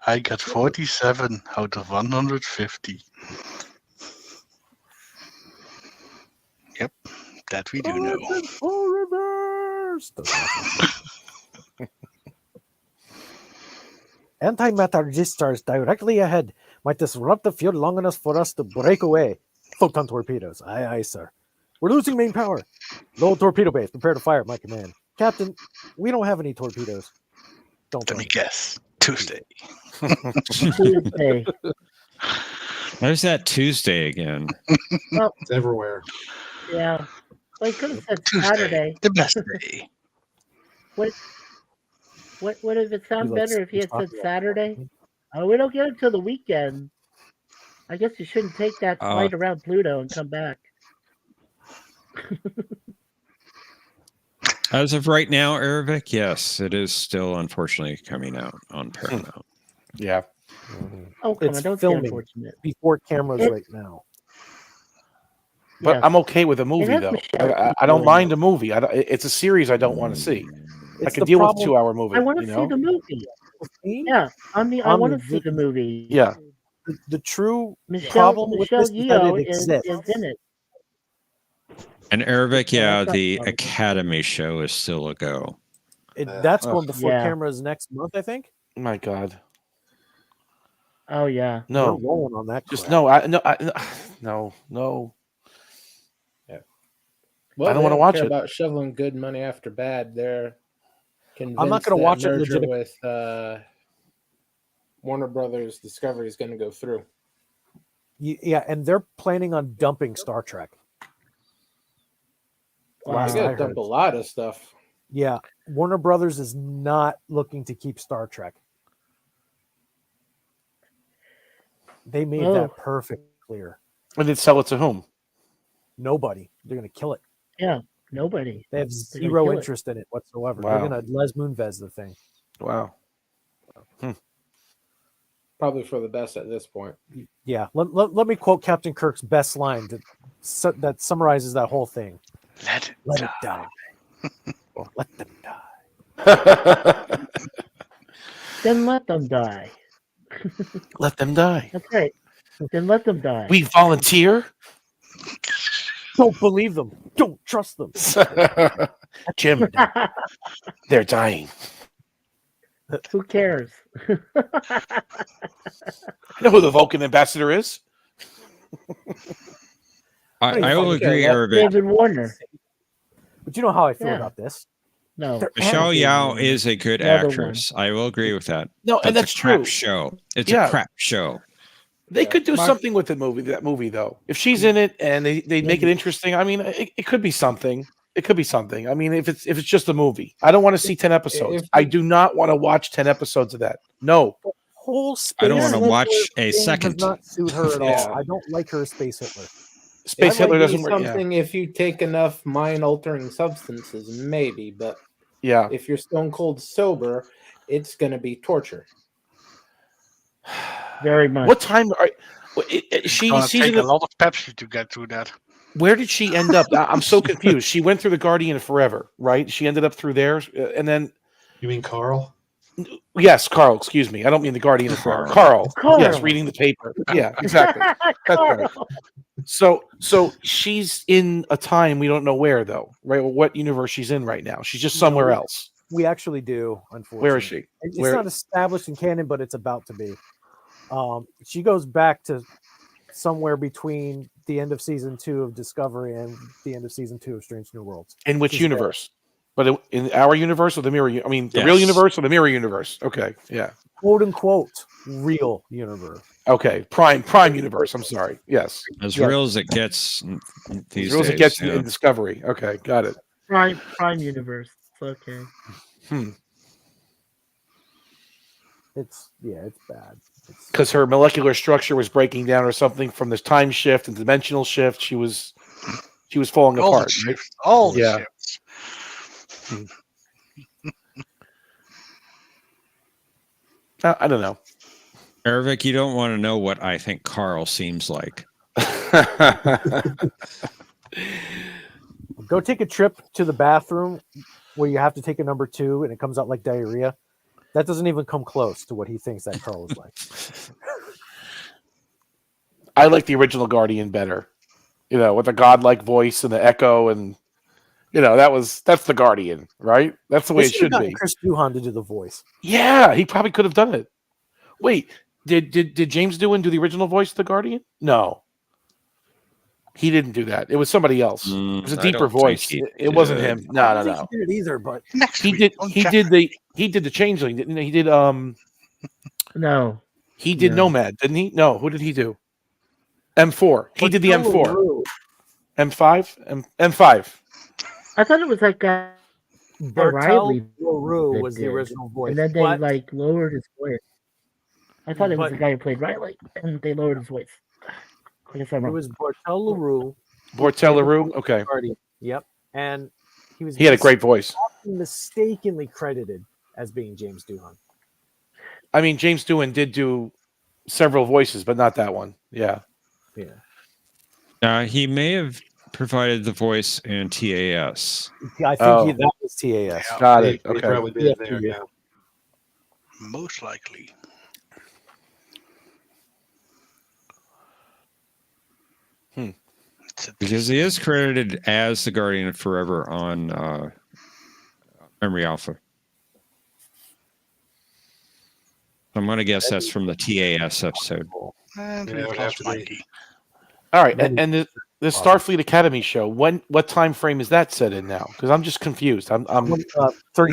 I got 47 out of 150. Yep, that we do know. Reverse. Antimatter discharge directly ahead might disrupt the field long enough for us to break away. Photon torpedoes. Aye, aye, sir. We're losing main power. Low torpedo base. Prepare to fire at my command. Captain, we don't have any torpedoes. Don't Let me guess. Tuesday. Tuesday. There's that Tuesday again. Well, It's everywhere. yeah. Well, you could have said Tuesday, Saturday. the best day. What would it sound He likes better if he had talking said about Saturday? Oh, we don't get it till the weekend. I guess you shouldn't take that flight around Pluto and come back. As of right now, Ervik, yes, it is still unfortunately coming out on Paramount. Yeah. Oh, come It's on, don't say filming unfortunate. before cameras right now. But Yes. I'm okay with a movie, has though. Michelle I don't Yeoh mind in a movie. It's a series I don't want to see. I It's could the deal with a problem- 2-hour movie. I want to you see know? the movie. See? Yeah, I want to see the movie. Yeah. The true Michelle problem with Michelle this is that Yeoh it is exists. in it. And Ervik, Yeah, yeah, that's not the wrong. Academy show is still a go. That's going before Yeah. cameras next month, I think. My God. Oh yeah. No. We're rolling on that. Just crap. no. Well, I don't they want to watch care it. about shoveling good money after bad. They're convinced I'm not going to that watch it merger legitimately. with Warner Brothers Discovery is going to go through. Yeah, and they're planning on dumping Star Trek. They got to dump a lot of stuff. Yeah, Warner Brothers is not looking to keep Star Trek. They made that perfect clear. And they'd sell it to whom? Nobody. They're going to kill it. Yeah, nobody. They have They're gonna zero kill it. interest in it whatsoever. Wow. They're going to Les Moonves the thing. Wow. Probably for the best at this point. Yeah. Let me quote Captain Kirk's best line that summarizes that whole thing. Let it die. Or let them die. Then let them die. Let them die. That's right. Then let them die. We volunteer. Don't believe them. Don't trust them. Jim, they're dying. Who cares? You know who the Vulcan ambassador is? I will agree, Ervik. David Warner. But you know how I feel Yeah. about this. No. Michelle Yeoh is a good Another actress. I will agree with that. No, and But that's it's a crap true. show. It's Yeah. a crap show. They could do something with that movie though. If she's in it and they make it interesting, I mean, it could be something. It could be something. I mean, if it's just a movie, I don't want to see 10 episodes. I do not want to watch 10 episodes of that. No. Whole I don't want to Hitler watch a thing second. Does not suit her at Yeah. all. I don't like her as Space Hitler. Space That might Hitler be doesn't work. Yeah. something if you take enough mind-altering substances, maybe. But Yeah. if you're stone cold sober, it's going to be torture. Very much. What time are It's gonna take a lot of Pepsi to get through that. Where did she end up? I'm so confused. She went through the Guardian of Forever, right? She ended up through there, and then You mean Carl? yes, Carl. Excuse me, I don't mean the Guardian of Forever. Carl. Yes, reading the paper. Yeah, exactly. That's right. So she's in a time we don't know where though, right? Well, what universe she's in right now? She's just somewhere No, else. We actually do, unfortunately. Where is she? It's Where- not established in canon, but it's about to be. She goes back to somewhere between the end of season 2 of Discovery and the end of season 2 of Strange New Worlds. In which She's universe? But in our universe or the mirror? I mean, the Yes. real universe or the mirror universe? Okay, yeah. Quote unquote real universe. Okay, prime universe. I'm sorry. Yes, As Yeah. real as it gets these as real as days. it gets yeah. in Discovery. Okay, got it. Prime universe. It's okay. It's bad. Because her molecular structure was breaking down or something from this time shift and dimensional shift. She was She was falling All apart. the Right? ships. All the Yeah. ships. I don't know. Ervik, you don't want to know what I think Carl seems like. Go take a trip to the bathroom where you have to take a number 2 and it comes out like diarrhea. That doesn't even come close to what he thinks that Carl is like. I like the original Guardian better. You know, with the godlike voice and the echo, and you know that's the Guardian, right? That's the way They it should have should gotten be. Chris Duhan to do the voice. Yeah, he probably could have done it. Wait, did James Doohan do the original voice of the Guardian? No, he didn't do that. It was somebody else. It was a I deeper don't think voice. he It wasn't did. him. I No, don't no, think no. he did it either, but Next He week did. on He Jeff- did the Changeling. Didn't he? No. He did No. Nomad, didn't he? No, who did he do? M4. He did the M4. Bertolo M5. M5. I thought it was like Riley LaRue that was the did. original voice. And then they but like lowered his voice. I thought it was But- the guy who played Riley, and they lowered his voice. I guess I'm it wrong. was Bartel LaRue. Bortel LaRue. Okay. Guardian. Yep. And He had a great voice. mistakenly credited as being James Doohan. I mean, James Doohan did do several voices, but not that one. Yeah. Yeah. He may have provided the voice in TAS. I think Oh. that was TAS. Yeah. Got They it. Okay. probably did there. Yeah. Most likely. It's a- Because he is credited as the Guardian of Forever on Memory Alpha. I'm going to guess that's from the TAS episode. And Yeah, it would have close to might be. be. All right. And the Starfleet Academy show. What time frame is that set in now? Because I'm just confused. I'm 30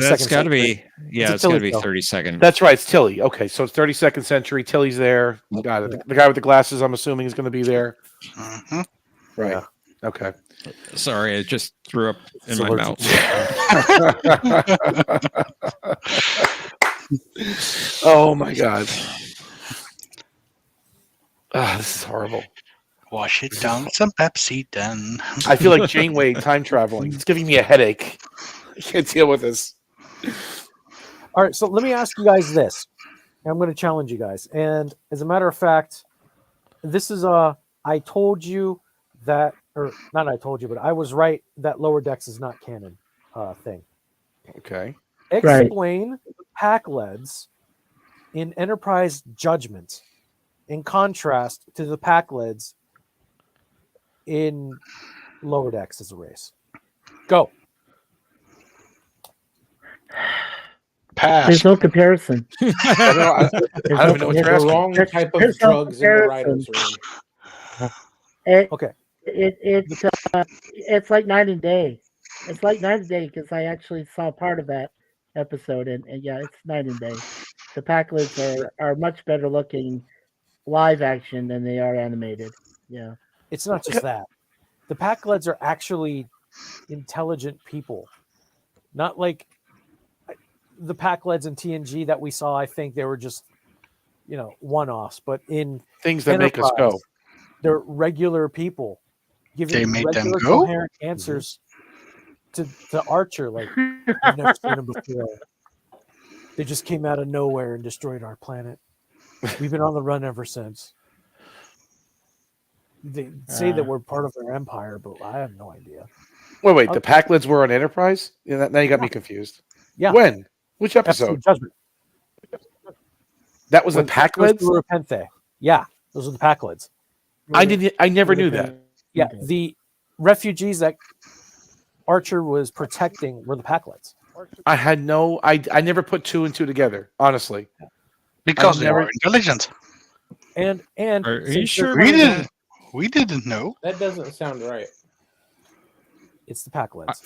That's seconds. got to be, It's a it's got to Tilly be show. 30 seconds. That's right. It's Tilly. Okay, so it's 32nd century. Tilly's there. Got it. The guy with the glasses, I'm assuming, is going to be there. Mhm. Right. Yeah. Okay. Sorry, I just threw up in It's my allergic mouth. Oh my god. This is horrible. Wash it down with some Pepsi then. I feel like Janeway time traveling. It's giving me a headache. I can't deal with this. All right, so let me ask you guys this. I'm going to challenge you guys. And as a matter of fact, this is I told you that, or not I told you, but I was right that Lower Decks is not canon thing. Okay. Explain the Pakleds in Enterprise Judgment in contrast to the Pakleds in Lower Decks as a race. Go. Pass. There's no comparison. I don't even know what There's you're a asking. wrong type of There's no drugs in the writer's comparison. room. Okay. It's like night and day. It's like night and day because I actually saw part of that episode, and yeah, it's night and day. The Pakleds are much better looking live action than they are animated. Yeah. It's not just that. The Pakleds are actually intelligent people. Not like the Pakleds in TNG that we saw. I think they were just, one-offs. But in Things that make us go. Enterprise, they're regular people They giving made them regular, go? coherent answers to Archer. Like, I've never seen them before. They just came out of nowhere and destroyed our planet. We've been on the run ever since. They say that we're part of their empire, but I have no idea. Wait. The Pakleds were on Enterprise? Yeah, now you got me confused. Yeah. When? Which episode? Judgment. That was the When Pakleds Pakleds? were Repenthe. Yeah, those are the Pakleds. I never knew that. Yeah, the refugees that Archer was protecting were the Pakleds. I had no. I never put two and two together. Honestly, Because I've they never- are intelligent. And Are you since sure they're- about that? We didn't know. That doesn't sound right. It's the Pakleds.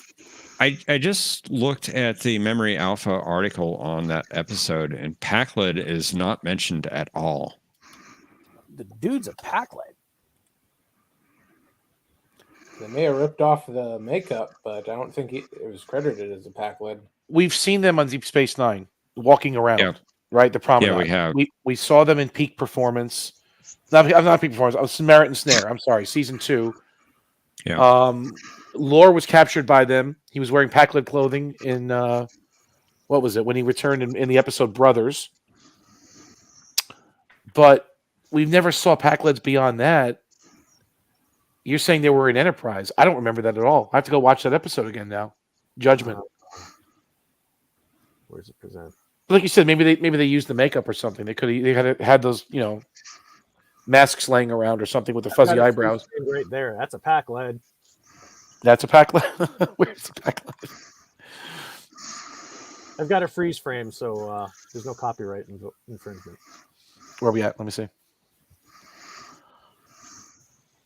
I just looked at the Memory Alpha article on that episode, and Pakled is not mentioned at all. The dude's a Pakled. They may have ripped off the makeup, but I don't think it was credited as a Pakled. we've seen them on Deep Space Nine walking around. Yeah. Right, the promenade. Yeah, we have. We saw them in Peak Performance. Not Peak Performance. Oh, Merit and Snare. I'm sorry, season 2. Yeah. Lore was captured by them. He was wearing Pac-Led clothing in what was it when he returned in the episode Brothers. But we never saw Pac-Leds beyond that. You're saying they were in Enterprise. I don't remember that at all. I have to go watch that episode again now. Judgment. Where's it present? Like you said, maybe they used the makeup or something. They had those masks laying around or something with the fuzzy eyebrows. Right there. That's a Pac-Led. That's a Pac-Led. Where's the Pac-Led? I've got a freeze frame, so there's no copyright infringement. Where are we at? Let me see.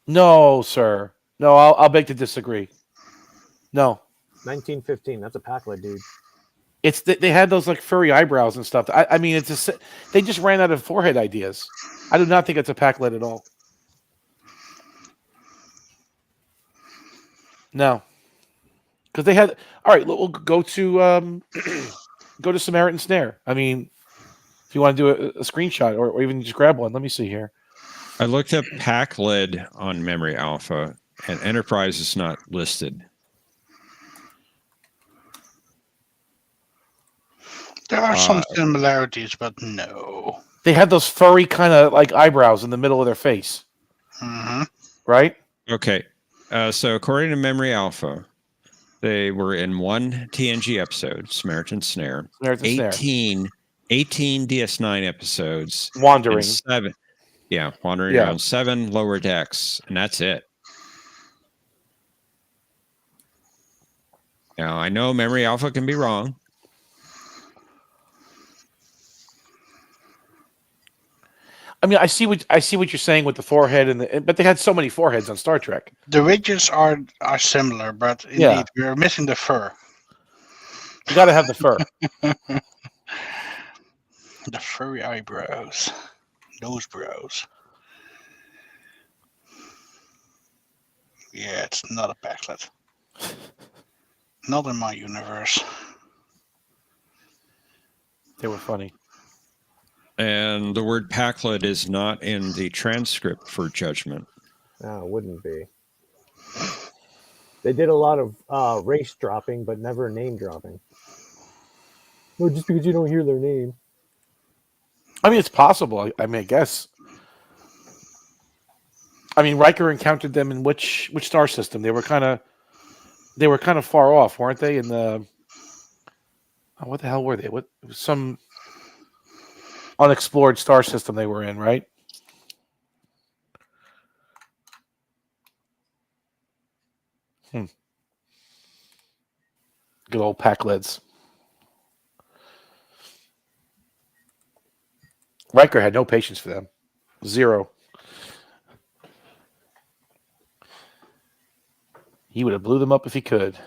No, sir. No, I'll beg to disagree. No. 1915. That's a Pac-Led, dude. It's they had those like furry eyebrows and stuff. I mean, they just ran out of forehead ideas. I do not think it's a Pac-Led at all. No, because they had. All right, we'll go to go to Samaritan Snare. I mean, if you want to do a screenshot or even just grab one, let me see here. I looked up Pac-Led on Memory Alpha, and Enterprise is not listed. There are some similarities, but no. They had those furry kind of like eyebrows in the middle of their face. Mm-hmm. Right? Okay. So according to Memory Alpha, they were in one TNG episode, Samaritan Snare. 18 DS9 episodes. Wandering. 7. Yeah, wandering around 7 lower decks, and that's it. Now, I know Memory Alpha can be wrong. I mean, I see what you're saying with the forehead but they had so many foreheads on Star Trek. The ridges are similar, but indeed we're missing the fur. You got to have the fur. The furry eyebrows, nose brows. Yeah, it's not a Pac-Led. Not in my universe. They were funny. And the word Pac-Led is not in the transcript for Judgment. No, it wouldn't be. They did a lot of race dropping, but never name dropping. No, just because you don't hear their name. I mean, it's possible. I mean, I guess. I mean, Riker encountered them in which star system? They were kind of far off, weren't they? In the what the hell were they? It was some unexplored star system they were in, right? Good old Pac-Leds. Riker had no patience for them. Zero. He would have blew them up if he could.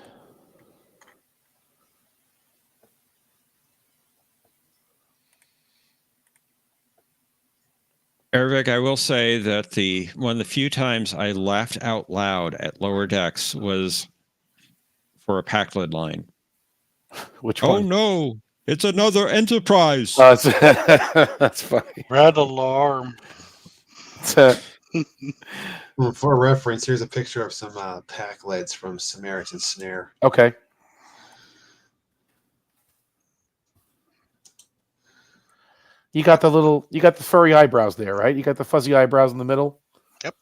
Ervik, I will say that one of the few times I laughed out loud at Lower Decks was for a Pac-Led line. Which one? Oh no, it's another Enterprise. That's funny. Red alarm. Well, for reference, here's a picture of some Pac-Leds from Samaritan Snare. Okay. You got the furry eyebrows there, right? You got the fuzzy eyebrows in the middle. Yep.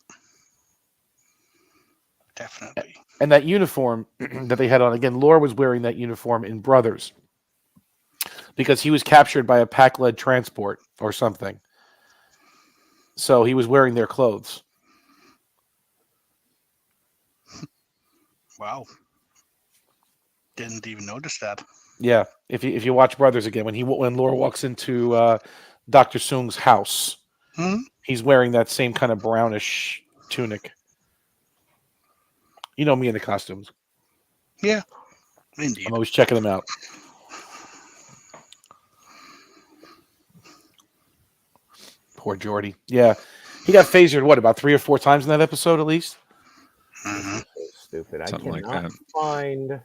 Definitely. And that uniform that they had on, again, Lore was wearing that uniform in Brothers because he was captured by a Pac-Led transport or something. So he was wearing their clothes. Wow. Didn't even notice that. Yeah, if you watch Brothers again, when Lore walks into Dr. Soong's house, he's wearing that same kind of brownish tunic. You know me in the costumes. Yeah, indeed. I'm always checking them out. Poor Geordi. Yeah, he got phasered, about 3 or 4 times in that episode at least? Mm-hmm. So stupid. Something I like cannot that. find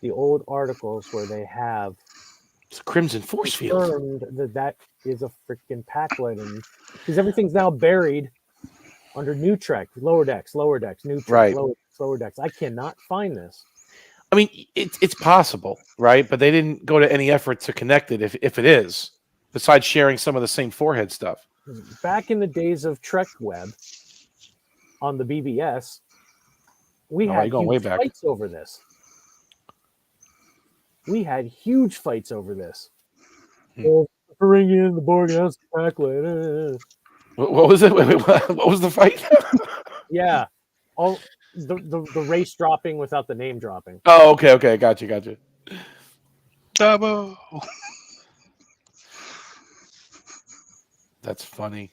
the old articles where they have It's a Crimson Force field. confirmed that is a freaking Pac-Led, because everything's now buried under New Trek, lower decks, New Trek, Right. lower decks. lower decks. I cannot find this. I mean, it's possible, right? But they didn't go to any effort to connect it, if it is, besides sharing some of the same forehead stuff. Back in the days of Trek Web on the BBS, we had going way huge back. fights over this. We had huge fights over this. Well, bringing in the Borg and Packlet. What was it? Wait, what was the fight? Yeah, all the race dropping without the name dropping. Oh, okay, gotcha. Double. That's funny.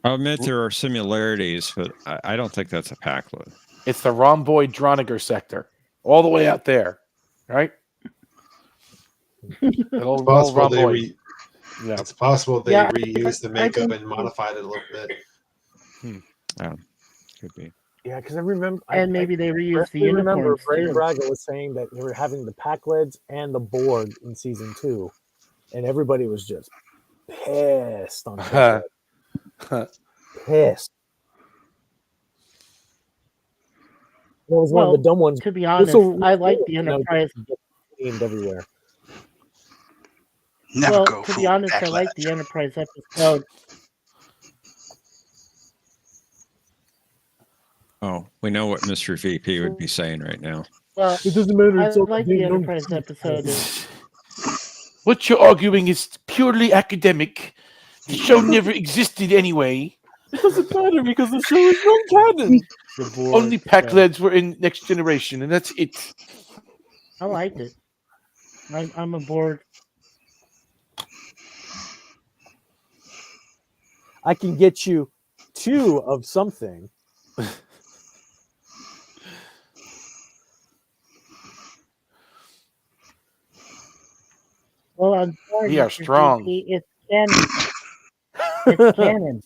I'll admit there are similarities, but I don't think that's a Packlet. It's the rhomboid Droniger sector, all the way out there, right? It's possible they Yeah. It's possible they Yeah, reused the I makeup think and modified it a little bit. Could be. Yeah, because I remember, And maybe they reused the I remember uniforms Brady too. Braga was saying that they were having the Packlids and the Borg in season 2, and everybody was just pissed on Packlet. Pissed. That was one of the dumb ones. To be honest, I like the Enterprise. Named everywhere. Never go To full be honest, I Packlet. like the Enterprise episode. Oh, we know what Mr. VP would be saying right now. Well, it doesn't matter. I It's all like the Enterprise episode. What you're arguing is purely academic. The show never existed anyway. It doesn't matter because the show is non-canon. Only Packlids were in Next Generation, and that's it. I liked it. I'm aboard. I can get you 2 of something. Well, I'm sorry. We are Mr. strong. VP, it's canon. It's canon.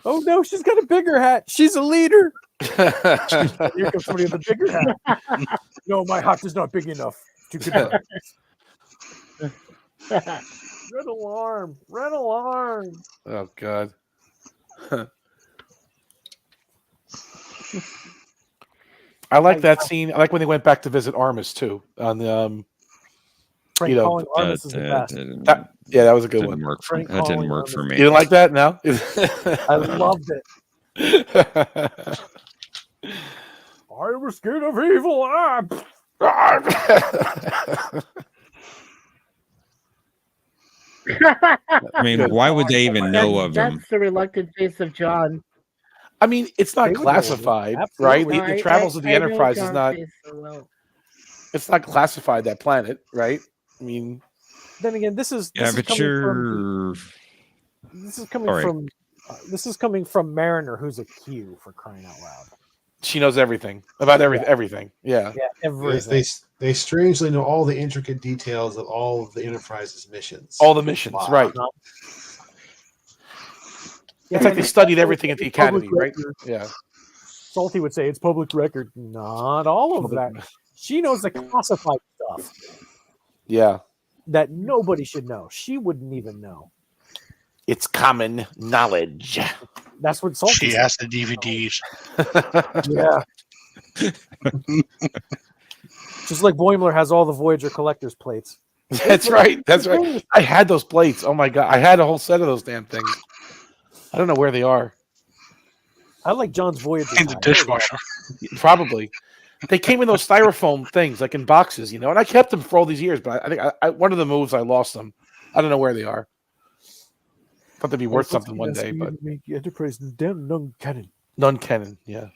Oh no, she's got a bigger hat. She's a leader. Here comes somebody with a bigger hat. No, my hat is not big enough to get Red alarm. Red alarm. Oh God. I like that scene. I like when they went back to visit Armis too. On the Frank calling Armis is the best. that was a good one. That didn't work for me. You didn't like that? No. I loved it. I was scared of evil. I mean, why would they even know of him? That's the reluctant face of John. I mean, it's not They would know classified, him. right? Absolutely. The travels of the I know Enterprise is John's not. face so well. It's not classified, that planet, right? I mean, Then again, this is Yeah, but coming you're. from this is coming from Mariner, who's a Q, for crying out loud. she knows everything about everything. Yeah. Yeah, everything. They strangely know all the intricate details of all of the Enterprise's missions. All the missions, Wow. right? It's like they studied everything at the academy, right? Yeah. Salty would say it's public record. Not all of that. She knows the classified stuff Yeah. that nobody should know. She wouldn't even know. It's common knowledge. That's what Salty She said. has the DVDs. Yeah. Just like Boimler has all the Voyager collector's plates. That's right. That's right. I had those plates. Oh my God. I had a whole set of those damn things. I don't know where they are. I like John's Voyager. In the dishwasher. Probably. They came in those styrofoam things, like in boxes, and I kept them for all these years, but I think one of the moves I lost them. I don't know where they are. Thought they'd be worth something one day, but Enterprise damn non-canon. non-canon, yeah.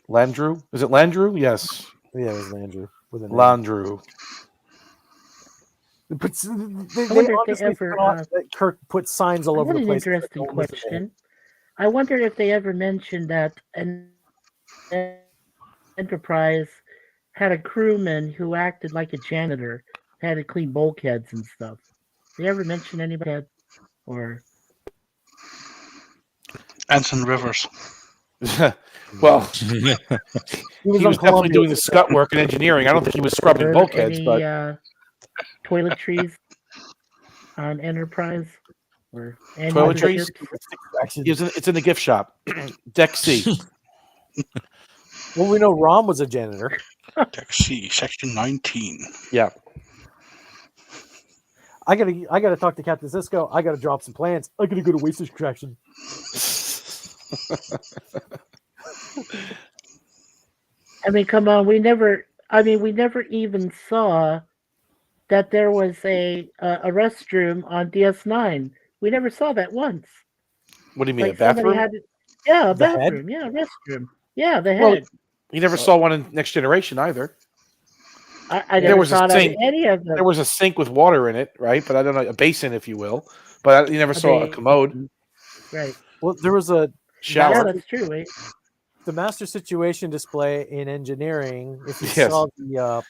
Landrew? Is it Landrew? Yes. Yeah, it was Landrew. With an Landrew. But they wonder if they honestly ever, thought that Kirk put signs all I over had the an place. interesting question. I wonder if they ever mentioned that an Enterprise had a crewman who acted like a janitor, had to clean bulkheads and stuff. Did they ever mention anybody that? Or Anson Rivers. Well, he was definitely doing the scut work and engineering. I don't think he was scrubbing bulkheads, any but toiletries on Enterprise? Or Toiletries? chips. It's in the gift shop. Deck C. Well, we know Rom was a janitor. Deck C, section 19. Yeah. I gotta talk to Captain Cisco. I gotta drop some plans. I gotta go to waste extraction. I mean, come on. We never even saw that there was a restroom on DS9. We never saw that once. What do you mean, Like a bathroom? somebody had, yeah, a The head? bathroom. Yeah, a restroom. Yeah, the Well, head. you never saw one in Next Generation either. I There never was a saw it on sink. any of them. There was a sink with water in it, right? But I don't know, a basin, if you will. But you never saw a commode. Right. Well, there was a shower. Yeah, that's true. Right? The master situation display in engineering. If you Yes. saw the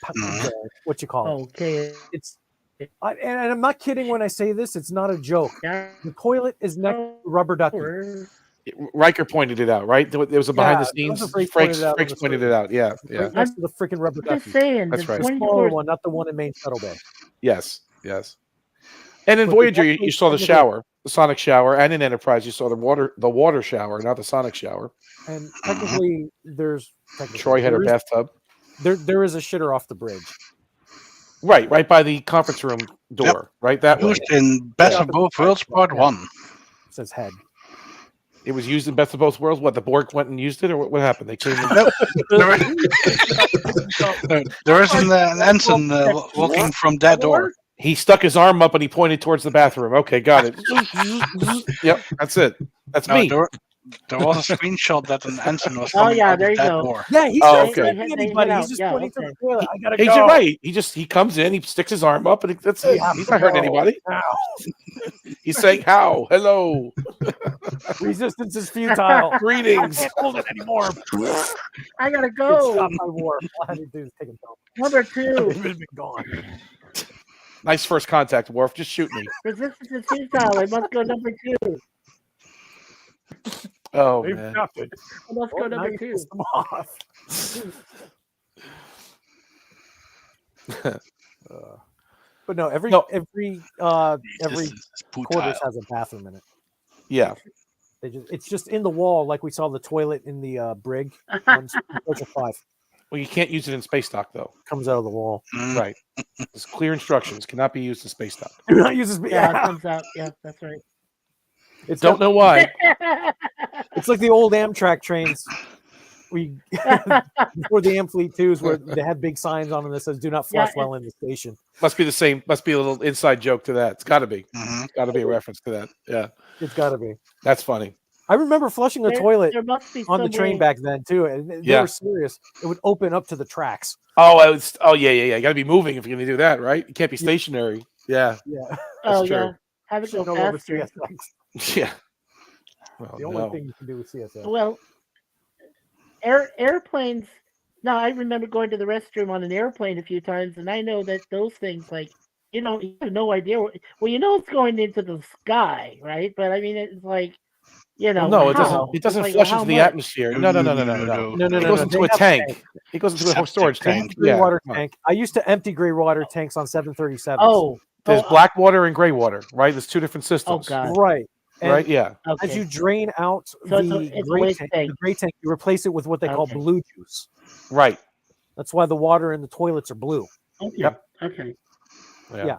what you call it, Okay. it's and I'm not kidding when I say this. It's not a joke. Yeah. The toilet is next to rubber ducky. Riker pointed it out, right? There was a behind the scenes. Frakes pointed it out. Yeah, yeah. Right next to the freaking rubber I'm just ducky. saying. That's right. The smaller one, not the one in main shuttle bay. Yes, yes. And in But Voyager, the you saw the technical- shower, the sonic shower, and in Enterprise, you saw the water shower, not the sonic shower. And technically, Troy had her there is- bathtub. There is a shitter off the bridge. Right by the conference room door, right that way. Used in Best of Both Worlds Part 1. It says head. It was used in Best of Both Worlds. What, the Borg went and used it, or what happened? They came in. There is an ensign walking from that door. He stuck his arm up and he pointed towards the bathroom. Okay, got it. Yep, that's it. That's me. There was a screenshot that an ensign was Oh, coming yeah, out there of you that go. door. Yeah, he's Oh, not okay. saying anybody. He's just pointing to the toilet. I gotta He's go. right. He comes in, he sticks his arm up, and that's it. He's not hurting anybody. He's saying, "How? Hello. Resistance is futile. Greetings." I can't hold it anymore. I gotta It's go. not my war. All I had to do is take a dump. Number It two. would have been gone. Nice first contact, Worf. Just shoot me. Resistance is futile. I must go number two. Oh They've man. nothing. I must go Oh, now number you two. pissed them off. But no, every quarters has a bathroom in it. Yeah. It's just in the wall, like we saw the toilet in the brig. on Voyager 5. Well, you can't use it in space dock though. Comes out of the wall. Right. There's clear instructions. Cannot be used in space dock. Do not use this. Yeah, it comes out. Yeah, that's right. It's Don't know why. It's like the old Amtrak trains. Before the Amfleet 2s, where they had big signs on them that says "Do not flush while in the station." Must be the same. Must be a little inside joke to that. It's got to be. It's got to be a reference to that. Yeah. It's got to be. That's funny. I remember flushing the toilet there must be on the some train way- back then too, and they Yeah. were serious. It would open up to the tracks. Oh, yeah. You got to be moving if you're going to do that, right? You can't be stationary. Yeah. Yeah. Oh That's true. yeah. Have it go No over faster. CSX. Yeah. Oh, The only no. thing you can do with CSX. Well, airplanes. No, I remember going to the restroom on an airplane a few times, and I know that those things, like, you have no idea. Well, it's going into the sky, right? But I mean, it's like, Well, no, it doesn't. how? It doesn't It's like, flush how into the much? atmosphere. No. It goes into They a have tank. It goes into a storage tank. Gray Yeah. water come on. tank. I used to empty gray water tanks on 737s. Oh, There's black water and gray water, right? There's two different systems. God. Right. And Right. Yeah. as you drain out So the it's a gray waste tank, tank. the gray tank, you replace it with what they call Okay. blue juice. Right. That's why the water in the toilets are blue. Okay. Yep. Okay. Yeah.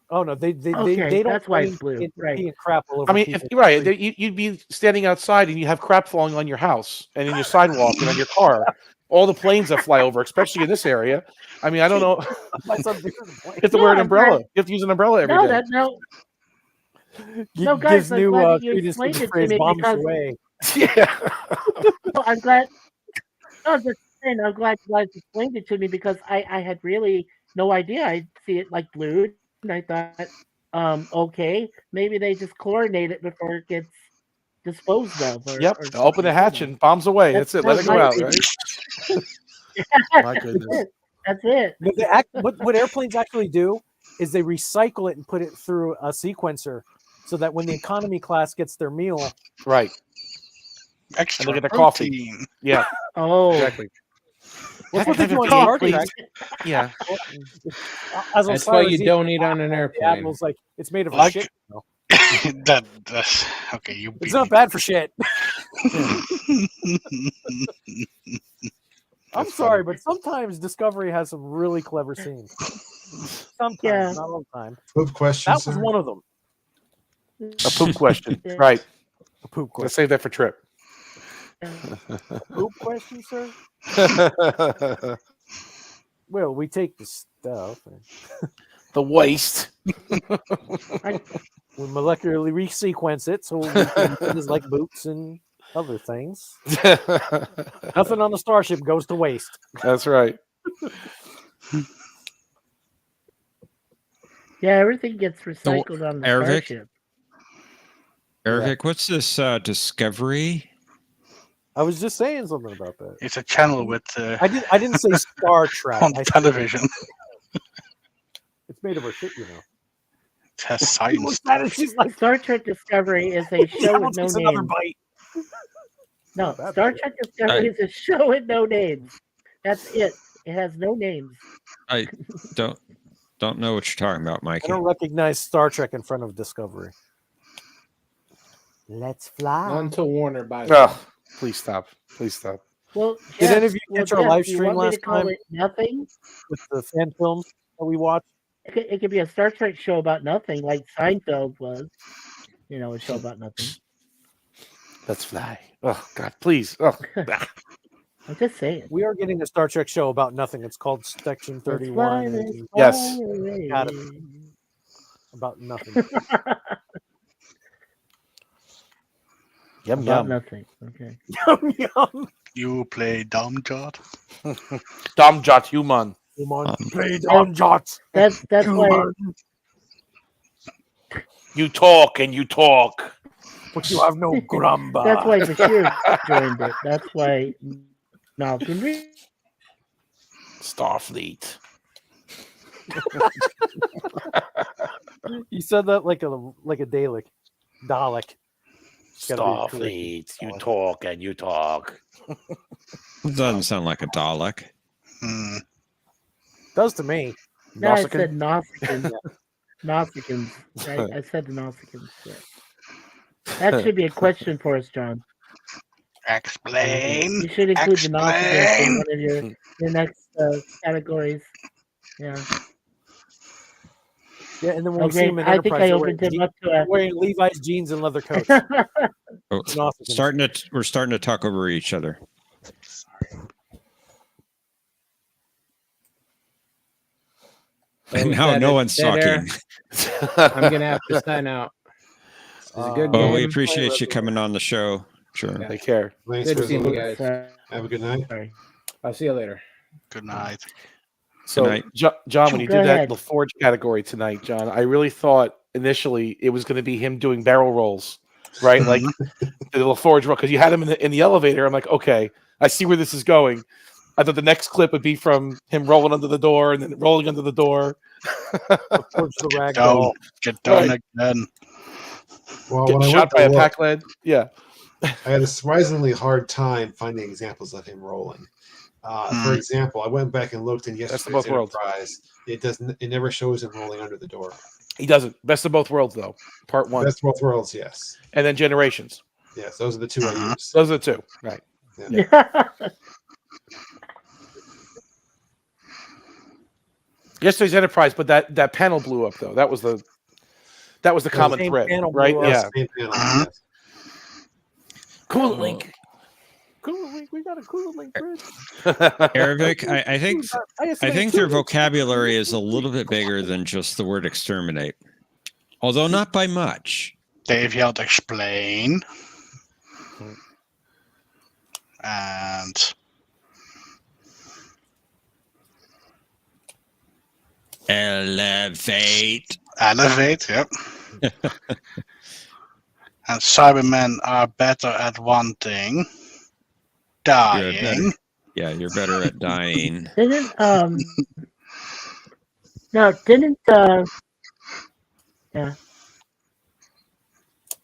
Oh no, they Okay, don't that's why it's drain blue, into right. pee and crap all over. I mean, people's right. streets. You'd be standing outside and you have crap falling on your house and in your sidewalk and on your car. All the planes that fly over, especially in this area. I mean, I don't know. My son's bigger than You have to wear an No, umbrella. but- You have to use an umbrella every day. No. Gi- No, guys, gives I'm new glad that you credence to explained the it to phrase me "bombs because- away." Yeah. No, I'm glad. No, I'm just saying, I'm glad you guys explained it to me because I had really no idea. I see it like blue, and I thought, okay, maybe they just chlorinate it before it gets disposed of. Yep. or Open the something, hatch and bombs away. That's it. Let it go out, right? My goodness. That's it. No, what airplanes actually do is they recycle it and put it through a sequencer, so that when the economy class gets their meal, Right. Extra And look at the coffee. protein. Yeah. Oh, Exactly. what's what they do on Coffee, Star please. Trek? Yeah. As That's why you don't eat on an the airplane. admiral's like, it's made of Like- shit. You know? That's okay. You beat It's not me. bad for shit. I'm That's sorry, funny. but sometimes Discovery has some really clever scenes. Sometimes, Yeah. not all the time. Poop question, That was sir? one of them. A poop question. Right. A poop Let's question. save that for Trip. Poop question, sir? Well, we take the stuff and The waste. we molecularly resequence it so we can things like boots and other things. Nothing on the starship goes to waste. That's right. Yeah, everything gets recycled on the Ervik? starship. Ervik, what's this Discovery? I was just saying something about that. It's a channel with I didn't say Star Trek. on I said television. it's made of our shit, you know. It has science. She's like, Star Trek Discovery is a show with no another names. bite. No, bad Star bite. Trek Discovery is a show with no names. That's it. It has no names. I don't know what you're talking about, I Mikey. don't recognize Star Trek in front of Discovery. Let's fly. Not until Warner buys it. Oh, please stop. Please stop. Well, Did Jeff, any of you catch our Jeff, live do you stream want me to last call time it nothing? with the fan films that we watched? It could be a Star Trek show about nothing, like Seinfeld was. You know, a show about nothing. Let's fly. Oh God, please. Oh, I'm just saying. We are getting a Star Trek show about nothing. It's called Section Let's 31. fly, and let's Yes. fly away. Got it. About nothing. yum About yum. nothing. Okay. Yum yum. You play Domjot? Dom Jot human. Human. Play down Jot. That's why. Human. You talk and you talk. But you have no grumba. That's why Bashir joined it. That's why Malcolm Reed. Starfleet. You said that like a Dalek. Dalek. It's gotta be Starfleet. You talk and you talk. It doesn't sound like a Dalek. Hmm. Does to me. No, I Nausicaan? said Nausicaans. Nausicaans. I said the Nausicaans. Yeah. That should be a question for us, John. Explain. You should include the Nausicaans in Explain. one of your next categories. Yeah. Yeah, and then when we see Okay, him in I think Enterprise, I they're opened him up to wearing Levi's jeans and leather coats. Oh, Nausicaans. we're starting to talk over each other. And now no one's talking. I'm gonna have to sign out. It's a good Well, game. we appreciate you coming on the show. Sure. Yeah. Take care. Thanks Good for seeing you the- guys. Have a good night. Sorry. I'll see you later. Good night. So, night. John, when you Go did ahead. that LaForge category tonight, John, I really thought initially it was going to be him doing barrel rolls, right? Like the LaForge roll, because you had him in the elevator. I'm like, okay, I see where this is going. I thought the next clip would be from him rolling under the door and then rolling under the door. Towards the rag Down. doll. Get down Right. again. Well, Getting when I shot went by to a look, pack lead. Yeah. I had a surprisingly hard time finding examples of him rolling. For example, I went back and looked in Best of yesterday's both worlds. Enterprise. It doesn't. It never shows him rolling under the door. He doesn't. Best of both worlds, though. Part one. Best of both worlds, yes, And then Generations. yes. Those are the two I use. Those are the two. Right. Yeah. Yesterday's Enterprise, but that panel blew up though. That was the common same thread, panel right? blew up. Yeah. Same panel, Uh-huh. yes. Cool link. Cooler link. We got a cooler link bridge. Arabic, I think I think their vocabulary is a little bit bigger than just the word exterminate. Although not by much. Dave yelled explain. And Elevate. elevate, yep. And Cybermen are better at one thing. Dying. You're better at dying. Didn't yeah.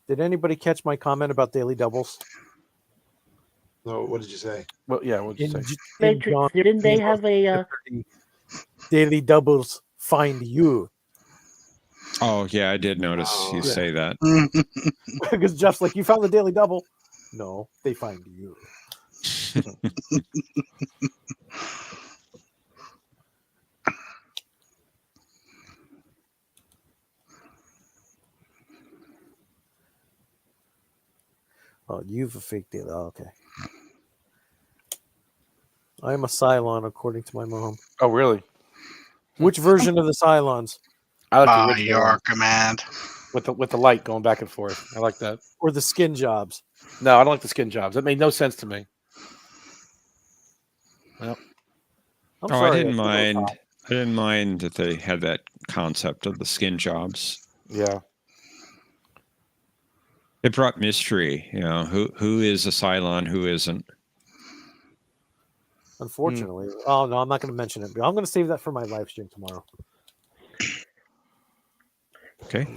Did anybody catch my comment about daily doubles? No, what did you say? Well, yeah. What'd you In say? Matrix, didn't they have a daily doubles find you? Oh yeah, I did notice you Yeah. say that. Because Jeff's like, you found the Daily Double. No, they find you. Oh, you've a fake Daily. Oh, okay. I am a Cylon, according to my mom. Oh, really? Which version of the Cylons? I like the By original your one command. with the light going back and forth. I like that. Or the skin jobs? No, I don't like the skin jobs. That made no sense to me. Well, I'm I sorry. didn't mind. I didn't mind that they had that concept of the skin jobs. yeah. It brought mystery. You know, who is a Cylon, who isn't. Unfortunately. Oh, no, I'm not going to mention it. I'm going to save that for my live stream tomorrow. Okay.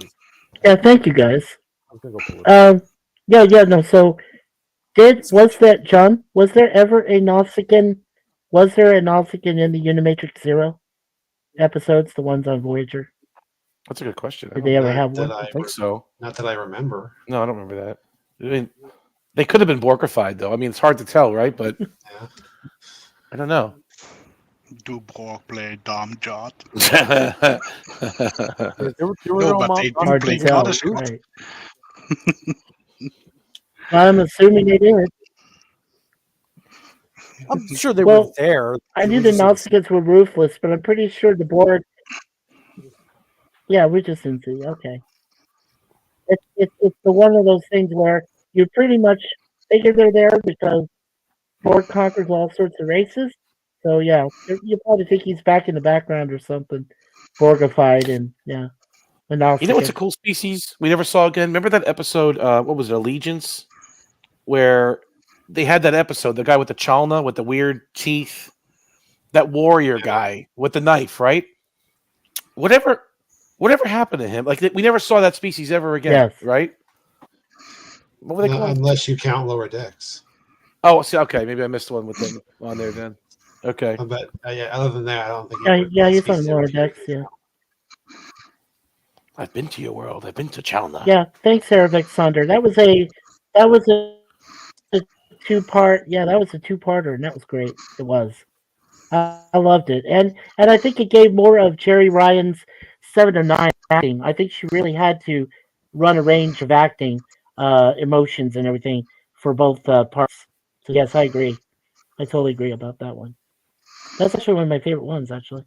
Yeah, thank you guys. I'm going to go pull it. No. So, was there ever a Nausicaan? Was there a Nausicaan in the Unimatrix Zero episodes, the ones on Voyager? That's a good question. Did they ever have That one? I think so. Not that I remember. No, I don't remember that. I mean, they could have been Borkified, though. I mean, it's hard to tell, right? But Yeah. I don't know. Do Borg play Dom Jot? There were No, no but mom- they do Hard play to tell. Mother Scott. Right. I'm assuming they did. I'm sure they were there. I knew We the just didn't see Nausicaans were ruthless, but I'm pretty sure the Borg. Yeah, we just didn't see. Okay. It's the one of those things where you pretty much figure they're there because Borg conquers all sorts of races. So yeah, you probably think he's back in the background or something, Borgified, and yeah, the Nausicaan. You know what's a cool species we never saw again? Remember that episode? What was it, Allegiance? Where they had that episode, the guy with the chalna with the weird teeth, that warrior guy with the knife, right? Whatever happened to him? Like we never saw that species ever again, Yes. right? What were they called? Unless you count Lower Decks. Oh, see, okay, maybe I missed one with them on there then. Okay. But yeah, other than that, I don't think. Yeah, he's on Lower Decks. Yeah. I've been to your world. I've been to Chalna. Yeah. Thanks, Aravic Sonder. That was a two-part. Yeah, that was a two-parter, and that was great. It was. I loved it, and I think it gave more of Jerry Ryan's 7 or 9 acting. I think she really had to run a range of acting, emotions, and everything for both parts. So yes, I agree. I totally agree about that one. That's actually one of my favorite ones, actually.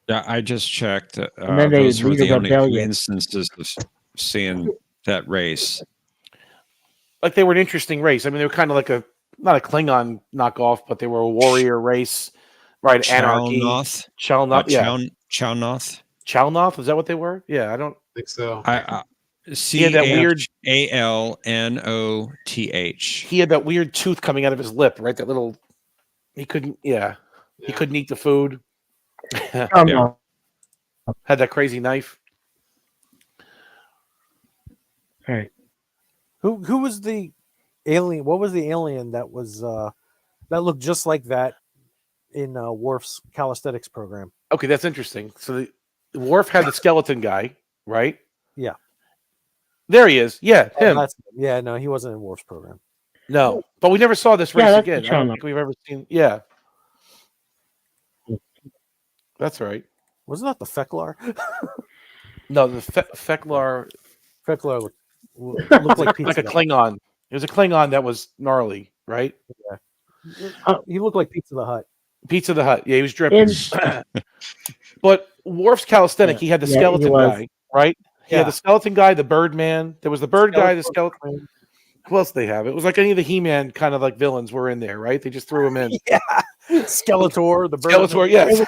Yeah, I just checked. And then they Those were lead a the only rebellion. instances of seeing that race. Like they were an interesting race. I mean, they were kind of like not a Klingon knockoff, but they were a warrior race, right? Anarchy. Chalnoth. Yeah. Chalnoth. Chalnoth. Is that what they were? Yeah, I don't think so. He had that weird Alnoth. He had that weird tooth coming out of his lip, right? That little. He couldn't. Yeah. He couldn't eat the food. No. Had that crazy knife. Right. Who was the alien? What was the alien that was that looked just like that in Worf's calisthenics program? Okay, that's interesting. So the Worf had the skeleton guy, right? Yeah. There he is. Yeah, him. No, he wasn't in Worf's program. No, but we never saw this race that's again. the I don't Chalnoth. think we've ever seen. Yeah, that's right. Wasn't that the Feklar? No, the Feklar. Feklar looked like like a Klingon. It was a Klingon that was gnarly, right? Yeah. He looked like Pizza the Hut. Pizza the Hut. Yeah, he was dripping. But Worf's calisthenic, he had the skeleton guy, right? He had the skeleton guy, the Birdman. There was the bird guy, the skeleton. Who else did they have? It was like any of the He-Man kind of like villains were in there, right? They just threw him in. Yeah. Skeletor, the bird. Skeletor, yes.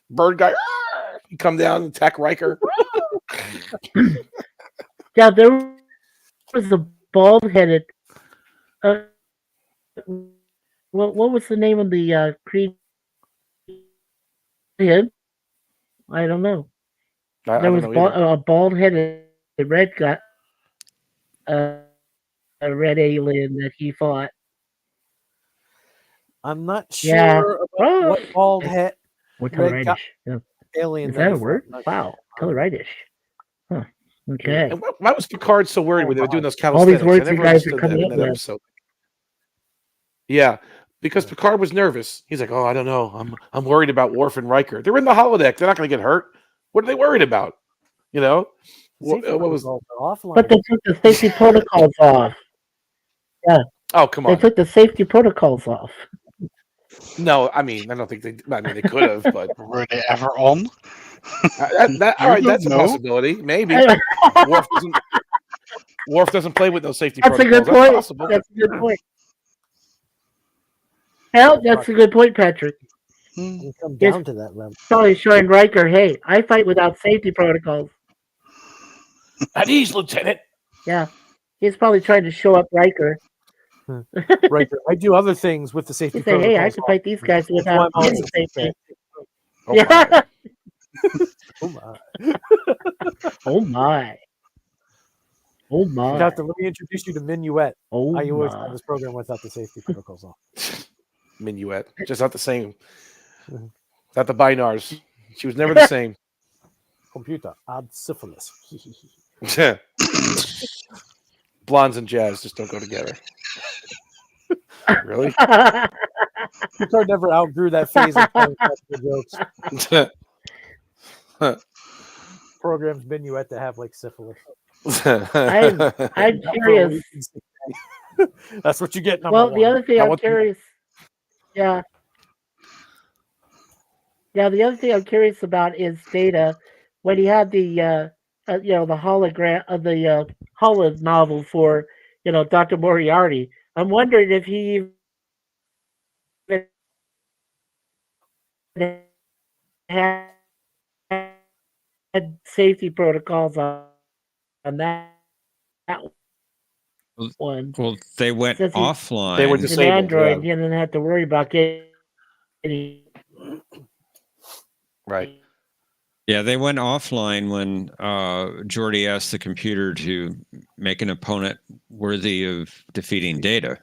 Bird guy. You come down and attack Riker. Yeah, there was a bald-headed. What was the name of the Creed? Him? I don't know. There was a bald-headed red guy, a red alien that he fought. I'm not sure Yeah. about what bald head. What's red reddish? guy. Yeah. alien. Is that a is word? Wow, Telluritis. Huh. Okay. And why was Picard so worried when they were doing those All calisthenics? these words I you never guys are understood that coming in up that with. episode. Yeah, because Picard was nervous. He's like, "Oh, I don't know. I'm worried about Worf and Riker. They're in the holodeck. They're not going to get hurt. What are they worried about? You know? What was? offline? But they took the safety protocols off. Yeah. Oh, come They on. took the safety protocols off. No, I mean, I don't think they. I mean, they could have, but Were they ever on? all right, that's a possibility. Maybe Worf doesn't play with those safety That's a protocols. good point. That's possible. That's a good point. Hell, that's a good point, Patrick. You come Yes. down to that level. Probably showing Riker, hey, I fight without safety protocols. At ease, Lieutenant. Yeah. He's probably trying to show up Riker. Riker, I do other things with the safety He say, hey, I protocols. can fight these guys That's why without I'm on any safety. Oh, Yeah. Oh my. Oh my. Oh my. Captain, let me introduce you to Minuet. Oh I always my. have this program without the safety protocols on. Minuet, just not the same. Not the Binars. She was never the same. Computer, add syphilis. Blondes and jazz just don't go together. Really? Picard never outgrew that phase of playing practical jokes. Programs Minuet to have like syphilis. I'm curious. That's what you get. Well, the other thing I'm curious. Yeah. Yeah, the other thing I'm curious about is Data when he had the the hologram of the holo novel for Dr. Moriarty. I'm wondering if he even had safety protocols on that one. Well, they went Since he's offline. They were an disabled. android, Yeah. he didn't have to worry about getting. Right. Yeah, they went offline when Geordi asked the computer to make an opponent worthy of defeating Data,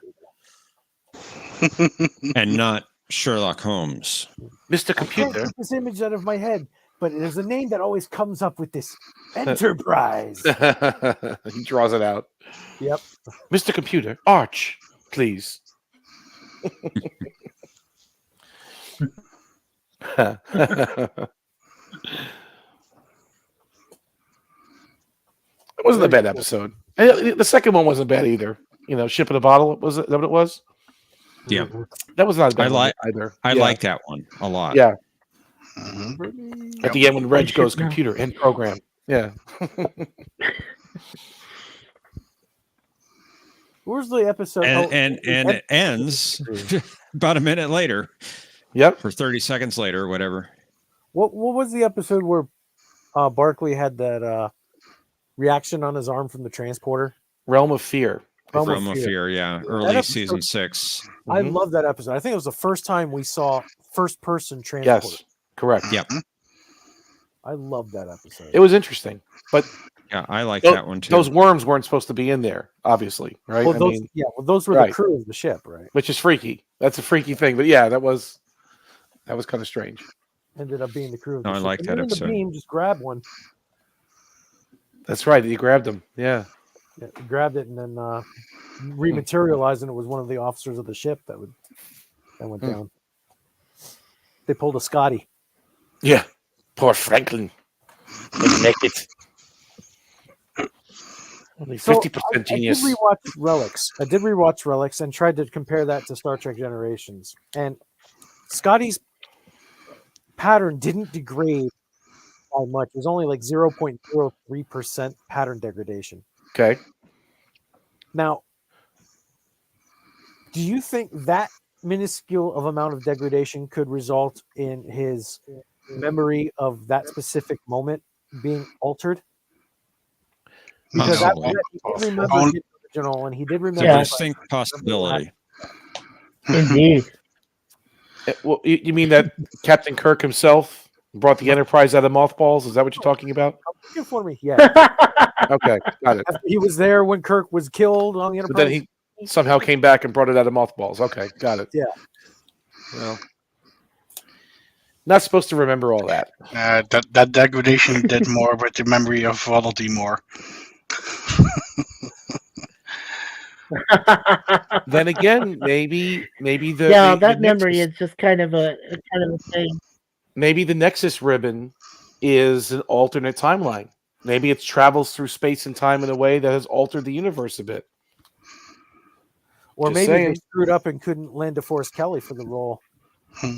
and not Sherlock Holmes. Mr. I can't Computer. get this image out of my head, but there's a name that always comes up with this Enterprise. He draws it out. Yep. Mr. Computer, Arch, please. It wasn't a bad episode. And the second one wasn't bad either. Ship in a bottle. Was it? Is that what it was? Yeah, That was not a bad one like either. I Yeah. like that one a lot. Yeah. Mhm. At the end when Reg Ship goes now. computer end program. Yeah. Where's the episode? And it ends about a minute later, Yep. or 30 seconds later, or whatever. What was the episode where Barkley had that reaction on his arm from the transporter? Realm of Fear. Realm of Fear, yeah, early episode- season 6. I Mhm. love that episode. I think it was the first time we saw first-person transporter. Yes. Correct. Yep. I love that episode. It was interesting. But Yeah, I like tho- that one too. those worms weren't supposed to be in there, obviously. Right? well, I those, mean, those were right. the crew of the ship, right? which is freaky. That's a freaky thing. But yeah, that was kind of strange. Ended up being the crew of the No, I ship. like And that then in the episode. beam, just grab one. That's right. He grabbed him. Yeah. Yeah, grabbed it and then rematerialized, and it was one of the officers of the ship that went down. They pulled a Scotty. Yeah. Poor Franklin. Naked. Only 50% genius. I did rewatch Relics and tried to compare that to Star Trek Generations. And Scotty's pattern didn't degrade by much. It was only like 0.03% pattern degradation. Okay. Now, do you think that minuscule of amount of degradation could result in his memory of that specific moment being altered? Because Possibly. he did remember On- the original, and he did It's remember. a Yeah. distinct possibility. Indeed. Well, you mean that Captain Kirk himself brought the Enterprise out of mothballs? Is that what you're talking about? Looking for me, yeah. Okay, got it. He was there when Kirk was killed on the But Enterprise. then he somehow came back and brought it out of mothballs. Okay, got it. Yeah. Well, Not supposed to remember all that. That degradation did more with the memory of Waddle Dee Moore. Then again, maybe the Yeah, the that memory Nexus, is just kind of a thing. maybe the Nexus ribbon is an alternate timeline. Maybe it travels through space and time in a way that has altered the universe a bit. Or Just maybe saying. they screwed up and couldn't land DeForest Kelly for the role.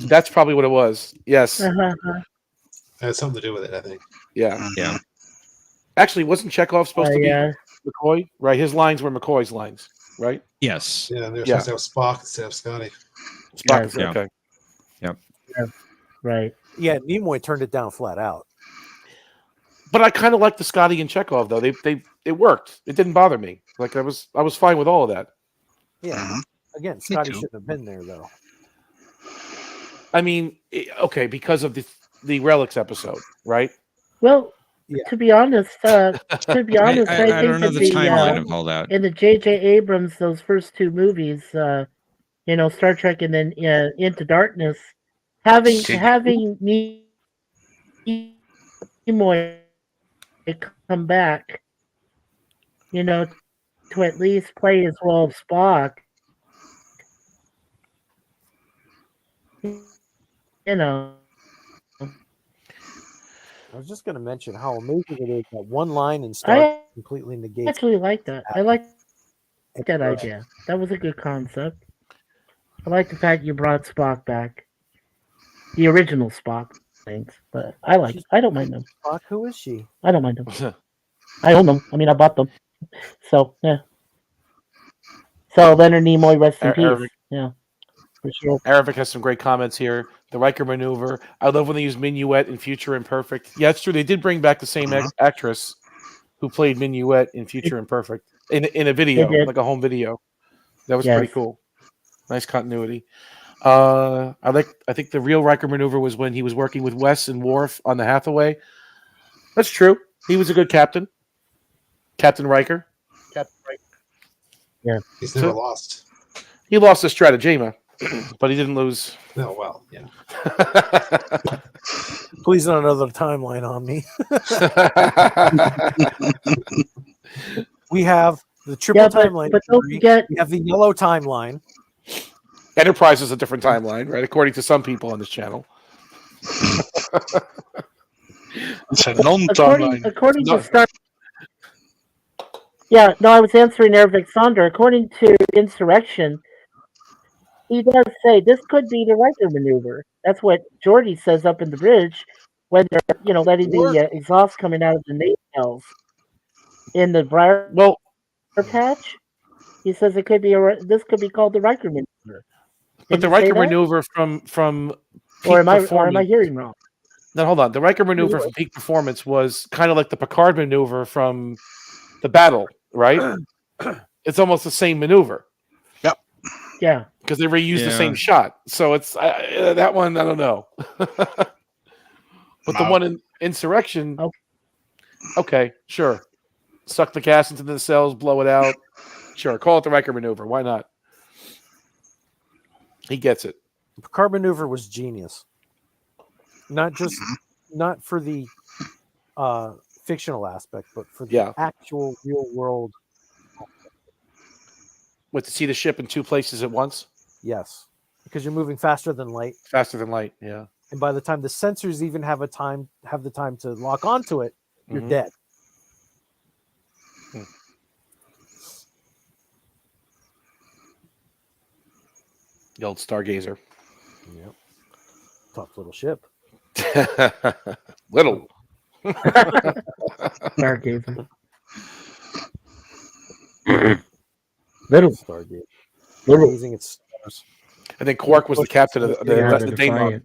That's probably what it was. Yes. It had something to do with it, I think. Yeah. Yeah. Actually, wasn't Chekhov supposed to be yeah. McCoy? Right. His lines were McCoy's lines. Right. Yes. Yeah, they were Yeah. supposed to have Spock instead of Scotty. Spock. Yes. Okay. Yep. Right. Yeah, Nimoy turned it down flat out. But I kind of like the Scotty and Chekhov though. It worked. It didn't bother me. Like I was fine with all of that. Yeah. Again, Scotty shouldn't have been there though. I mean, okay, because of the Relics episode, right? Well, Yeah. to be honest, I think I don't that know the timeline of all that. in the J.J. Abrams, those first two movies, Star Trek and then Into Darkness, having Nimoy come back, to at least play his role of Spock, I was just going to mention how amazing it is that one line in Star Trek completely I negates. actually like that. I like that idea. That was a good concept. I like the fact you brought Spock back. The original Spock things. But I don't mind them. Spock, who is she? I don't mind them. I own them. I mean, I bought them. So, yeah. So, Leonard Nimoy, rest in peace. Yeah. For sure. Aravic has some great comments here. The Riker maneuver. I love when they use Minuet in Future Imperfect. Yeah, it's true. They did bring back the same actress who played Minuet in Future Imperfect in a video, like a home video. That was pretty cool. Nice continuity. I think the real Riker maneuver was when he was working with Wes and Worf on the Hathaway. That's true. He was a good captain. Captain Riker. Yeah. He's never lost. He lost to Stratagema, but he didn't lose. No, well, yeah. Please not another timeline on me. We have the triple timeline. But don't forget, we have the yellow timeline. Enterprise is a different timeline, right? According to some people on this channel. It's a non-timeline. According to Star. Yeah, no, I was answering Ervik Sonder. According to Insurrection, he does say this could be the Riker maneuver. That's what Geordi says up in the bridge when they're, letting the exhaust coming out of the nacelles in the briar patch. He says it could be this could be called the Riker maneuver. But the Riker maneuver from peak or am I performance. hearing wrong? No, hold on. The Riker maneuver from peak performance was kind of like the Picard maneuver from the battle, right? It's almost the same maneuver. Yep. Yeah. Because they reused the same shot. So it's that one, I don't know. But the one in Insurrection, okay, sure. Suck the gas into the cells, blow it out. Sure, call it the Riker maneuver. Why not? He gets it. The Picard maneuver was genius. Not for the fictional aspect, but for the actual real world. To see the ship in two places at once? Yes. Because you're moving faster than light. Faster than light, yeah. And by the time the sensors even have the time to lock onto it, you're dead. The old Stargazer. Yep. Tough little ship. Little. Stargazer. Little Stargate. Little. Amazing its stars. And then Quark was the captain of the Daemon.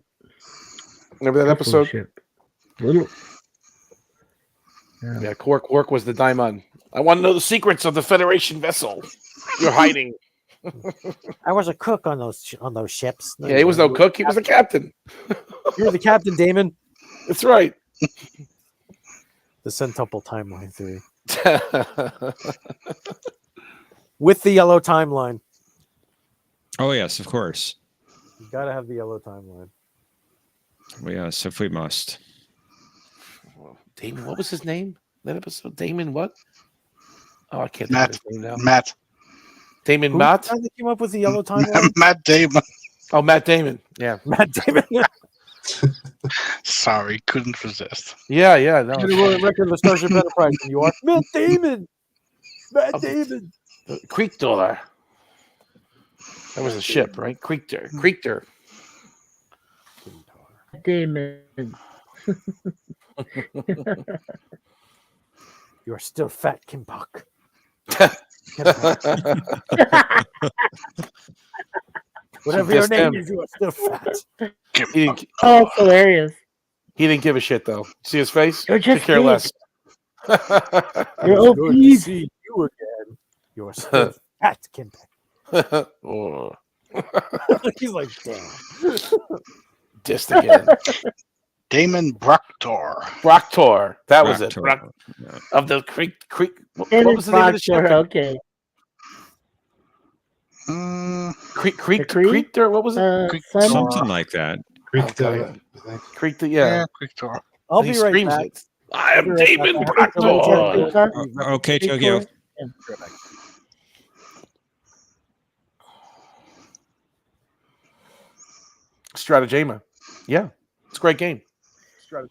Remember that episode? Little. Yeah, Quark was the Daimon. I want to know the secrets of the Federation vessel you're hiding. I was a cook on those ships. Yeah, he was no cook. He was the captain. You're the captain, Damon. That's right. The centuple timeline theory. With the yellow timeline. Oh, yes, of course. You got to have the yellow timeline. Yes, if we must. Damon, what was his name? That episode, Damon, what? Oh, I can't think of his name now. Matt. Damon Who's Matt. the guy that came up with the yellow timeline? Matt Damon. Oh, Matt Damon. Yeah, Matt Damon. Sorry, couldn't resist. yeah. No, You're it's the fine. world record of the Starship Enterprise, and you are Matt Damon. Matt Of- Damon. Creektor. That was a ship, right? Creektor. Damon. You are still fat, Kim Bok. Whatever your Just name him. is, you are still fat. He didn't, Oh, it's hilarious. he didn't give a shit though. See his face? You're just Could care big. less. You're Good to obese. see you again. You are still fat, Kim Bok. Oh, He's like, damn. dissed again. Damon Proctor. Brocktor. That was it. Proctor. Yeah. Of the creek. What Dennis was the name of the ship? Proctor, okay. Creektor. What was it? Something like that. Creek, Okay. I think. Creektor. Yeah. Proctor. I'll He be right screams back. it. I am I'll be right Damon back. Proctor. Okay, Tokyo. Stratagema. Yeah, it's a great game. Great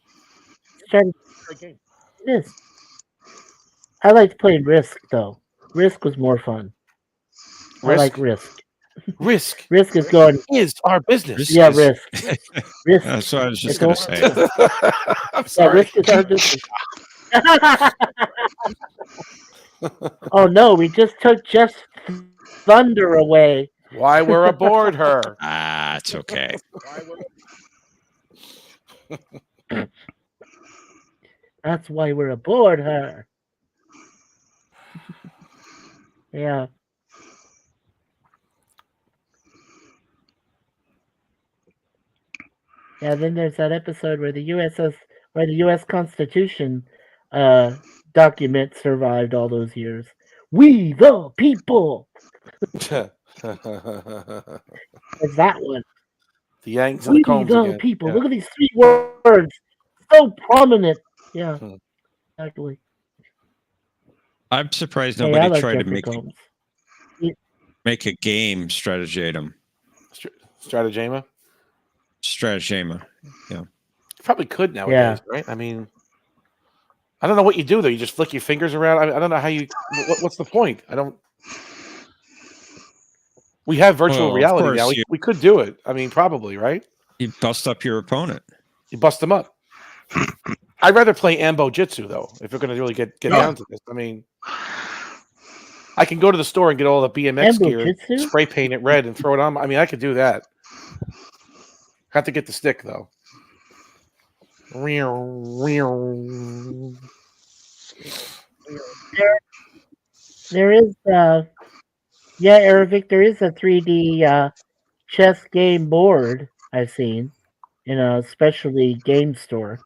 game. It is. I liked playing Risk, though. Risk was more fun. I Risk? like Risk. Risk. Risk is going. Is our business. Risk Yeah, is- Risk. Risk. That's what I was just It's going all- to say. I'm Yeah, sorry. Risk is our business. Oh no, we just took Jeff's thunder away. Why we're aboard her. Ah, it's okay. That's why we're aboard her. Yeah. Yeah, then there's that episode where the US Constitution document survived all those years. We the people. It's that one. The Yangs and We the Combs the again. people. Yeah. Look at these 3 words. So prominent. Yeah. Hmm. Exactly. I'm surprised Hey, I nobody like tried to Jeffrey make Combs. a game stratagem. Stratagema. Stratagema. Yeah. Probably could nowadays, right? I mean, I don't know what you do though. You just flick your fingers around. I don't know how you. What's the point? I don't. We have virtual Well, of reality now. course We could do it. I mean, probably, right? You bust up your opponent. You bust them up. I'd rather play Ambo Jitsu though. If you're going to really get down to this, I mean, I can go to the store and get all the BMX Ambo gear, Jitsu? spray paint it red, and throw it on. I mean, I could do that. Have to get the stick though. There is yeah, Aravic, there is a 3D chess game board I've seen in a specialty game store.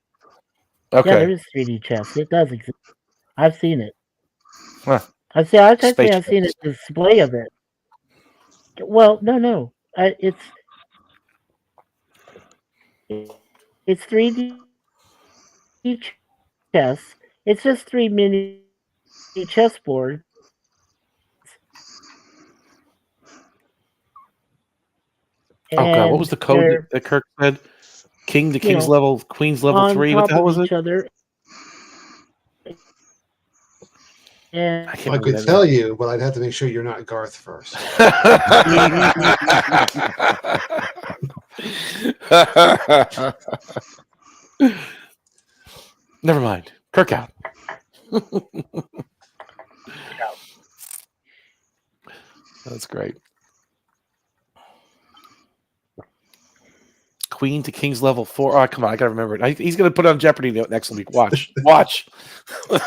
Okay. Yeah, there is 3D chess. It does exist. I've seen it. Huh. I've seen a display of it. Well, no. It's 3D chess. It's just 3 mini chessboard. Oh god, what was the code that Kirk said? King to king's level, queen's level 3. What the hell was it? Other. And I could tell you, but I'd have to make sure you're not Garth first. Never mind. Kirk out. That's great. Queen to King's level 4. Oh, come on. I got to remember it. He's going to put it on Jeopardy next week. Watch. That's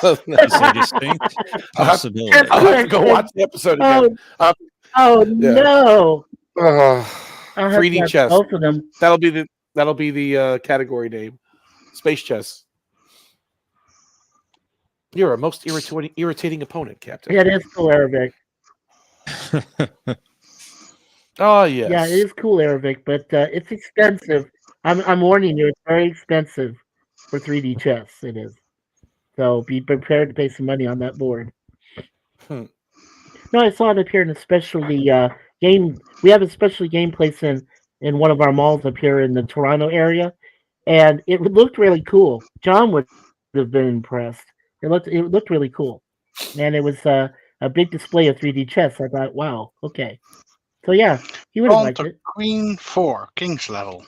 a distinct possibility. I'll have to go watch the episode again. No. 3D chess. Both of them. That'll be the category name. Space chess. You're a most irritating opponent, Captain. Yeah, it is cool, Arabic. Oh, yes. Yeah, it is cool, Arabic, but it's expensive. I'm warning you, it's very expensive for 3D chess. It is. So be prepared to pay some money on that board. Hmm. No, I saw it up here in a specialty game. We have a specialty game place in one of our malls up here in the Toronto area, and it looked really cool. John would have been impressed. It looked really cool, and it was a big display of 3D chess. I thought, wow, okay, so yeah, he would have On liked to it. Queen 4, King's level.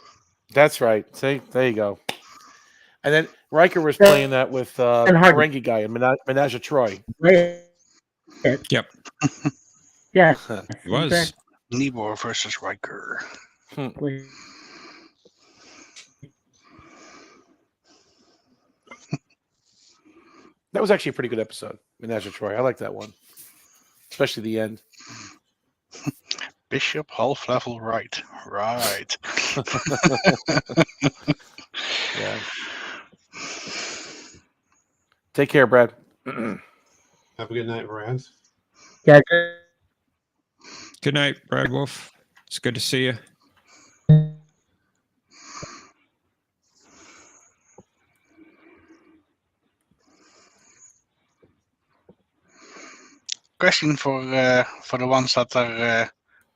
That's right. See, there you go. And then Riker was playing that with And hard to Ferengi guy in Menage a Troy. play it. Yep. Yeah, It was. exactly. Nibor versus Riker. That was actually a pretty good episode, Menage a Troy. I like that one, especially the end. Bishop half level right. Right. Yeah. Take care, Brad. Have a good night, Brad. Yeah. Good night, Brad Wolf. It's good to see you. Question for the ones that are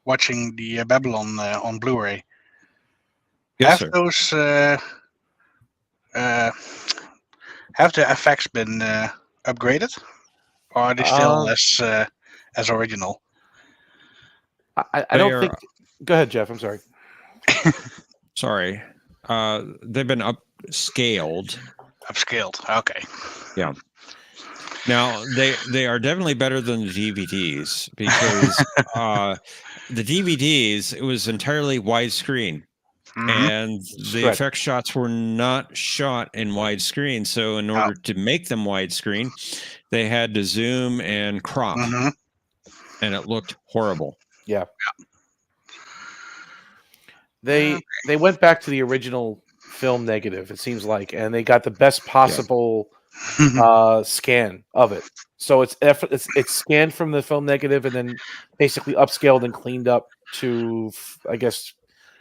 watching the Babylon on Blu-ray. Yes, Have sir. those have the effects been upgraded, or are they still as original? I They don't are- think. Go ahead, Jeff. I'm sorry. Sorry. They've been upscaled. Upscaled. Okay. Yeah. Now they are definitely better than the DVDs because the DVDs, it was entirely widescreen. And the Spread. effect shots were not shot in widescreen. So in order to make them widescreen, they had to zoom and crop. And it looked horrible. Yeah. They went back to the original film negative, it seems like, and they got the best possible scan of it. So it's scanned from the film negative and then basically upscaled and cleaned up to, I guess,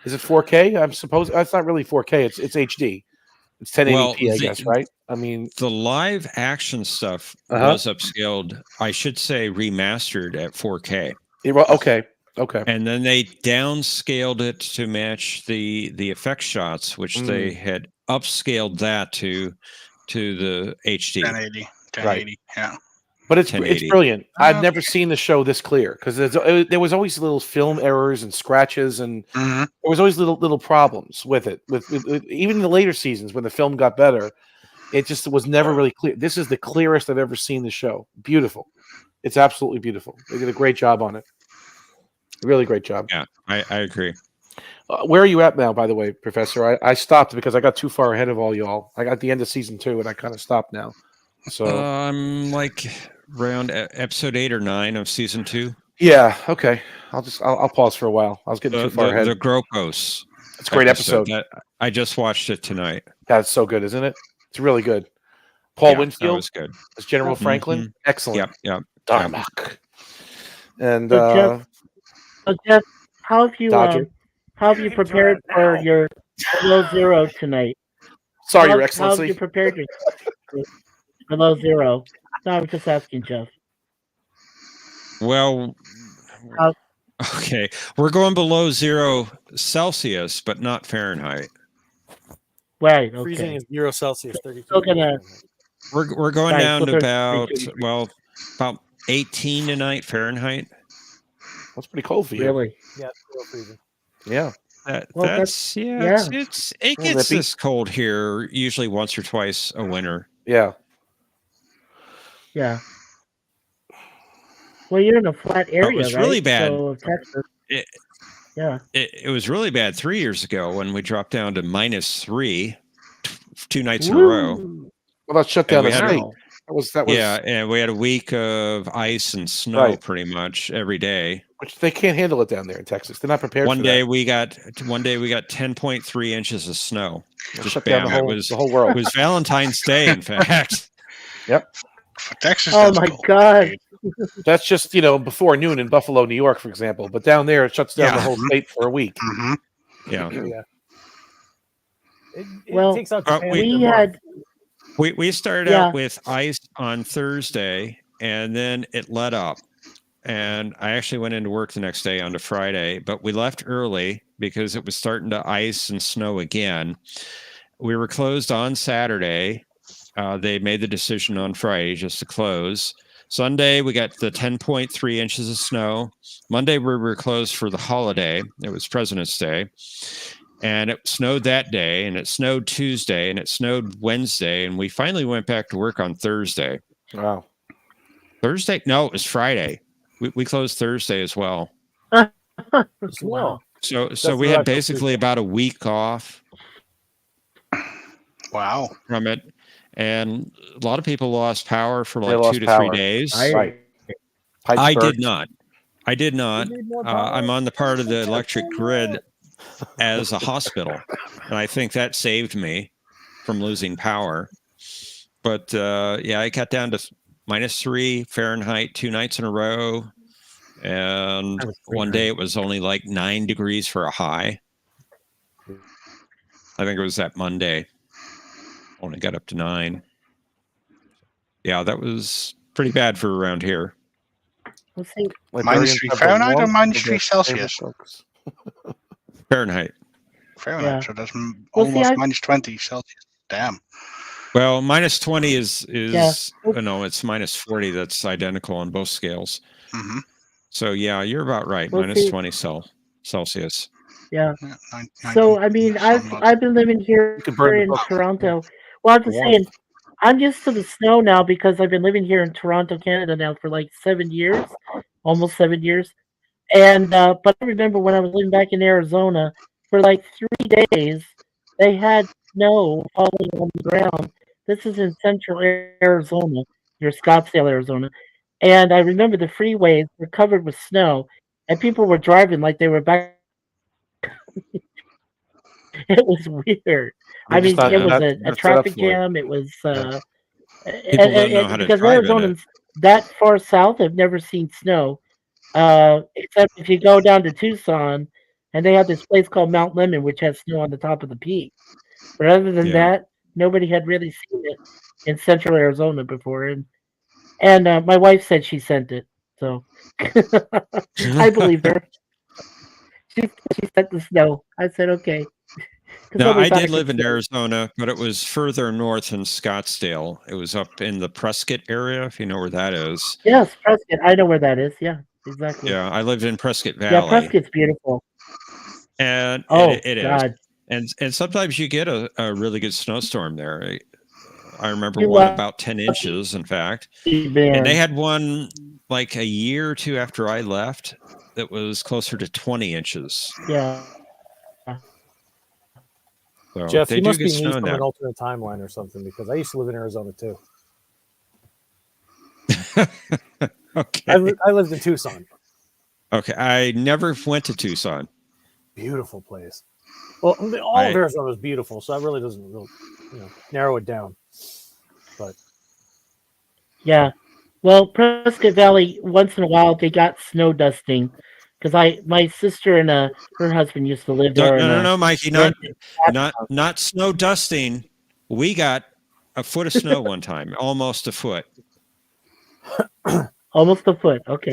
is it 4K? I'm supposed it's not really 4K. It's HD. It's 1080p, I guess, right? I mean, the live action stuff was upscaled. I should say remastered at 4K. Okay. And then they downscaled it to match the effect shots, which they had upscaled that to the HD. 1080. Right. Yeah. But it's 1080. brilliant. I've never seen the show this clear because there was always little film errors and scratches, and there was always little problems with it. With even in the later seasons when the film got better, it just was never really clear. This is the clearest I've ever seen the show. Beautiful. It's absolutely beautiful. They did a great job on it. Really great job. Yeah, I agree. Where are you at now, by the way, Professor? I stopped because I got too far ahead of all y'all. I got the end of season 2, and I kind of stopped now. So I'm like around episode 8 or 9 of season 2. Yeah. Okay. I'll pause for a while. I was getting too far ahead. The Gropos. It's a great episode. I just watched it tonight. That's so good, isn't it? It's really good. Paul Winfield was good. as General Franklin. Excellent. Yep. Darmok. And Jeff, how have you prepared for your below zero tonight? Sorry, Your How Excellency. have you prepared your below zero? No, I was just asking, Jeff. Well, okay, we're going below 0 Celsius, but not Fahrenheit. Right. Freezing Okay. is 0 Celsius, 32. Still gonna. We're going Right, down so to they're- about 18 tonight Fahrenheit. That's pretty cold for you. Really? Yeah, it's still freezing. Yeah. Well, It gets this cold here usually once or twice a winter. Yeah. Yeah. Well, you're in a flat area, was right? really bad. So Texas. It was really bad 3 years ago when we dropped down to -3 2 nights in a Woo. row. Well, that shut down And the we had state. That was yeah, and we had a week of ice and snow pretty much every day. Which they can't handle it down there in Texas. They're not prepared One for day that. we got 10.3 inches of snow. They'll Just shut down bam. the whole world. It was Valentine's Day, in fact. Yep. For Texas, Oh that's my cold. God. That's just, before noon in Buffalo, New York, for example. But down there, it shuts down the whole state for a week. Yeah. Yeah. It Well, takes out Uh, Japan. we- in we a month. had We started Yeah. out with ice on Thursday, and then it let up. And I actually went into work the next day onto Friday, but we left early because it was starting to ice and snow again. We were closed on Saturday. They made the decision on Friday just to close. Sunday, we got the 10.3 inches of snow. Monday, we were closed for the holiday. It was President's Day. And it snowed that day, and it snowed Tuesday, and it snowed Wednesday. And we finally went back to work on Thursday. Wow. Thursday? No, it was Friday. We closed Thursday as well. wow. So That's we the had right basically about a week off Wow. from it. And a lot of people lost power for They like lost 2 to power. 3 days. Right. I Pipes did burst. not. I did not. We need more power. I'm on the part of the electric grid as a hospital. And I think that saved me from losing power. But yeah, I got down to -3 Fahrenheit 2 nights in a row. And one day it was only like 9 degrees for a high. I think it was that Monday. Only got up to 9. Yeah, that was pretty bad for around here. Let's see. -3 Fahrenheit or -3 Celsius? Fahrenheit. Fahrenheit, Yeah. so that's Well, see, almost I- -20 Celsius. Damn. Well, -20 is Yeah. no, it's -40. That's identical on both scales. Mm-hmm. So yeah, you're about right. Well, see- Celsius. Yeah. Yeah, So I mean, I've been living here You could burn the in books. Toronto. Well, I'm just Warm. saying, I'm used to the snow now because I've been living here in Toronto, Canada now for like 7 years, almost 7 years. And but I remember when I was living back in Arizona for like 3 days, they had snow falling on the ground. This is in central Arizona, near Scottsdale, Arizona. And I remember the freeways were covered with snow, and people were driving like they were back. It was weird. I mean, it was a traffic jam. It was People don't know how to because drive in it. Arizonans that far south have never seen snow, except if you go down to Tucson, and they have this place called Mount Lemon, which has snow on the top of the peak. But other than Yeah. that, nobody had really seen it in central Arizona before. And my wife said she sent it, so I believed her. She sent the snow. I said okay. 'Cause No, nobody I thought did could live in snow. Arizona, but it was further north in Scottsdale. It was up in the Prescott area, if you know where that is. Yes, Prescott. I know where that is. Yeah, exactly. Yeah, I lived in Prescott Yeah, Valley. Prescott's beautiful. And Oh, it is. God. And sometimes you get a really good snowstorm there. I remember You one love- about 10 inches, in fact. Man. And they had one like a year or two after I left that was closer to 20 inches. Yeah. So Jeff, they you do must get be snow news in from that. an alternate timeline or something because I used to live in Arizona too. Okay. I lived in Tucson. Okay. I never went to Tucson. Beautiful place. Well, all of Arizona is beautiful, so that really doesn't narrow it down. But Yeah. Well, Prescott Valley, once in a while, they got snow dusting. Because my sister and her husband used to live there. No, Mikey, not snow dusting. We got a foot of snow one time, almost a foot. Almost a foot. Okay.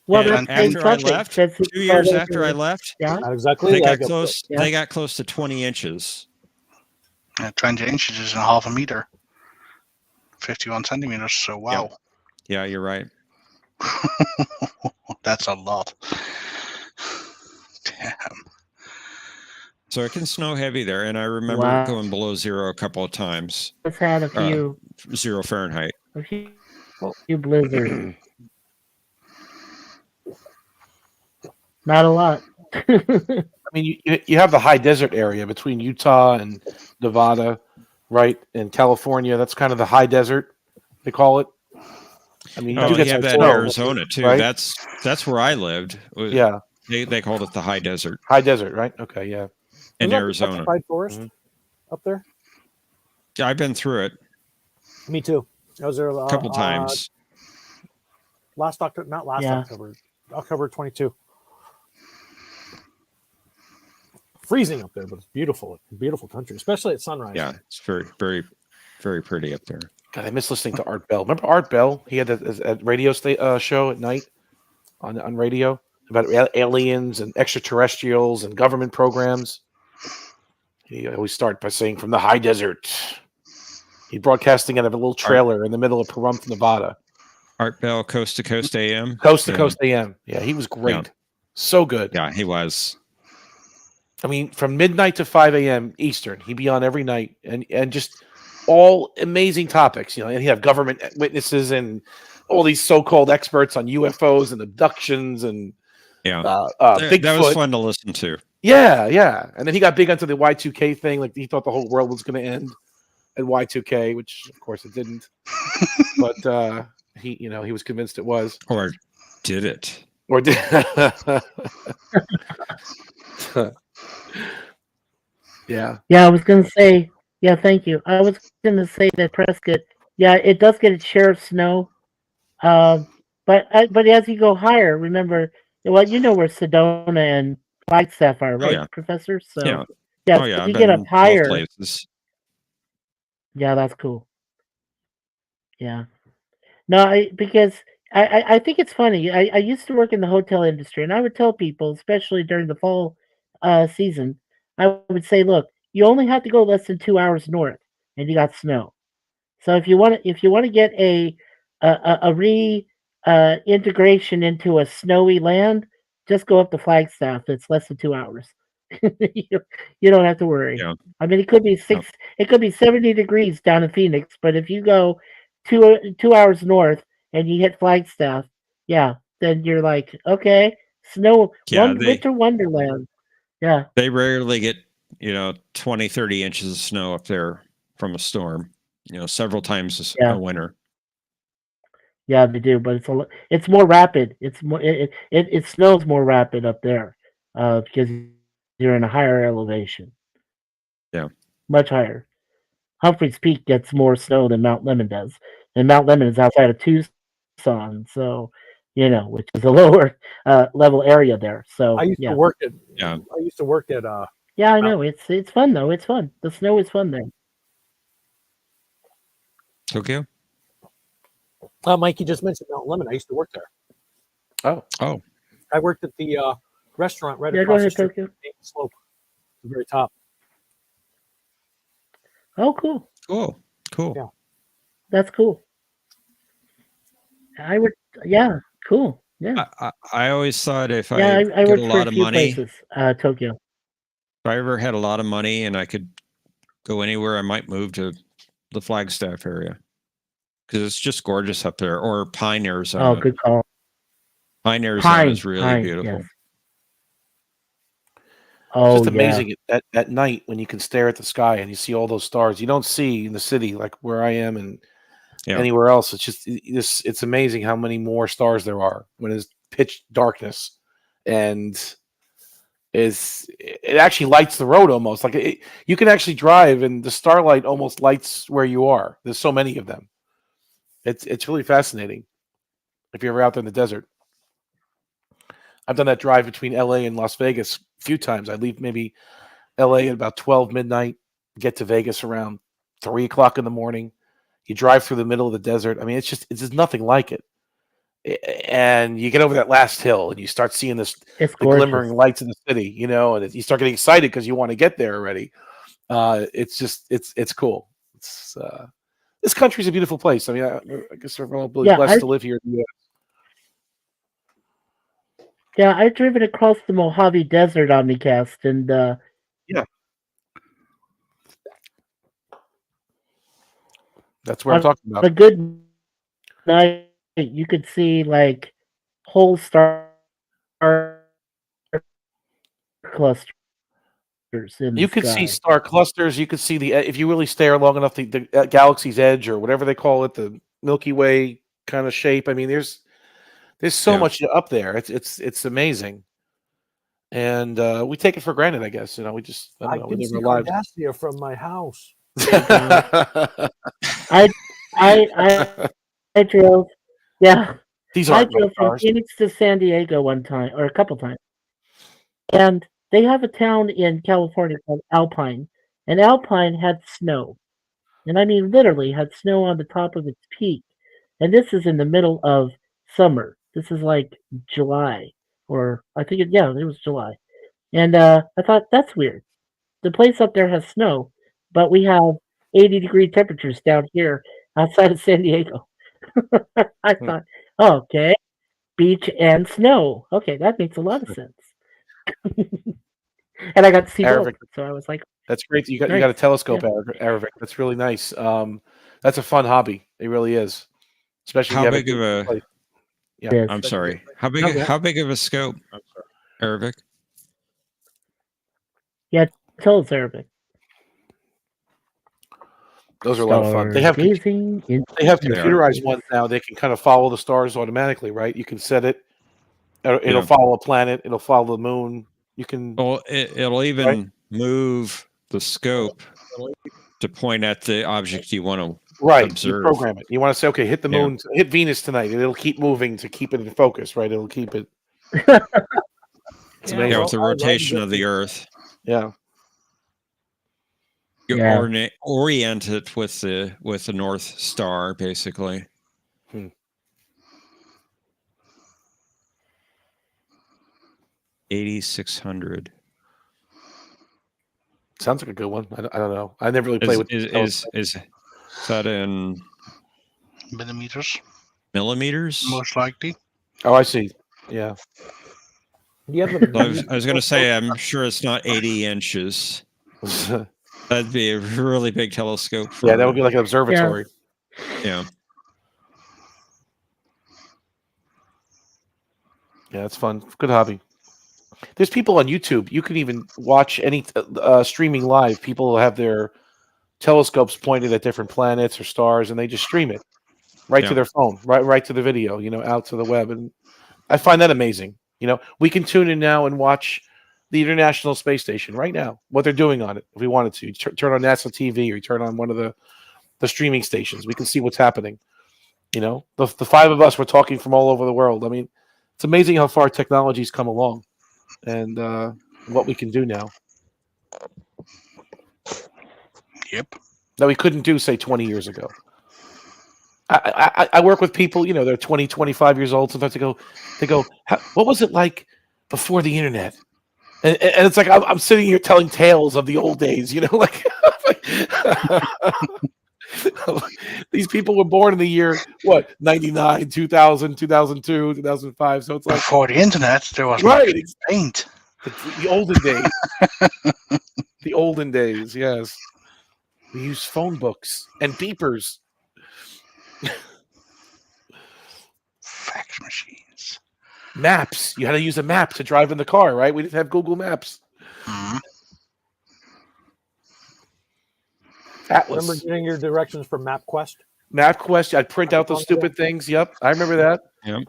Well, And that's after I left, 2 years after I left, yeah, not exactly. they got like close. Yeah. They got close to 20 inches. 20 inches is half a meter. 51 centimeters, so wow. Yeah, you're right. That's a lot. Damn. So it can snow heavy there, and I remember Wow. going below zero a couple of times. It's had a few 0 Fahrenheit. blizzards. Not a lot. I mean, you have the high desert area between Utah and Nevada, right? And California. That's kind of the high desert, they call it. I mean, You do get have some that in snow, Arizona too. right? That's where I lived. Yeah, they called it the high desert high desert, right? Okay, yeah. in Isn't that Arizona. Petrified Forest up there? Yeah, I've been through it Me too. I was there a couple times. last October, not last Yeah. October, October 22. freezing up there, but it's beautiful. Beautiful country, especially at sunrise. Yeah, it's very, very, very pretty up there. God, I miss listening to Art Bell. Remember Art Bell? He had a radio show at night on radio about aliens and extraterrestrials and government programs. He always start by saying, "From the high desert." He broadcasting out of a little trailer in the middle of Pahrump, Nevada. Art Bell, Coast to Coast AM. Coast to Coast AM. Yeah, he was great. Yeah. So good. Yeah, he was. I mean, from midnight to 5 a.m. Eastern, he'd be on every night and just all amazing topics. And he'd have government witnesses and all these so-called experts on UFOs and abductions and Bigfoot. That was fun to listen to. Yeah. And then he got big onto the Y2K thing. Like he thought the whole world was going to end at Y2K, which of course it didn't. But he was convinced it was. Or did it? Or did Yeah. Yeah, I was going to say, yeah, thank you. I was going to say that Prescott, yeah, it does get its share of snow. But as you go higher, remember, well, you know where Sedona and Flagstaff are, right, Professor? So, yeah, if you get up higher. Yeah, that's cool. Yeah. No, because I think it's funny. I used to work in the hotel industry, and I would tell people, especially during the fall season, I would say, look, you only have to go less than 2 hours north, and you got snow. So if you want to get a integration into a snowy land, just go up to Flagstaff. It's less than 2 hours. you don't have to worry. Yeah. I mean, it could be it could be 70 degrees down in Phoenix, but if you go 2 hours north and you hit Flagstaff, yeah, then you're like, okay, snow, winter wonderland. Yeah. They rarely get, 20, 30 inches of snow up there from a storm, several times a winter. Yeah, they do, but it's more rapid. It's more it snows more rapid up there because you're in a higher elevation. Yeah. Much higher. Humphreys Peak gets more snow than Mount Lemmon does. And Mount Lemmon is outside of Tucson, so which is a lower level area there. So I used to work at Yeah, I know. It's fun though. It's fun. The snow is fun there. Tokyo? Mike, you just mentioned Mount Lemmon. I used to work there. Oh. I worked at the restaurant right go across ahead, the street Tokyo. from the slope, the very top. Oh, cool. Cool. Yeah. That's cool. Cool. Yeah. I always thought if I I get worked a for lot a of few money, places, Tokyo. if I ever had a lot of money and I could go anywhere, I might move to the Flagstaff area because it's just gorgeous up there. Or Pine, Arizona. Oh, good call. Pine, Arizona is really beautiful. Yes. It's just amazing at night when you can stare at the sky and you see all those stars you don't see in the city like where I am and anywhere else. It's just it's amazing how many more stars there are when it's pitch darkness, and it actually lights the road almost like you can actually drive and the starlight almost lights where you are. There's so many of them. It's really fascinating if you're ever out there in the desert. I've done that drive between LA and Las Vegas a few times. I leave maybe LA at about 12 midnight, get to Vegas around 3 o'clock in the morning. You drive through the middle of the desert. I mean, it's just nothing like it. And you get over that last hill and you start seeing the glimmering lights of the city, and you start getting excited because you want to get there already. It's cool. This country's a beautiful place. I mean, I guess we're all blessed to live here in the US. Yeah, I've driven across the Mojave Desert Omnicast, and that's where I'm talking about. A good night, you could see like whole star clusters. You could see star clusters. You could see if you really stare long enough, the galaxy's edge or whatever they call it, the Milky Way kind of shape. I mean, there's so much up there. It's amazing, and we take it for granted. I guess we just I we can live see our lives. Cardassia from my house. I drove. Yeah, These I aren't drove from stars. Phoenix to San Diego one time or a couple times, and they have a town in California called Alpine, and Alpine had snow. And I mean literally had snow on the top of its peak. And this is in the middle of summer. This is like July, or I think it was July. And I thought that's weird. The place up there has snow, but we have 80-degree temperatures down here outside of San Diego. I thought, oh, okay, beach and snow. Okay, that makes a lot of sense. And I got to see both, Aravic, so I was like, that's great. You got nice. a telescope, Yeah. Aravic. That's really nice. That's a fun hobby. It really is. Especially if How you have big of a? place. Yeah, Yes. I'm sorry. How big? Okay. How big of a scope, Arabic? Yeah, tell us Arabic. those are a lot of fun. They have computerized ones now. They can kind of follow the stars automatically, right? You can set it. It'll follow a planet. It'll follow the moon. You can. Well, it'll even move the scope to point at the object you want to observe. You program it. You want to say, okay, hit the moon, hit Venus tonight, and it'll keep moving to keep it in focus, right? It'll keep it. It's amazing. With the rotation of the Earth. Yeah. You orient it with the North Star, basically. 8,600. Sounds like a good one. I don't know. I never really played with. Is that in millimeters? Millimeters, most likely. Oh, I see. Yeah. I was going to say, I'm sure it's not 80 inches. That'd be a really big telescope. Yeah, that would be like an observatory. Yeah. Yeah, it's fun. Good hobby. There's people on YouTube. You can even watch any streaming live. People have their telescopes pointed at different planets or stars, and they just stream it right to their phone, right to the video, out to the web. And I find that amazing. We can tune in now and watch the International Space Station right now, what they're doing on it. If we wanted to, turn on NASA TV or turn on one of the streaming stations, we can see what's happening. The five of us were talking from all over the world. I mean, it's amazing how far technology's come along and what we can do now. Yep. That we couldn't do, say, 20 years ago. I work with people, they're 20, 25 years old. Sometimes they go, what was it like before the internet? And it's like, I'm sitting here telling tales of the old days, like these people were born in the year, 99, 2000, 2002, 2005. So it's like before the internet, there was paint. The olden days. The olden days, yes. We used phone books and beepers. Fax machines. Maps. You had to use a map to drive in the car, right? We didn't have Google Maps. Mm-hmm. Atlas. Remember getting your directions from MapQuest? MapQuest. I'd print out those stupid things. Yep. I remember that. Yep.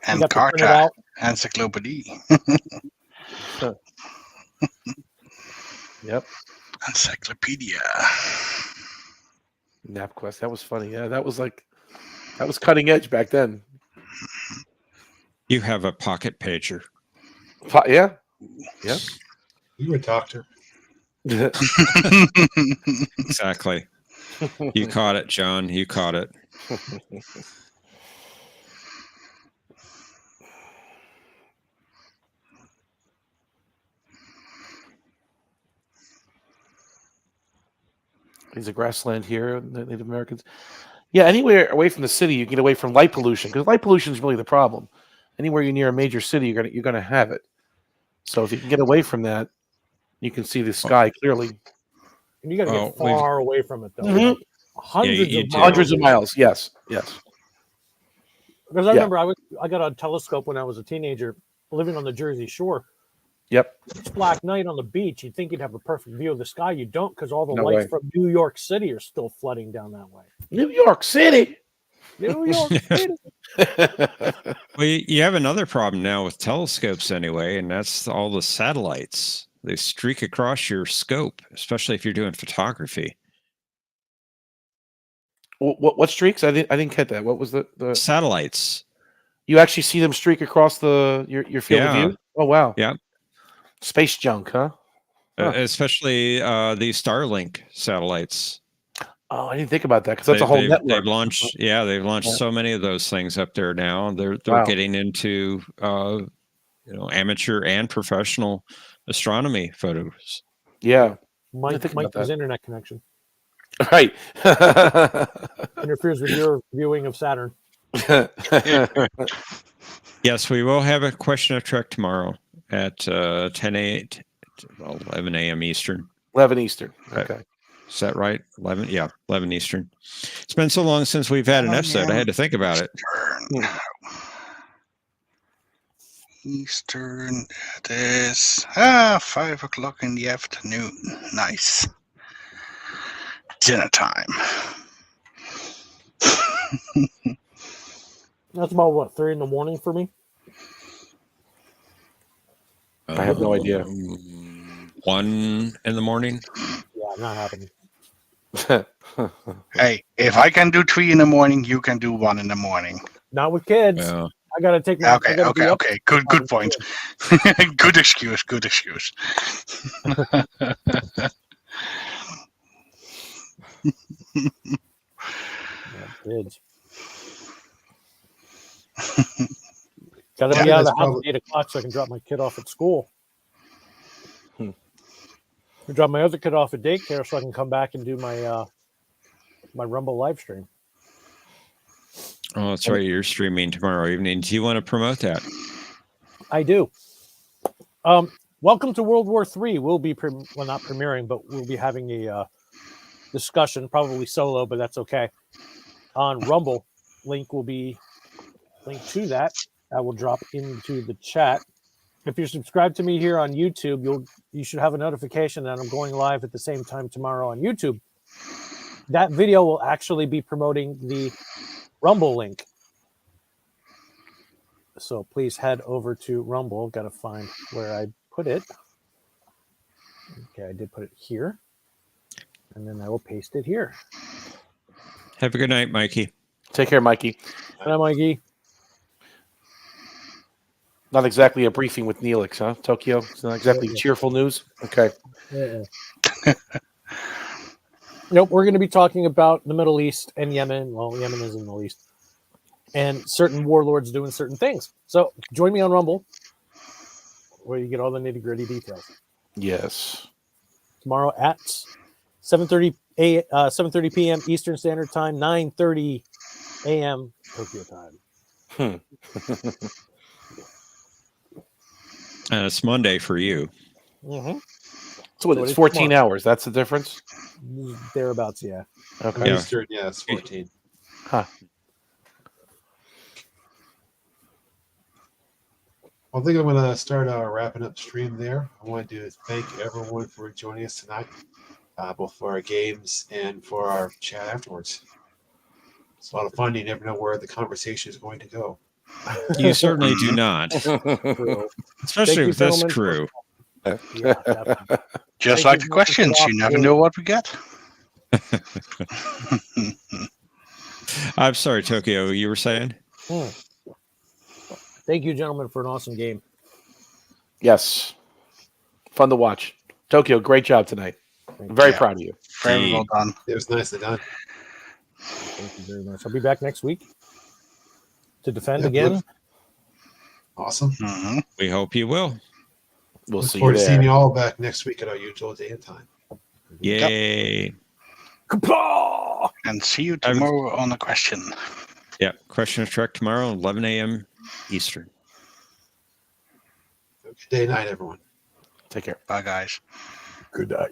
And Carta. Encyclopedia. Yep. Encyclopedia. MapQuest. That was funny. Yeah, that was cutting edge back then. You have a pocket pager. Yeah. Yeah. You were a doctor. Exactly. You caught it, John. You caught it. There's a grassland here, the Native Americans. Yeah, anywhere away from the city, you get away from light pollution, because light pollution is really the problem. Anywhere you're near a major city, you're gonna have it. So if you can get away from that, you can see the sky clearly. And you got to get far away from it, though. Mm-hmm. Hundreds of miles. Yes. Because I remember I got a telescope when I was a teenager, living on the Jersey Shore. Yep. It's black night on the beach. You'd think you'd have a perfect view of the sky. You don't, because all the No lights way. from New York City are still flooding down that way. New York City. New York City. Well, you have another problem now with telescopes anyway, and that's all the satellites. They streak across your scope, especially if you're doing photography. What streaks? I didn't get that. What was the satellites? You actually see them streak across your field of view? Oh wow. Yeah. Space junk, huh? Especially the Starlink satellites. Oh, I didn't think about that because that's a whole network. They've launched, they've launched so many of those things up there now. They're getting into amateur and professional astronomy photos. Mike his internet connection. Right. Interferes with your viewing of Saturn. Yes, we will have a question of Trek tomorrow at 11 a.m. Eastern. 11 Eastern. Okay. Is that right? 11? Yeah, 11 Eastern. It's been so long since we've had an episode. I had to think about it. Eastern. It is 5 o'clock in the afternoon. Nice. Dinner time. That's about what, 3 a.m. for me? I have no idea. 1 a.m? Yeah, not happening. Hey, if I can do 3 a.m, you can do 1 a.m. Not with kids. Yeah. I gotta take my. Okay. Good point. Good excuse. Kids. Gotta be out of the house at 8 o'clock so I can drop my kid off at school. Drop my other kid off at daycare so I can come back and do my my Rumble live stream. Oh, that's right. You're streaming tomorrow evening. Do you want to promote that? I do. Welcome to World War III. We'll be not premiering, but we'll be having a discussion, probably solo, but that's okay. On Rumble, link will be linked to that. I will drop into the chat. If you're subscribed to me here on YouTube, you should have a notification that I'm going live at the same time tomorrow on YouTube. That video will actually be promoting the Rumble link. So please head over to Rumble. Got to find where I put it. Okay, I did put it here. And then I will paste it here. Have a good night, Mikey. Take care, Mikey. Good night, Mikey. Not exactly a briefing with Neelix, huh? Tokyo? It's not exactly cheerful news? Okay. Nope, we're going to be talking about the Middle East and Yemen. Well, Yemen is in the Middle East. And certain warlords doing certain things. So join me on Rumble, where you get all the nitty-gritty details. Yes. Tomorrow at 7:30 p.m. Eastern Standard Time, 9:30 a.m. Tokyo time. And it's Monday for you. Mm-hmm. So it's 14 hours. That's the difference? Thereabouts, yeah. Okay. Eastern, yeah, it's 14. Huh. I think I'm going to start wrapping up stream there. I want to thank everyone for joining us tonight, both for our games and for our chat afterwards. It's a lot of fun. You never know where the conversation is going to go. You certainly do not. Especially with this crew. Just like the questions, you never know what we get. I'm sorry, Tokyo, you were saying? Thank you, gentlemen, for an awesome game. Yes. Fun to watch. Tokyo, great job tonight. I'm very proud of you. Very well done. It was nicely done. Thank you very much. I'll be back next week to defend again. Awesome. Mm-hmm. We hope you will. We'll Look see forward you to there. seeing you all back next week at our usual day and time. Yay. And see you tomorrow on a question. Yeah, question of Trek tomorrow, 11 a.m. Eastern. Good day, night, everyone. Take care. Bye, guys. Good night.